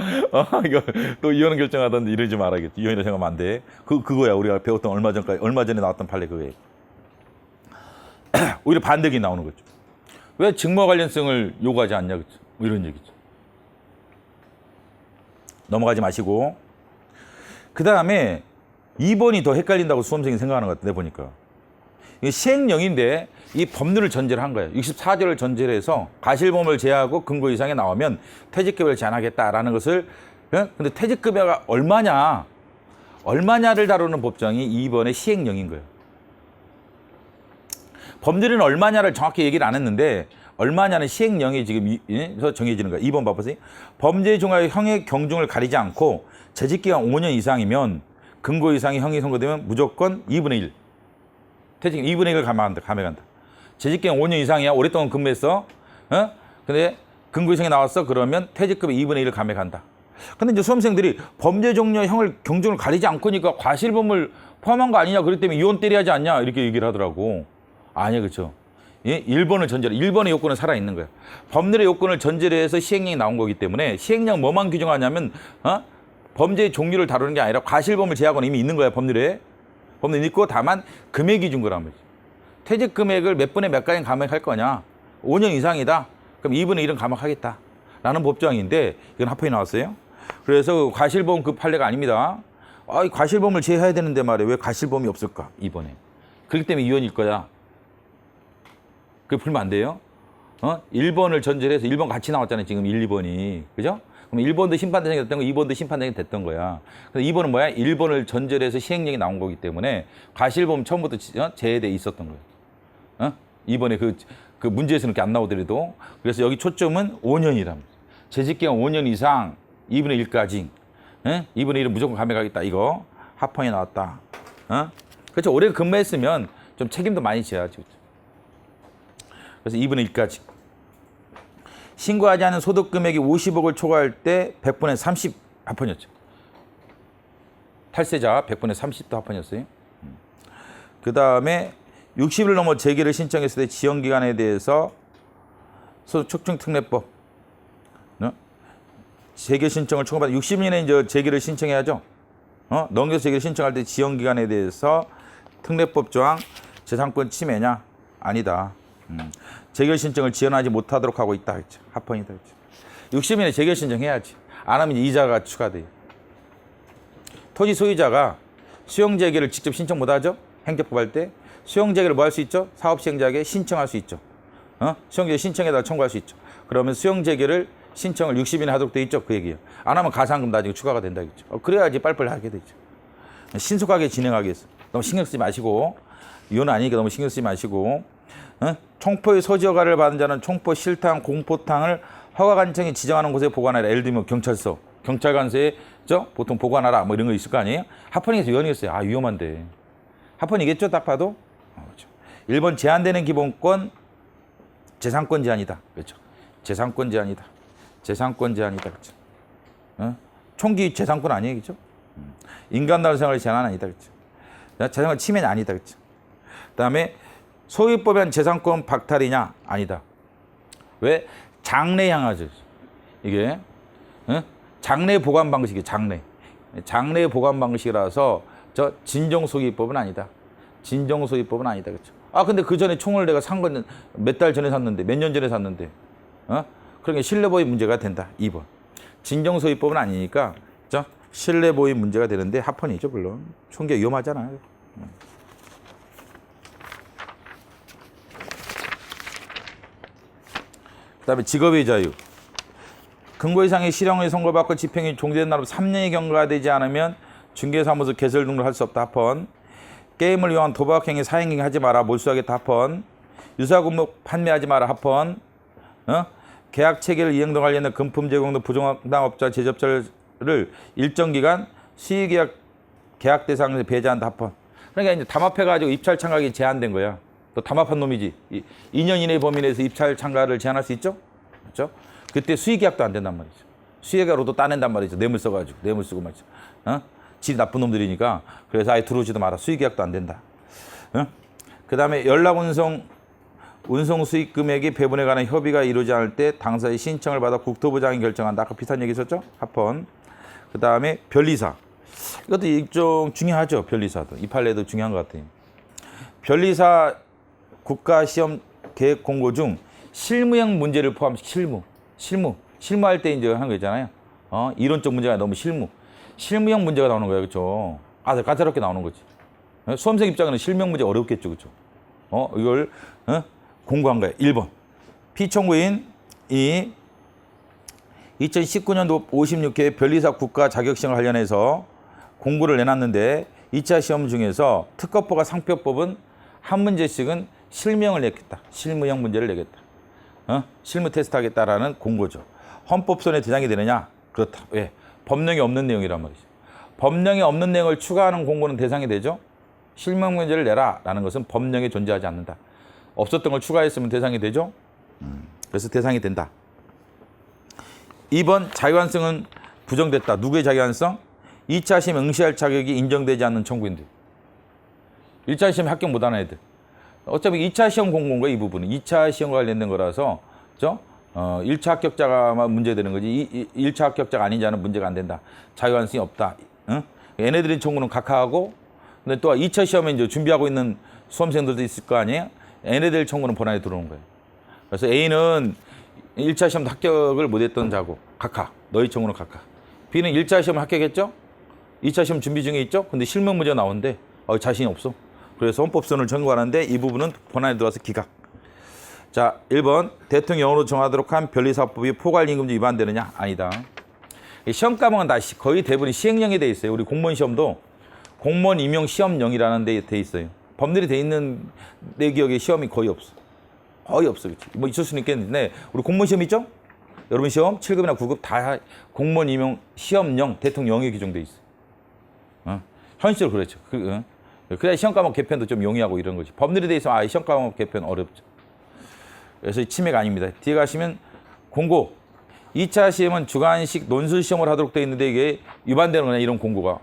이거 또 이혼은 결정하던데 이러지 말아야겠지. 이혼이라 생각하면 안 돼. 그거야 우리가 배웠던 얼마 전에 나왔던 판례 그거예요. 오히려 반대기 나오는 거죠. 왜 직무와 관련성을 요구하지 않냐 그죠? 뭐 이런 얘기죠. 넘어가지 마시고 그 다음에 2번이 더 헷갈린다고 수험생이 생각하는 것 같아. 내 보니까 이게 시행령인데 이 법률을 전제를 한 거예요. 64조를 전제를 해서 과실범을 제하고 근거 이상에 나오면 퇴직급여를 제한하겠다라는 것을 예? 근데 퇴직급여가 얼마냐를 다루는 법정이 2번의 시행령인 거예요. 법률은 얼마냐를 정확히 얘기를 안 했는데 얼마냐는 시행령이 지금 서 정해지는 거예요. 2번 봐보세요. 범죄 종합의 형의 경중을 가리지 않고 재직기간 5년 이상이면 근고 이상의 형이 선고되면 무조건 2분의 1. 퇴직 2분의 1을 감액한다. 재직기간 5년 이상이야. 오랫동안 근무했어. 근데 근고 이상이 나왔어. 그러면 퇴직급의 2분의 1을 감액한다. 근데 이제 수험생들이 범죄 종류의 형을 경중을 가리지 않고니까 과실범을 포함한 거 아니냐. 그렇기 때문에 이혼 때려야 하지 않냐. 이렇게 얘기를 하더라고. 아니야, 그렇죠. 예? 1번을 전제로, 1번의 요건은 살아있는 거야. 법률의 요건을 전제로 해서 시행령이 나온 거기 때문에 시행령 뭐만 규정하냐면 범죄의 종류를 다루는 게 아니라 과실범을 제하고는 이미 있는 거야, 법률에. 법률이 있고 다만 금액이 준 거란 말이지. 퇴직 금액을 몇 분의 몇 가지 감액할 거냐. 5년 이상이다. 그럼 2분의 1은 감액하겠다. 라는 법정인데 이건 합헌이 나왔어요. 그래서 과실범 그 판례가 아닙니다. 이 과실범을 제해야 되는데 말이에요. 왜 과실범이 없을까? 2번에. 그렇기 때문에 이혼일 거야. 그게 풀면 안 돼요? 1번을 전제로 해서 1번 같이 나왔잖아요. 지금 1, 2번이. 그죠? 그럼 1번도 심판대상이 됐던 거, 2번도 심판대상이 됐던 거야. 그래서 2번은 뭐야? 1번을 전제로 해서 시행령이 나온 거기 때문에 과실범 처음부터 제외돼 있었던 거예요. 2번에 그 문제에서는 이렇게 안 나오더라도. 그래서 여기 초점은 5년이랍니다. 재직기간 5년 이상 2분의 1까지. 2분의 1은 무조건 감액하겠다. 이거 합헌이 나왔다. 그렇죠. 오래 근무했으면 좀 책임도 많이 져야지. 그래서 2분의 1까지. 신고하지 않은 소득 금액이 50억을 초과할 때 100분의 30 합헌이었죠. 탈세자 100분의 30도 합헌이었어요. 그 다음에 60일 넘어 재개를 신청했을 때 지연기간에 대해서 소득 촉진 특례법. 재개 신청을 청구받은 60년에 이제 재개를 신청해야죠. 넘겨서 재개를 신청할 때 지연기간에 대해서 특례법 조항 재산권 침해냐? 아니다. 재결 신청을 지연하지 못하도록 하고 있다 했죠. 합헌이다 했죠. 60일에 재결 신청해야지. 안 하면 이자가 추가돼요. 토지 소유자가 수용 재개를 직접 신청 못 하죠. 행정법 할 때 수용 재개를 뭐 할 수 있죠? 사업 시행자에게 신청할 수 있죠. 수용 재개 신청에다 청구할 수 있죠. 그러면 수용 재개를 신청을 60일에 하도록 돼 있죠. 그 얘기예요. 안 하면 가산금 나중에 추가가 된다 했죠. 그래야지 빨리빨리 하게 되죠. 신속하게 진행하기 위해서 너무 신경 쓰지 마시고 이혼은 아니니까 너무 신경 쓰지 마시고 총포의 소지 허가를 받은 자는 총포 실탕 공포탕을 허가관청이 지정하는 곳에 보관하라. 예를 들면 경찰서, 경찰관서에 보통 보관하라 뭐 이런 거 있을 거 아니에요? 합헌에서 위헌이었어요. 위험한데. 합헌이겠죠? 딱 봐도. 그렇죠. 1번 제한되는 기본권 재산권 제한이다. 그렇죠. 재산권 제한이다. 재산권 제한이다. 그렇죠. 총기 재산권 아니에요. 그렇죠. 인간다운 생활의 제한 아니다. 그렇죠. 재산권 침해는 아니다. 그렇죠. 그다음에 소유법엔 재산권 박탈이냐? 아니다. 왜? 장래 향하죠. 이게 장래 보관 방식이에요. 장래 보관 방식이라서 진정 소유법은 아니다. 진정 소유법은 아니다. 그렇죠. 근데 그 전에 총을 내가 산 건 몇 달 전에 샀는데, 몇 년 전에 샀는데, 그러니까 신뢰보유 문제가 된다. 2번. 진정 소유법은 아니니까, 신뢰보유 문제가 되는데 합헌이죠, 물론. 총기가 위험하잖아요. 그다음에 직업의 자유. 근고 이상의 실형의 선고받고 집행이 종료된 날로 3년이 경과되지 않으면 중개사무소 개설 등록을 할 수 없다. 합헌. 게임을 이용한 도박행위, 사행행위 하지 마라. 몰수하겠다. 합헌. 유사금목 판매하지 마라. 합헌. 계약 체계를 이행 등 관련된 금품 제공 등 부정당업자 제접자를 일정 기간 수의계약 계약 대상에서 배제한다. 합헌. 그러니까 이제 담합해가지고 입찰 참가가 제한된 거야. 또 담합한 놈이지. 2년 이내 범위 내에서 입찰 참가를 제한할 수 있죠? 그렇죠? 그때 수의계약도 안 된단 말이죠. 수의계약으로도 따낸단 말이죠. 뇌물 써가지고. 뇌물 쓰고 말이죠. 질이 나쁜 놈들이니까. 그래서 아예 들어오지도 마라. 수의계약도 안 된다. 그 다음에 운송 수익 금액이 배분에 관한 협의가 이루어지지 않을 때 당사의 신청을 받아 국토부장이 결정한다. 아까 비슷한 얘기 있었죠? 합헌. 그 다음에 변리사. 이것도 좀 중요하죠. 변리사도. 이 판례도 중요한 것 같아요. 변리사 국가시험 계획 공고 중 실무형 문제를 포함시킨 실무할 때 이제 하는 거 있잖아요. 이론적 문제가 너무 실무형 문제가 나오는 거예요. 그렇죠? 까다롭게 나오는 거지. 수험생 입장에는 실무형 문제 어렵겠죠. 그렇죠? 이걸 공고한 거예요. 1번. 피청구인 이 2019년도 56회 변리사 국가 자격시험을 관련해서 공고를 내놨는데 2차 시험 중에서 특허법과 상표법은 한 문제씩은 실명을 내겠다. 실무형 문제를 내겠다. 실무 테스트 하겠다라는 공고죠. 헌법소원의 대상이 되느냐? 그렇다. 왜? 법령이 없는 내용이란 말이죠. 법령이 없는 내용을 추가하는 공고는 대상이 되죠. 실명 문제를 내라라는 것은 법령에 존재하지 않는다. 없었던 걸 추가했으면 대상이 되죠. 그래서 대상이 된다. 2번 자유한성은 부정됐다. 누구의 자유한성? 2차 시험 응시할 자격이 인정되지 않는 청구인들. 1차 시험에 합격 못하는 애들. 어차피 2차 시험 공고인가 이 부분은. 2차 시험과 관련된 거라서 1차 합격자가 문제되는 거지 1차 합격자가 아닌 자는 문제가 안 된다. 자유한성이 없다. 얘네들의 청구는 각하하고 근데 또 2차 시험에 이제 준비하고 있는 수험생들도 있을 거 아니에요? 얘네들 청구는 본안에 들어오는 거예요. 그래서 A는 1차 시험 합격을 못했던 자고 각하. 너희 청구는 각하. B는 1차 시험 합격했죠? 2차 시험 준비 중에 있죠? 근데 실무 문제가 나오는데 자신이 없어. 그래서 헌법소원을 청구하는데 이 부분은 본안에 들어와서 기각. 자, 1번 대통령으로 정하도록 한 변리사업법이 포괄임금제 위반되느냐? 아니다. 시험 과목은 다 거의 대부분 시행령이 돼 있어요. 우리 공무원 시험도 공무원 임용 시험령이라는 데 돼 있어요. 법률이 돼 있는 내 기억에 시험이 거의 없어. 거의 없어. 그치? 뭐 있을 수는 있겠는데 우리 공무원 시험 있죠? 여러분 시험 7급이나 9급 다 공무원 임용 시험령 대통령령이 규정돼 있어. 현실적으로 그렇죠. 그래야 시험 과목 개편도 좀 용이하고 이런 거지. 법률이 돼 있으면 시험 과목 개편 어렵죠. 그래서 침해가 아닙니다. 뒤에 가시면 공고. 2차 시험은 주관식 논술 시험을 하도록 돼 있는데 이게 위반되는 거냐 이런 공고가.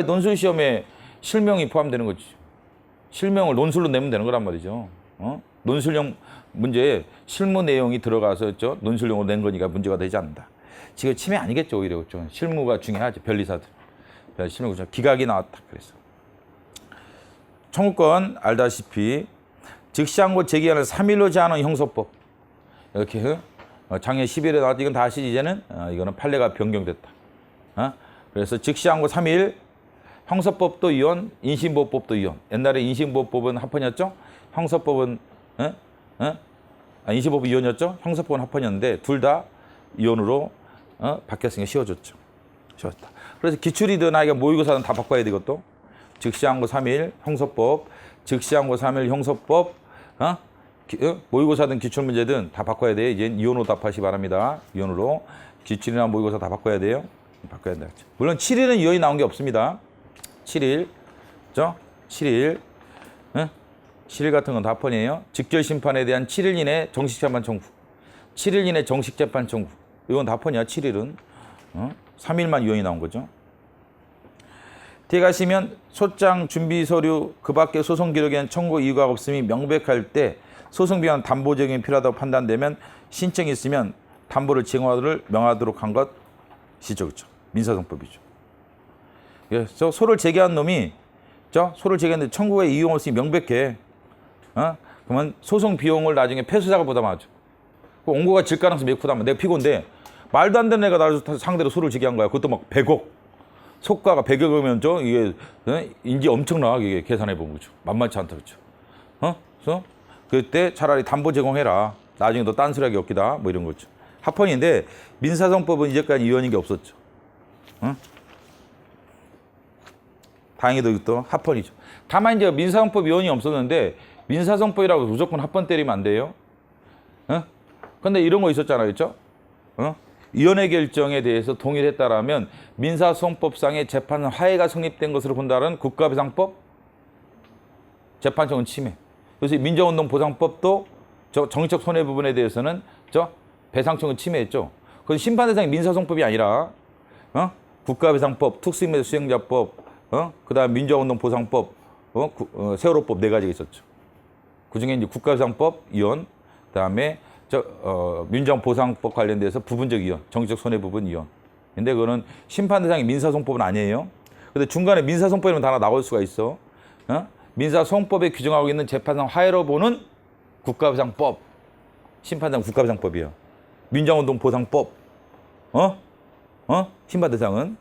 논술 시험에 실명이 포함되는 거지. 실명을 논술로 내면 되는 거란 말이죠. 논술형 문제에 실무 내용이 들어가서 논술형으로 낸 거니까 문제가 되지 않는다. 지금 침해 아니겠죠 오히려. 실무가 중요하지 변리사들. 실무가 기각이 나왔다. 그래서 청구권 알다시피 즉시항고 제기하는 3일로 제한하는 형소법 이렇게 작년 10일에 나왔지. 이건 다시 이제는 이거는 판례가 변경됐다. 그래서 즉시항고 3일 형소법도 이혼, 인신보호법도 이혼. 옛날에 인신보호법은 합헌이었죠. 형소법은 인신보호법 이혼이었죠. 형소법은 합헌이었는데 둘 다 이혼으로 바뀌었으니까 쉬워졌죠. 쉬웠다. 그래서 기출이든 아이가 모의고사든 다 바꿔야 돼 이것도. 즉시항고 3일 형소법, 즉시항고 3일 형소법, 모의고사든 기출문제든 다 바꿔야 돼요. 이제 이혼으로 답하시 바랍니다. 이혼으로. 기출이나 모의고사 다 바꿔야 돼요. 바꿔야 된다. 물론 7일은 이혼이 나온 게 없습니다. 7일, 그죠? 7일, 7일 같은 건 다 합헌이에요. 직결 심판에 대한 7일 이내 정식 재판 청구. 7일 이내 정식 재판 청구. 이건 다 합헌이야. 7일은 3일만 이혼이 나온 거죠. 뒤에 가시면 소장 준비 서류 그 밖에 소송 기록에는 청구 이유가 없음이 명백할 때 소송 비용 담보 적용이 필요하다고 판단되면 신청이 있으면 담보를 제공하도록 명하도록 한 것이죠. 그렇죠? 민사소송법이죠. 그래서 소를 제기한 놈이 소를 제기했는데 청구에 이용 없음이 명백해. 그러면 소송 비용을 나중에 패소자가 부담하죠. 그 원고가 질 가능성이 매우 크다면 내가 피고인데 말도 안 되는 애가 나를 상대로 소를 제기한 거야. 그것도 막 100억. 속가가 100억이면 이게 인지 엄청나게 계산해 본 거죠. 만만치 않다 그렇죠. 그래서 그때 차라리 담보 제공해라. 나중에 너 딴소리하기 없기다. 뭐 이런 거죠. 합헌인데 민사소송법은 이제까지 이혼인 게 없었죠. 다행히도 이것도 합헌이죠. 다만 이제 민사소송법 이혼이 없었는데 민사소송법이라고 무조건 합헌 때리면 안 돼요. 근데 이런 거 있었잖아요. 그렇죠? 위원회 결정에 대해서 동일했다라면 민사소송법상의 재판 화해가 성립된 것으로 본다는 국가배상법 재판청은 침해. 그래서 민정운동보상법도 정치적 손해 부분에 대해서는 배상청은 침해했죠. 그건 심판 대상이 민사소송법이 아니라 국가배상법, 특수임의 수행자법, 그다음 민정운동보상법, 세월호법 4가지가 있었죠. 그중에 이제 국가배상법 이혼, 그다음에 민정보상법 관련돼서 부분적 이혼, 정치적 손해 부분 이혼. 근데 그거는 심판 대상이 민사소송법은 아니에요. 근데 중간에 민사소송법이면 다 하나 나올 수가 있어. 민사소송법에 규정하고 있는 재판상 화해로 보는 국가배상법. 심판 대상 국가배상법이에요. 민정운동보상법. 심판 대상은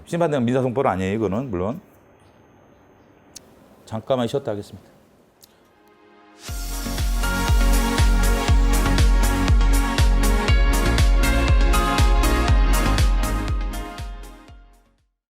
심판 대상 민사소송법은 아니에요. 이거는 물론. 잠깐만 쉬었다 하겠습니다.